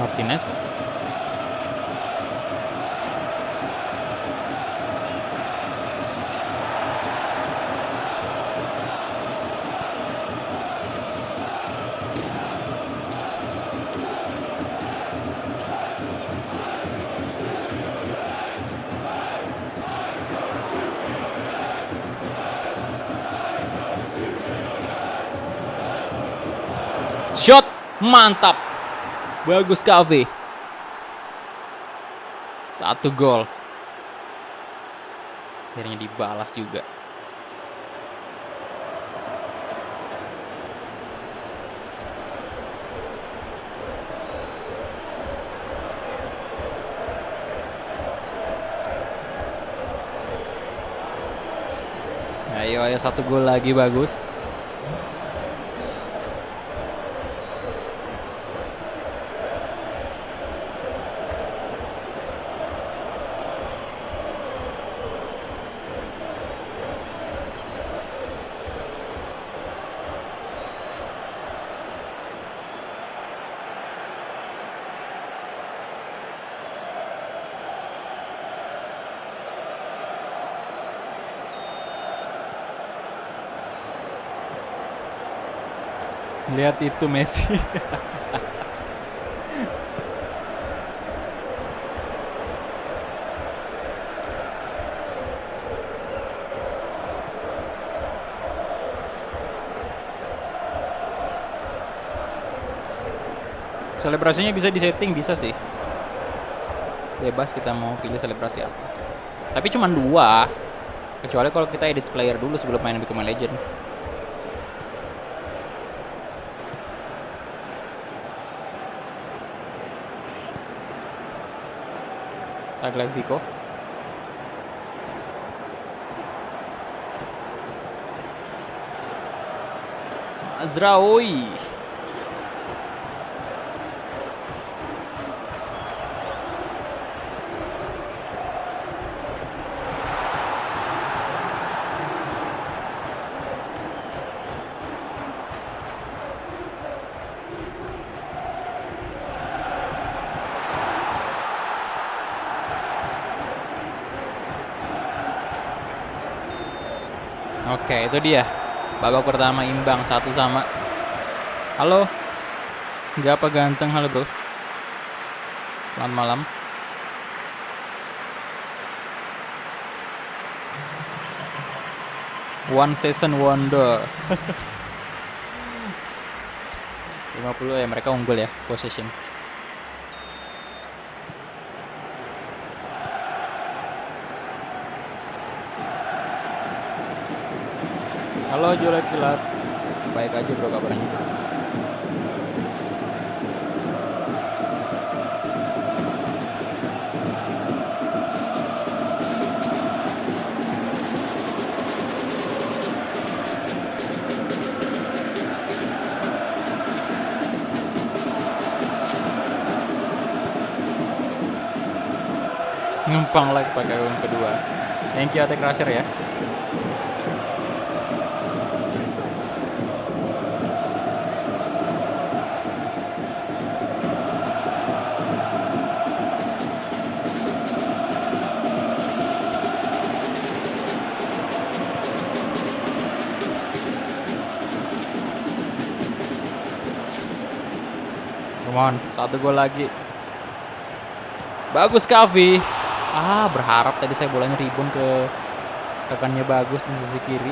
Martinez. Mantap. Bagus Kavi. 1 gol. Akhirnya dibalas juga. Ayo 1 gol lagi, bagus. Lihat itu Messi. Selebrasinya bisa disetting, bisa sih. Bebas kita mau pilih selebrasi apa. Tapi cuma 2. Kecuali kalau kita edit player dulu sebelum main Become Legend. Tagliafico. Mazraoui. Oke, itu dia. Babak pertama imbang 1-1. Halo. Nggak apa ganteng, halo bro. Selamat malam. One season wonder. 50 ya, mereka unggul ya possession. Halo Julek Kilat. Baik aja bro kabarnya. Ngempang lagi pakai gol kedua. Thank you Attack Crusher ya. Come on, 1 gol lagi. Bagus Kavi. Berharap tadi saya bolanya ribun ke rekannya Bagus di sisi kiri.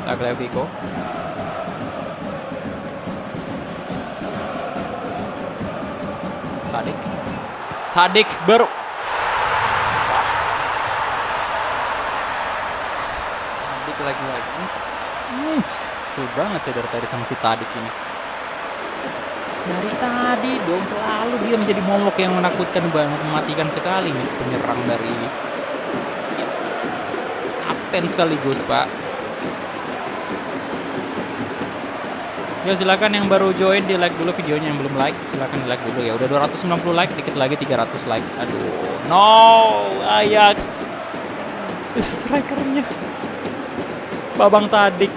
Tagliafico. Tadic baru. Tadic lagi. Kesel banget saya dari tadi sama si Tadic ini. Dari tadi dong selalu dia menjadi momok yang menakutkan banget, mematikan sekali nih penyerang dari kapten sekaligus Pak. Yo silakan yang baru join di like dulu videonya, yang belum like silakan di like dulu ya. Udah 290 like, dikit lagi 300 like. Aduh, no Ajax. Strikernya Babang Tadic.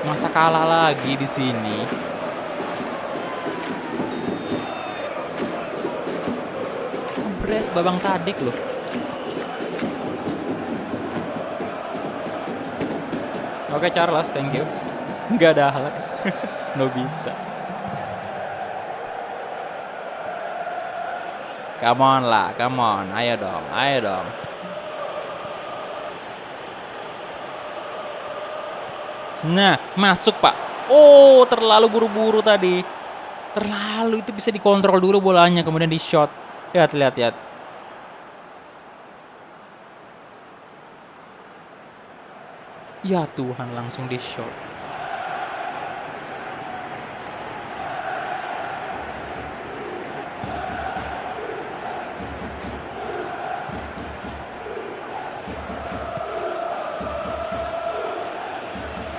Masa kalah lagi di sini? Bres Babang Tadic loh. Oke Charles, thank you. Nggak ada hal. Nobita. Come on lah, come on. Ayo dong, ayo dong. Nah, masuk Pak. Oh, terlalu buru-buru tadi. Terlalu, itu bisa dikontrol dulu bolanya, kemudian di shot. Lihat, lihat, lihat. Ya Tuhan, langsung di shot.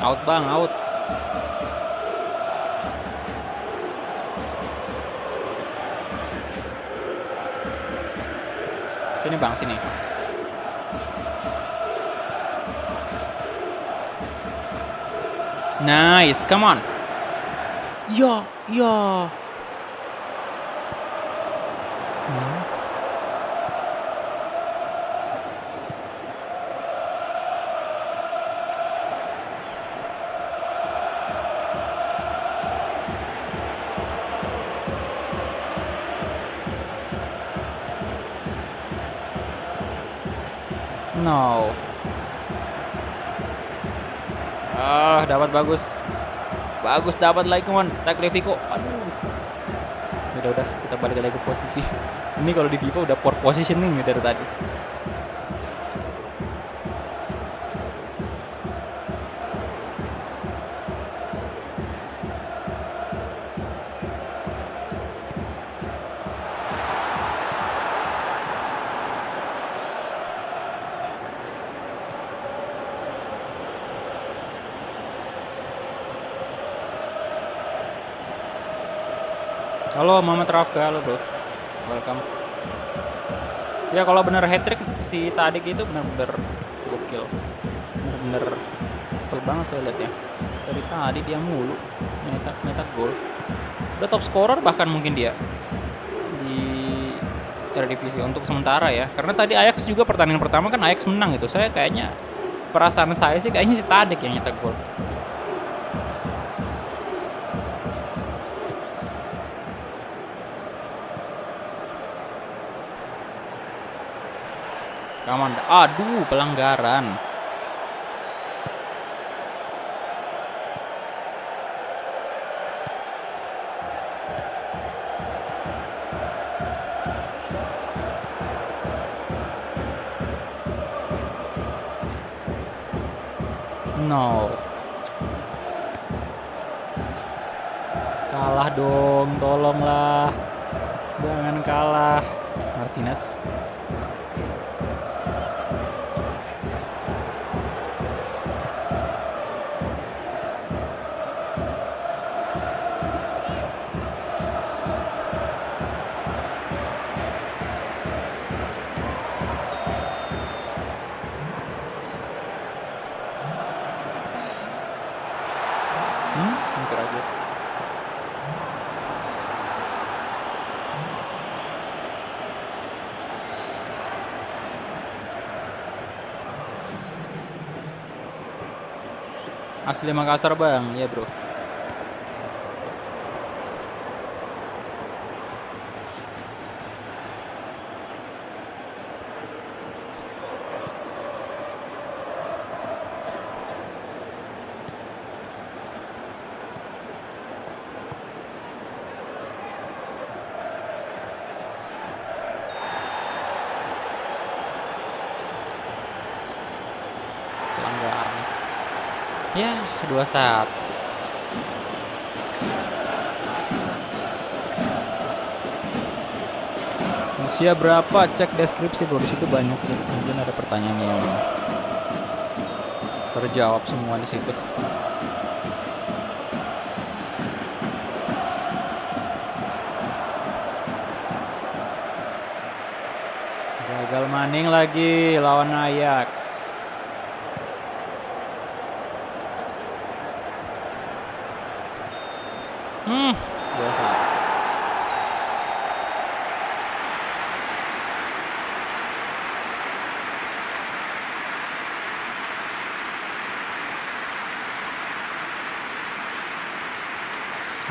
Out bang, out. Sini bang, sini. Nice, come on. Ya, ya. No. Dapat bagus. Bagus, dapat lagi, come on. Tagliafico. Aduh. Udah, kita balik lagi ke posisi. Ini kalau di FIFA udah poor positioning dari tadi. Halo Muhammad Rafka, halo bro, welcome. Ya kalau bener hat-trick si Tadic itu bener-bener gokil, bener-bener kesel banget saya lihat ya. Dari tadi dia mulu nyetak gol. Udah top scorer bahkan mungkin dia di Eredivisie untuk sementara ya. Karena tadi Ajax juga pertandingan pertama kan Ajax menang itu. Saya kayaknya, perasaan saya sih kayaknya si Tadic yang nyetak gol. Kaman, aduh pelanggaran. No. Kalah dong, tolonglah. Jangan kalah. Martinez. Hampir aja. Asli Makassar bang, iya bro. Pelanggaran. Ya, 2-1. Usia berapa? Cek deskripsi bro, di situ banyak tuh. Mungkin ada pertanyaan yang terjawab semua di situ. Gagal maning lagi lawan Ajax. Biasa.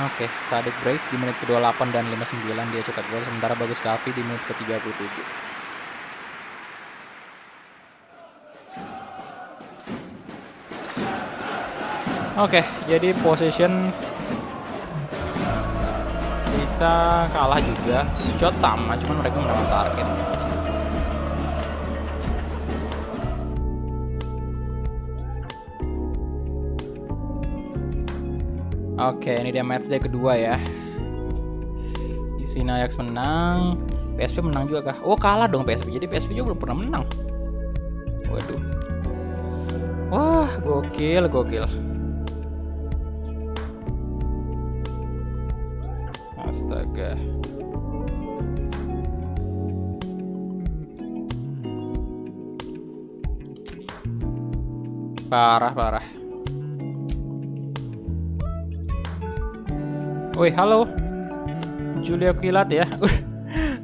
Oke, Tadic Brace di menit ke-28 dan 59 dia cetak gol, sementara Bagus Kavi di menit ke-37. Oke, jadi possession kita kalah juga. Shot sama, cuman mereka mendapat target. Oke, ini dia matchday kedua ya. Di sini Ajax menang, PSV menang juga kah? Oh, kalah dong PSV. Jadi PSV juga belum pernah menang. Waduh. Wah, gokil. Astaga. Parah. Woi, halo. Julio Kilat ya.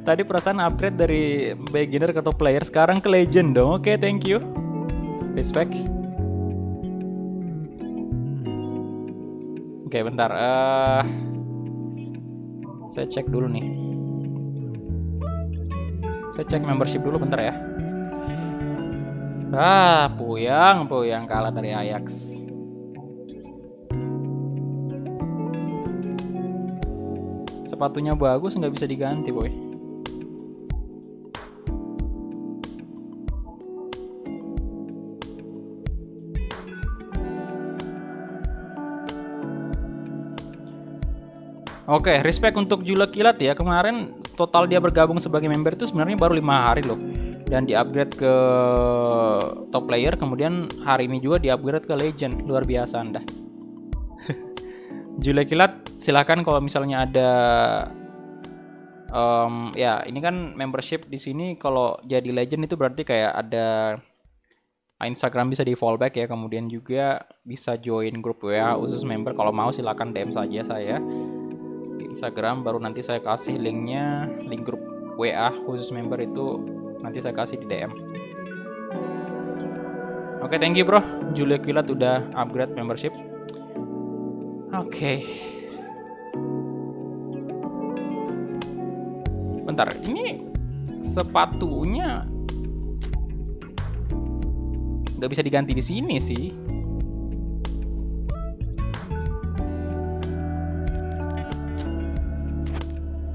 Tadi perasaan upgrade dari beginner ke top player, sekarang ke legend dong. Oke, thank you. Respect. Oke, bentar. Saya cek dulu nih. Saya cek membership dulu bentar ya. Puyang kalah dari Ajax. Sepatunya bagus, nggak bisa diganti, boy. Oke, respect untuk Julio Kilat ya. Kemarin total dia bergabung sebagai member itu sebenarnya baru 5 hari loh. Dan di-upgrade ke top player, kemudian hari ini juga di-upgrade ke legend. Luar biasa Anda. Julio Kilat, silahkan kalau misalnya ada ya ini kan membership di sini, kalau jadi legend itu berarti kayak ada Instagram bisa di fallback ya, kemudian juga bisa join grup WA khusus member. Kalau mau silahkan DM saja saya di Instagram, baru nanti saya kasih linknya, link grup WA khusus member itu nanti saya kasih di DM. Oke, thank you bro. Julio Kilat udah upgrade membership. Oke. Bentar, ini sepatunya nggak bisa diganti di sini sih.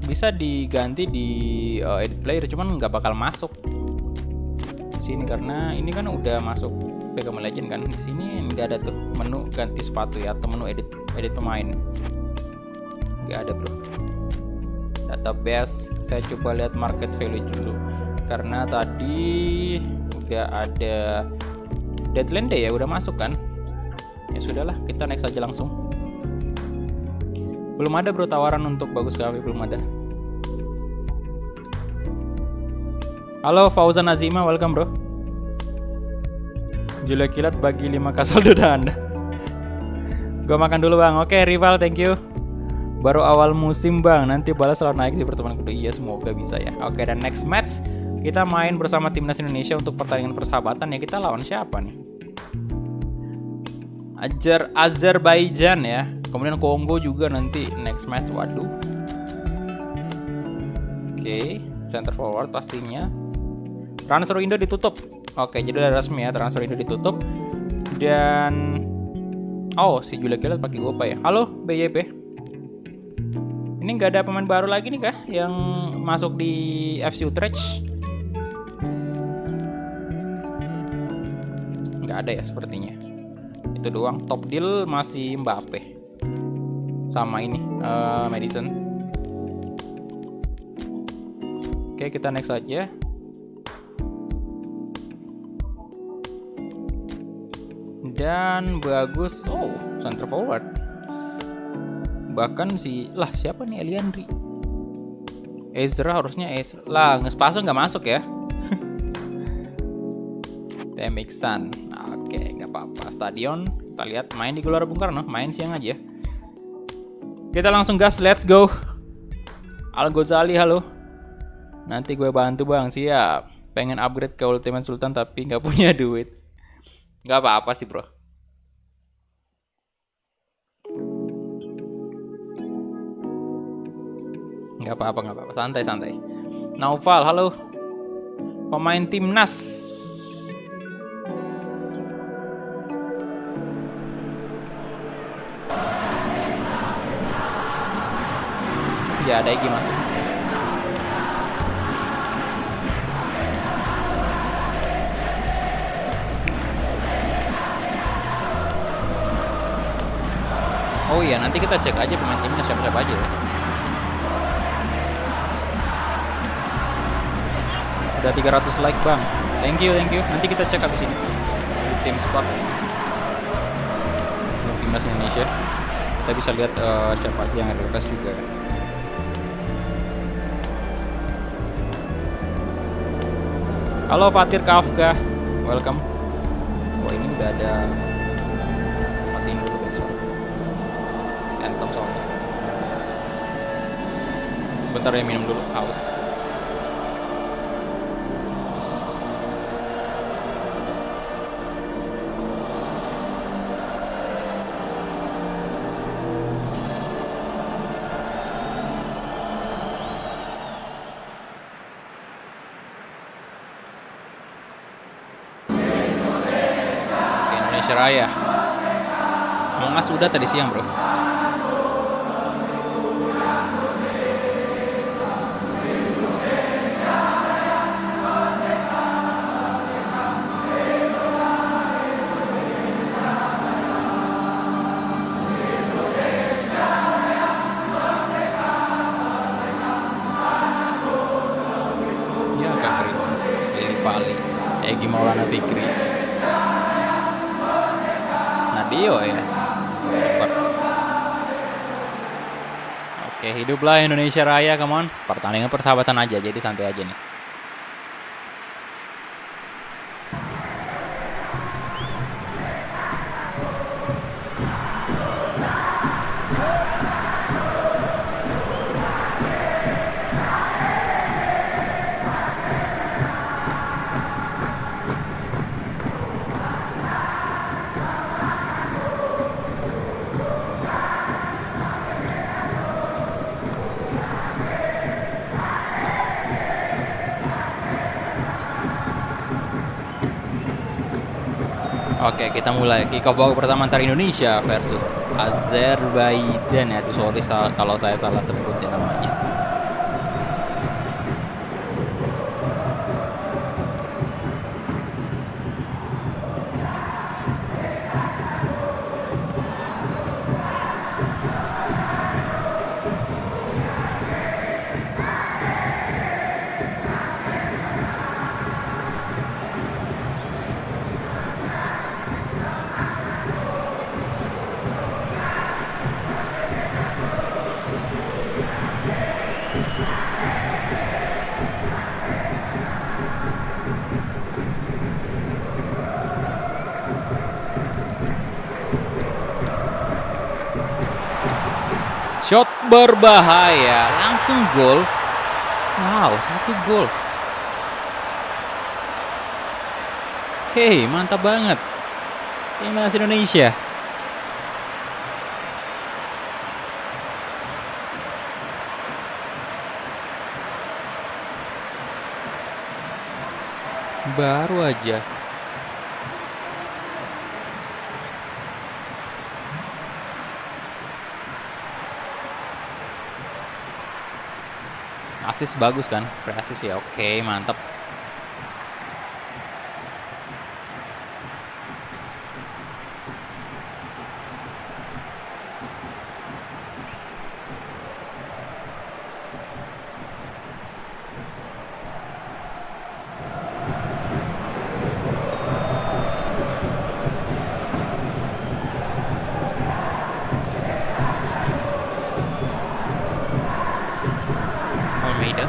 Bisa diganti di edit player, cuman nggak bakal masuk di sini karena ini kan udah masuk Beckham Legend kan. Di sini nggak ada tuh menu ganti sepatu ya, atau menu edit pemain. Nggak ada bro. Database, saya coba lihat market value dulu karena tadi udah ada deadline day ya, udah masuk kan. Ya sudahlah, kita next aja langsung. Belum ada bro tawaran untuk Bagus Kavi, belum ada. Halo Fauzan Azima, welcome bro. Julio Kilat bagi 5k saldo Anda. Gua makan dulu bang. Oke, rival, thank you. Baru awal musim bang, nanti balas selalu naik di pertemuan kedua. Iya, semoga bisa ya. Oke, dan next match kita main bersama timnas Indonesia untuk pertandingan persahabatan ya. Kita lawan siapa nih? Azerbaijan ya. Kemudian Kongo juga nanti next match. Waduh. Oke, center forward pastinya. Transfer window ditutup. Oke, jadi udah resmi ya, transfer window ditutup. Dan si Julio Kilat pakai Gopa ya. Halo BYP. Ini nggak ada pemain baru lagi nih kah yang masuk di FC Utrecht? Nggak ada ya sepertinya. Itu doang. Top deal masih Mbappe sama ini Madison. Oke, kita next aja. Dan bagus, center forward. Bahkan siapa nih, Eliandri? Ezra, harusnya Ezra. Lah, Ngespaso nggak masuk ya. Temixan. Oke, nggak apa-apa. Stadion, kita lihat main di Gelora Bung Karno, main siang aja. Kita langsung gas, let's go. Al Ghazali, halo. Nanti gue bantu bang, siap. Pengen upgrade ke Ultimate Sultan tapi nggak punya duit. Nggak apa-apa sih bro. Nggak apa-apa, nggak apa-apa. Santai. Naufal, halo. Pemain timnas. Ya, ada Egi masuk. Oh iya, nanti kita cek aja pemain timnya siapa-siapa aja ya. Udah 300 like bang. Thank you. Nanti kita cek habis ini tim squad timnas Indonesia. Kita bisa lihat siapa aja yang ada di atas juga. Halo Fatir Kafka, welcome. Oh ini udah ada. Matiin dulu besok. Anthem soalnya. Bentar ya, minum dulu, haus. Indonesia Raya. Among Us udah tadi siang bro. Ya Kak Rimas, Lili Pali, Egi Maulana Fikri, Nadio ya. Oke, hiduplah Indonesia Raya, come on. Pertandingan persahabatan aja, jadi santai aja nih. Oke, kita mulai kick off babak pertama antara Indonesia versus Azerbaijan ya. Aduh, sorry kalau saya salah sebutin namanya. Shot berbahaya, langsung gol. Wow, 1 gol. Hei, mantap banget. Timnas Indonesia. Baru aja. Asis bagus kan? Pre-asis ya. Oke, mantap. Almeida.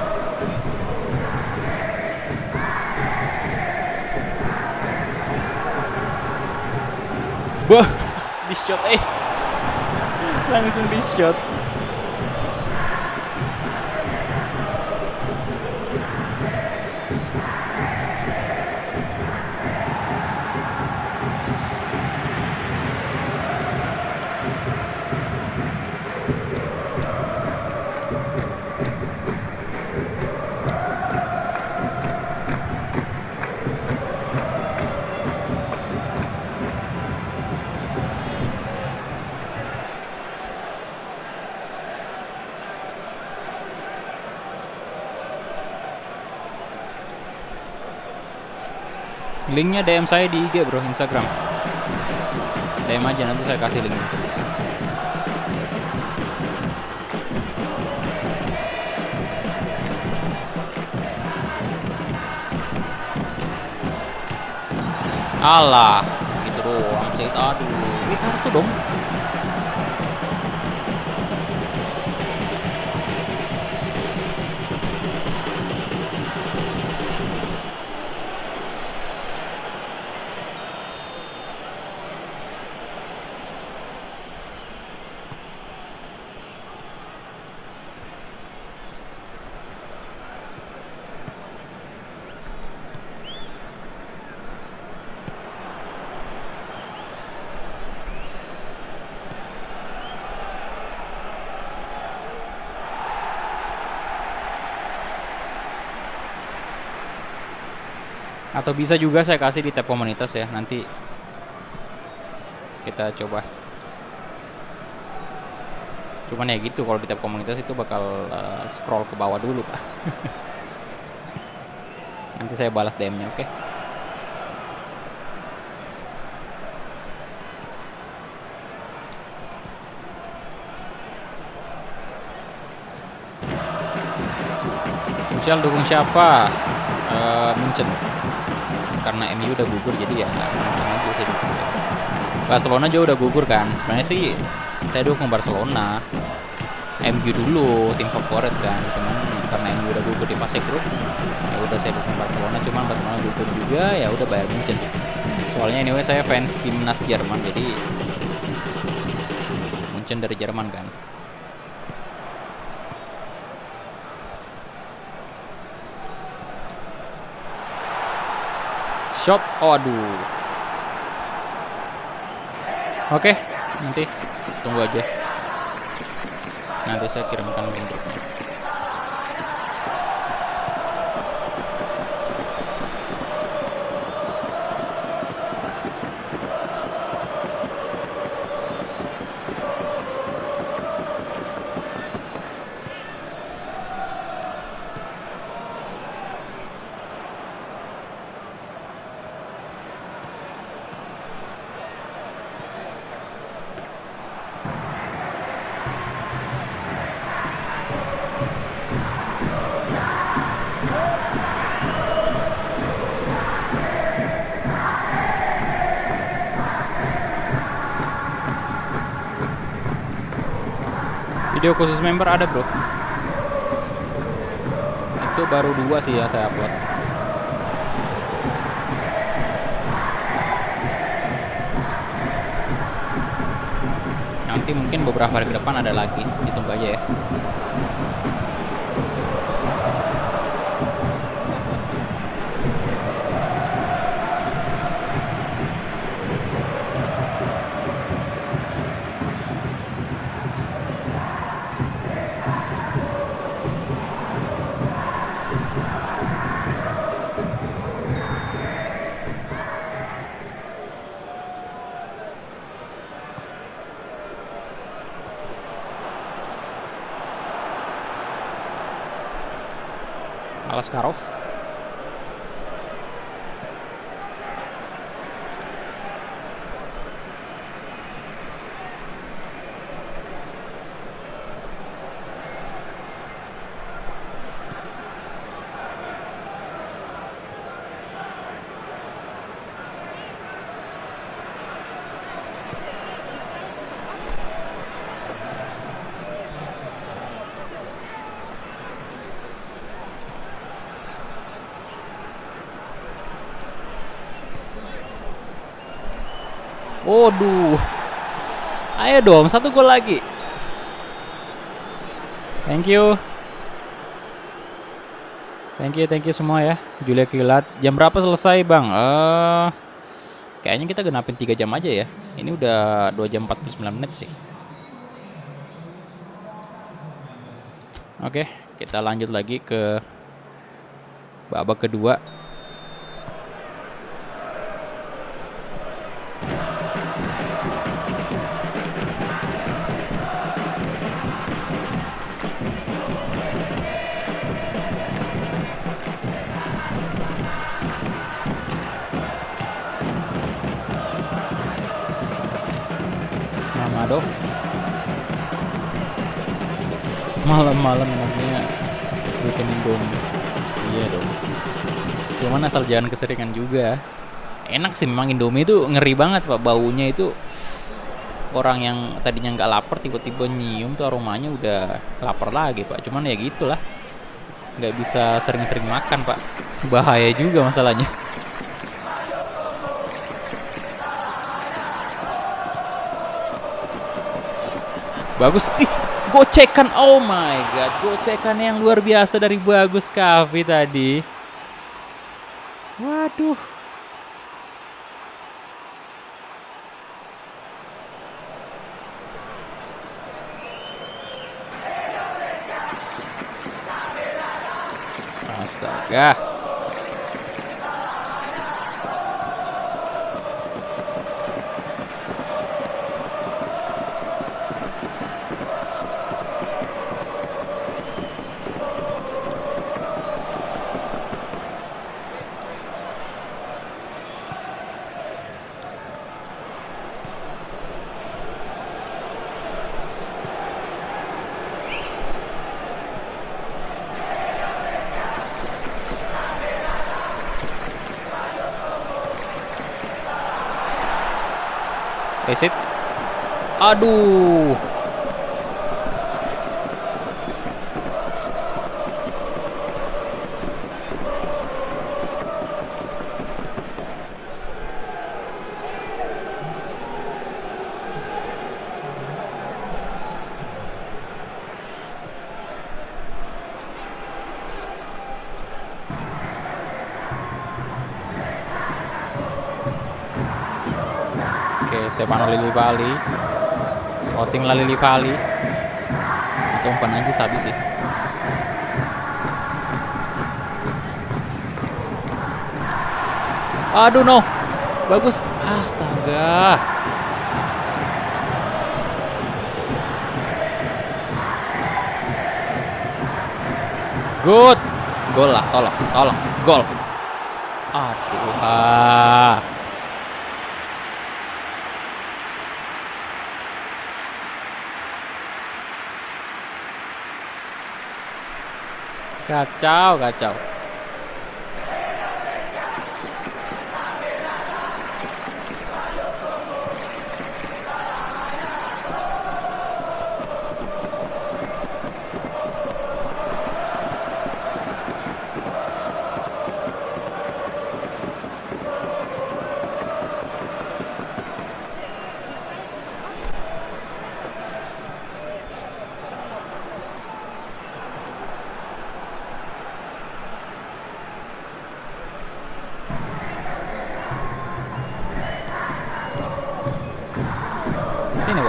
Wah, di shot langsung di shot. Linknya DM saya di IG bro, Instagram. DM aja, nanti saya kasih linknya. Alah, gitu doang sih. Aduh, ini kartu dong. Atau bisa juga saya kasih di tab komunitas ya, nanti kita coba. Cuman ya gitu, kalau di tab komunitas itu bakal scroll ke bawah dulu Pak. Nanti saya balas DM-nya, oke? Michel dukung siapa? Munchen. Karena MU udah gugur jadi ya Munchen aja saya dukung. Barcelona juga udah gugur kan. Sebenarnya sih saya dukung Barcelona. MU dulu tim favorit kan. Cuman karena MU udah gugur di fase grup, ya udah saya dukung Barcelona. Cuman Barcelona gugur juga, ya udah Bayern Munchen. Soalnya anyway saya fans timnas Jerman, jadi Munchen dari Jerman kan. Shot, oh aduh. Oke, nanti tunggu aja. Nanti saya kirimkan link grupnya. Video khusus member ada bro. Itu baru 2 sih ya saya upload. Nanti mungkin beberapa hari ke depan ada lagi. Ditunggu aja ya. Alaskarov. Waduh. Ayo dong, 1 gol lagi. Thank you. Thank you semua ya. Julia Kilat. Jam berapa selesai, Bang? Kayaknya kita genapin 3 jam aja ya. Ini udah 2 jam 49 menit sih. Oke, kita lanjut lagi ke babak kedua. Dov. Malam-malam enaknya bikin Indomie. Iya dong. Cuman asal jangan keseringan juga. Enak sih memang Indomie itu, ngeri banget Pak, baunya itu. Orang yang tadinya nggak lapar tiba-tiba nyium tuh aromanya udah lapar lagi Pak. Cuman ya gitulah, nggak bisa sering-sering makan Pak, bahaya juga masalahnya. Bagus, gocekan, oh my god, gocekan yang luar biasa dari Bagus Kavi tadi. Waduh. Astaga. Exit. Aduh. Oke, Stefano Lillipali. Crossing lah Lillipali. Itu umpan aja sabi sih. Aduh no. Bagus. Astaga. Good. Gol lah, tolong. Gol. Aduh. Kacau.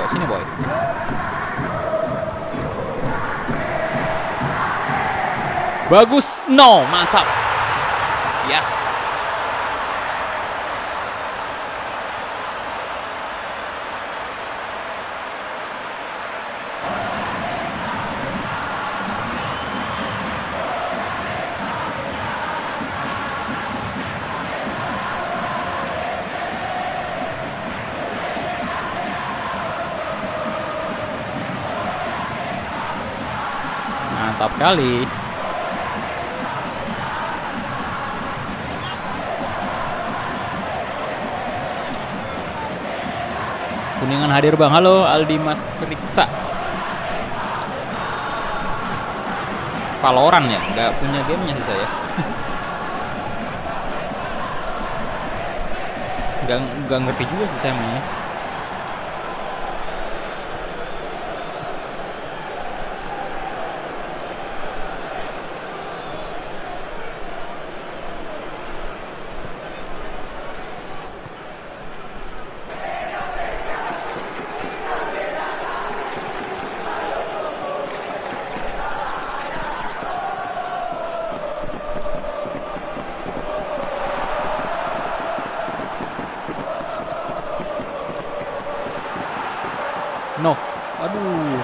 Sini boy. Bagus, no, mantap. Yes. Mantap kali. Kuningan hadir bang. Halo Aldi Mas Riksa. Valorant ya, nggak punya gamenya sih saya. Nggak ngerti juga sih saya mainnya. No, aduh.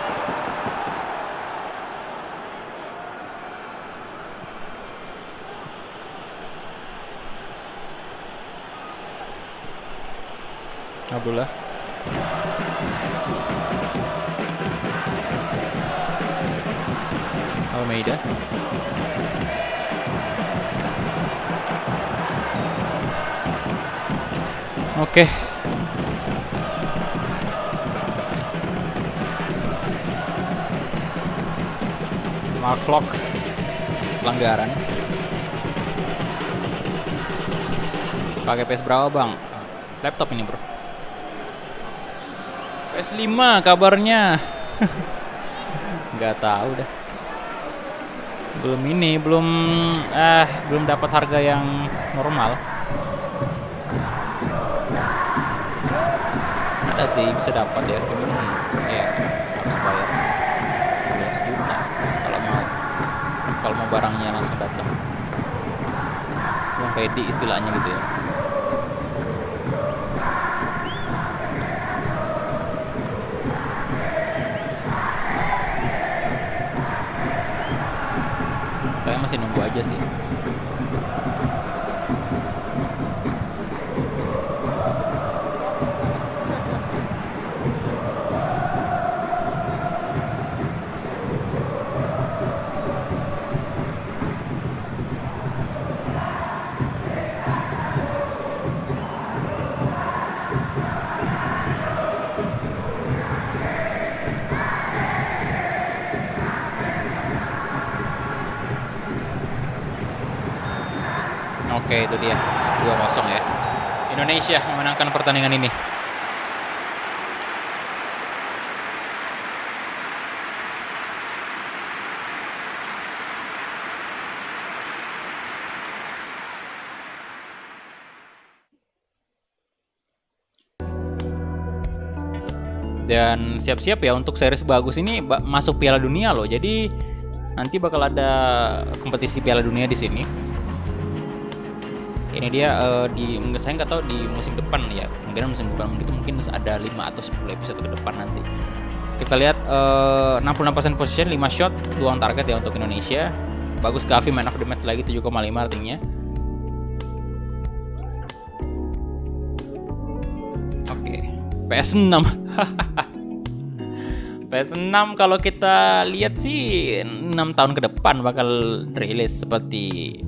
Abdullah. Almeida. Oke. Mark Klok, pelanggaran. Pakai PS berapa bang? Laptop ini bro. PS5 kabarnya. Nggak tahu dah. Belum dapat harga yang normal. Ada sih bisa dapat ya, cuman ya harus bayar 12 juta kalau mau barangnya langsung datang. Yang ready istilahnya gitu ya. Saya masih nunggu aja sih. Oke, itu dia 2-0 ya. Indonesia memenangkan pertandingan ini. Dan siap-siap ya untuk series bagus ini masuk Piala Dunia loh. Jadi nanti bakal ada kompetisi Piala Dunia di sini. Ini dia saya nggak tahu di musim depan ya, mungkin ada 5 atau 10 episode ke depan nanti. Kita lihat 66% possession, 5 shot, 2 on target ya untuk Indonesia. Bagus Gavi man of the match lagi 7,5 ratingnya. Oke, PS6. PS6 kalau kita lihat sih 6 tahun ke depan bakal rilis seperti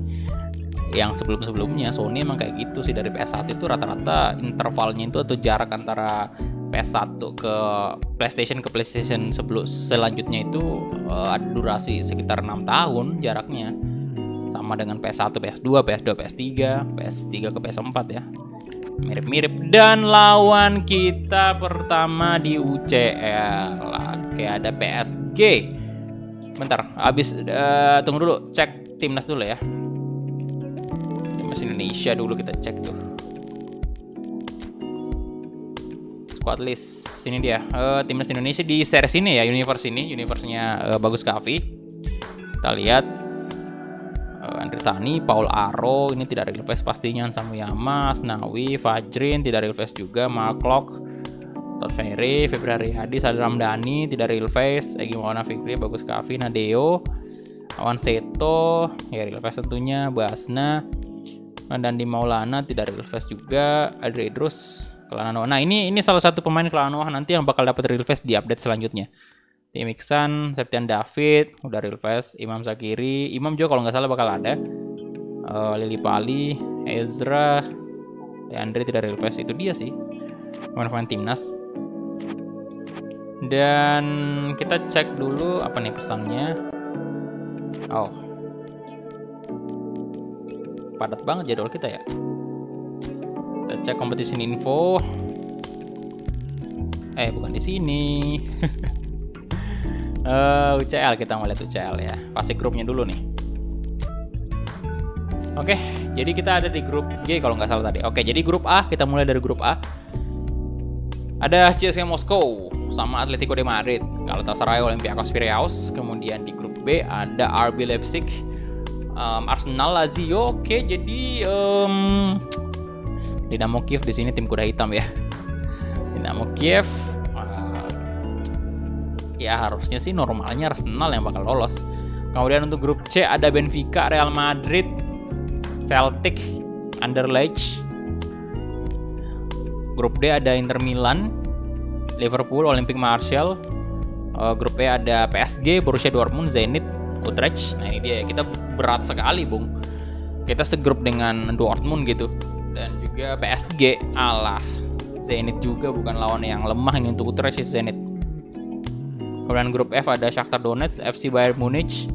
yang sebelum-sebelumnya. Sony emang kayak gitu sih, dari PS1 itu rata-rata intervalnya itu atau jarak antara PS1 ke PlayStation selanjutnya itu ada durasi sekitar 6 tahun jaraknya. Sama dengan PS1, PS2, PS3, PS3 ke PS4 ya. Mirip-mirip. Dan lawan kita pertama di UCL kayak ada PSG. Bentar, tunggu dulu, cek timnas dulu ya. Indonesia dulu kita cek tuh squad list. Ini dia timnas Indonesia di series ini ya, universe-nya Bagus Kavi. Kita lihat Andri Tani, Paul Aro ini tidak real-face pastinya, Samuyama, Asnawi, Fajrin tidak real-face juga, Mark Klok, Todd Ferry, Februari Hadi, Sadil Ramdhani tidak real-face, Egy Maulana Fikri, Bagus Kavi, Nadeo, Awan Seto ya real-face tentunya, Basna dan di Maulana tidak real face juga, Adri Idrus, Kelana Noah. Nah ini salah satu pemain Kelana Noah nanti yang bakal dapat real face di update selanjutnya. Tim Iksan, Septian David udah real face, Imam Zakiri, Imam juga kalau nggak salah bakal ada. Lili Pali, Ezra, Andre tidak real face. Itu dia sih pemain timnas. Dan kita cek dulu apa nih pesannya. Padat banget jadwal kita ya. Kita cek kompetisi info. Bukan di sini. UCL, kita mau lihat UCL ya. Fase grupnya dulu nih. Oke, jadi kita ada di grup G kalau nggak salah tadi. Oke, jadi grup A, kita mulai dari grup A. Ada CSKA Moskow sama Atletico de Madrid, Galatasaray, Olympiakos Piraeus. Kemudian di grup B ada RB Leipzig, Arsenal, Lazio. Oke, jadi Dinamo Kiev di sini tim kuda hitam ya. Dinamo Kiev. Ya harusnya sih normalnya Arsenal yang bakal lolos. Kemudian untuk grup C ada Benfica, Real Madrid, Celtic, Anderlecht. Grup D ada Inter Milan, Liverpool, Olympique Marseille. Grup E ada PSG, Borussia Dortmund, Zenit, Utrecht. Nah ini dia, kita berat sekali Bung. Kita segrup dengan Dortmund gitu. Dan juga PSG, alah Zenit juga bukan lawan yang lemah ini untuk Utrecht sih Zenit. Kemudian grup F ada Shakhtar Donetsk, FC Bayern Munich,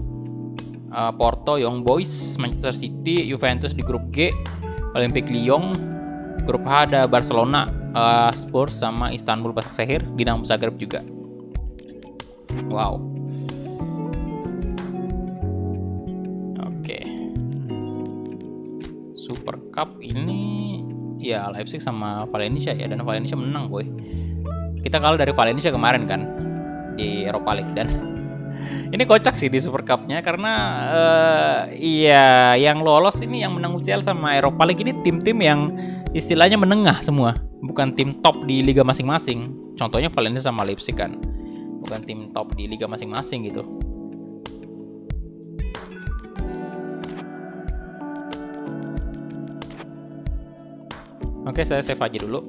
Porto, Young Boys, Manchester City, Juventus di grup G, Olympique Lyon. Grup H ada Barcelona, Spurs sama Istanbul Başakşehir, Dinamo Zagreb juga. Wow. Oke. Super Cup ini ya Leipzig sama Valencia ya, dan Valencia menang boy. Kita kalah dari Valencia kemarin kan di Europa League, dan ini kocak sih di Super Cup-nya karena iya yang lolos ini yang menang UCL sama Europa League ini tim-tim yang istilahnya menengah semua, bukan tim top di liga masing-masing. Contohnya Valencia sama Leipzig kan, bukan tim top di liga masing-masing gitu. Oke, saya save aja dulu.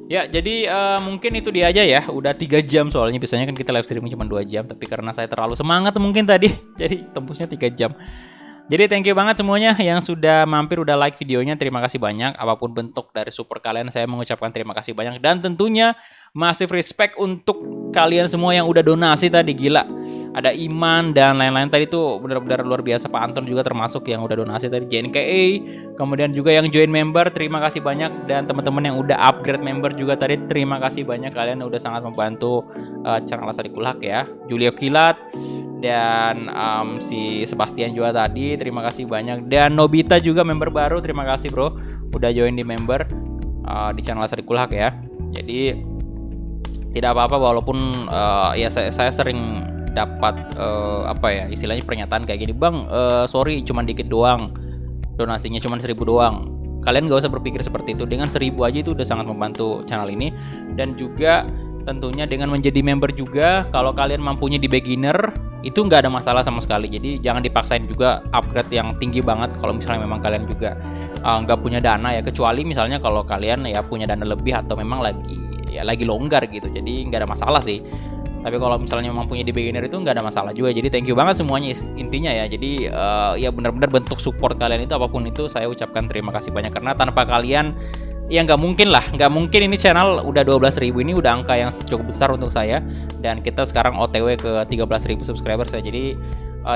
Ya, jadi mungkin itu dia aja ya. Udah 3 jam soalnya, biasanya kan kita live streaming cuma 2 jam. Tapi karena saya terlalu semangat mungkin tadi, jadi tembusnya 3 jam. Jadi thank you banget semuanya yang sudah mampir, udah like videonya. Terima kasih banyak. Apapun bentuk dari support kalian, saya mengucapkan terima kasih banyak. Dan tentunya massive respect untuk kalian semua yang udah donasi tadi, gila. Ada Iman dan lain-lain tadi tuh benar-benar luar biasa. Pak Anton juga termasuk yang udah donasi tadi, JNKA. Kemudian juga yang join member, terima kasih banyak. Dan teman-teman yang udah upgrade member juga tadi, terima kasih banyak. Kalian udah sangat membantu channel Lastari Kulhak ya. Julio Kilat dan si Sebastian juga tadi, terima kasih banyak. Dan Nobita juga member baru, terima kasih bro udah join di member di channel Lastari Kulhak ya. Jadi tidak apa-apa walaupun ya saya sering dapat apa ya istilahnya pernyataan kayak gini, bang sorry cuman dikit doang donasinya, cuman 1.000 doang. Kalian gak usah berpikir seperti itu, dengan 1.000 aja itu udah sangat membantu channel ini. Dan juga tentunya dengan menjadi member juga, kalau kalian mampunya di beginner itu nggak ada masalah sama sekali. Jadi jangan dipaksain juga upgrade yang tinggi banget kalau misalnya memang kalian juga nggak punya dana ya, kecuali misalnya kalau kalian ya punya dana lebih atau memang lagi longgar gitu, jadi nggak ada masalah sih. Tapi kalau misalnya memang punya di beginner itu nggak ada masalah juga. Jadi thank you banget semuanya intinya ya. Jadi ya benar-benar bentuk support kalian itu apapun itu saya ucapkan terima kasih banyak, karena tanpa kalian ya nggak mungkin ini channel udah 12.000, ini udah angka yang cukup besar untuk saya, dan kita sekarang OTW ke 13.000 subscriber saya. Jadi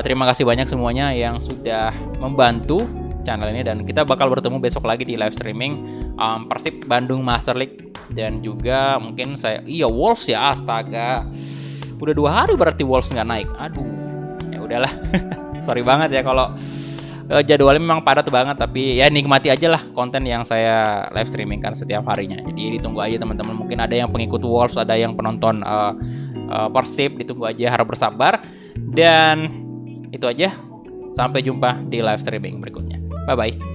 terima kasih banyak semuanya yang sudah membantu channel ini, dan kita bakal bertemu besok lagi di live streaming Persib Bandung Master League. Dan juga mungkin Wolves ya, astaga udah 2 hari berarti Wolves nggak naik, aduh ya udahlah. Sorry banget ya kalau jadwalnya memang padat banget, tapi ya nikmati aja lah konten yang saya live streaming kan setiap harinya. Jadi ditunggu aja teman-teman, mungkin ada yang pengikut Wolves, ada yang penonton Persib, ditunggu aja, harap bersabar. Dan itu aja, sampai jumpa di live streaming berikutnya, bye bye.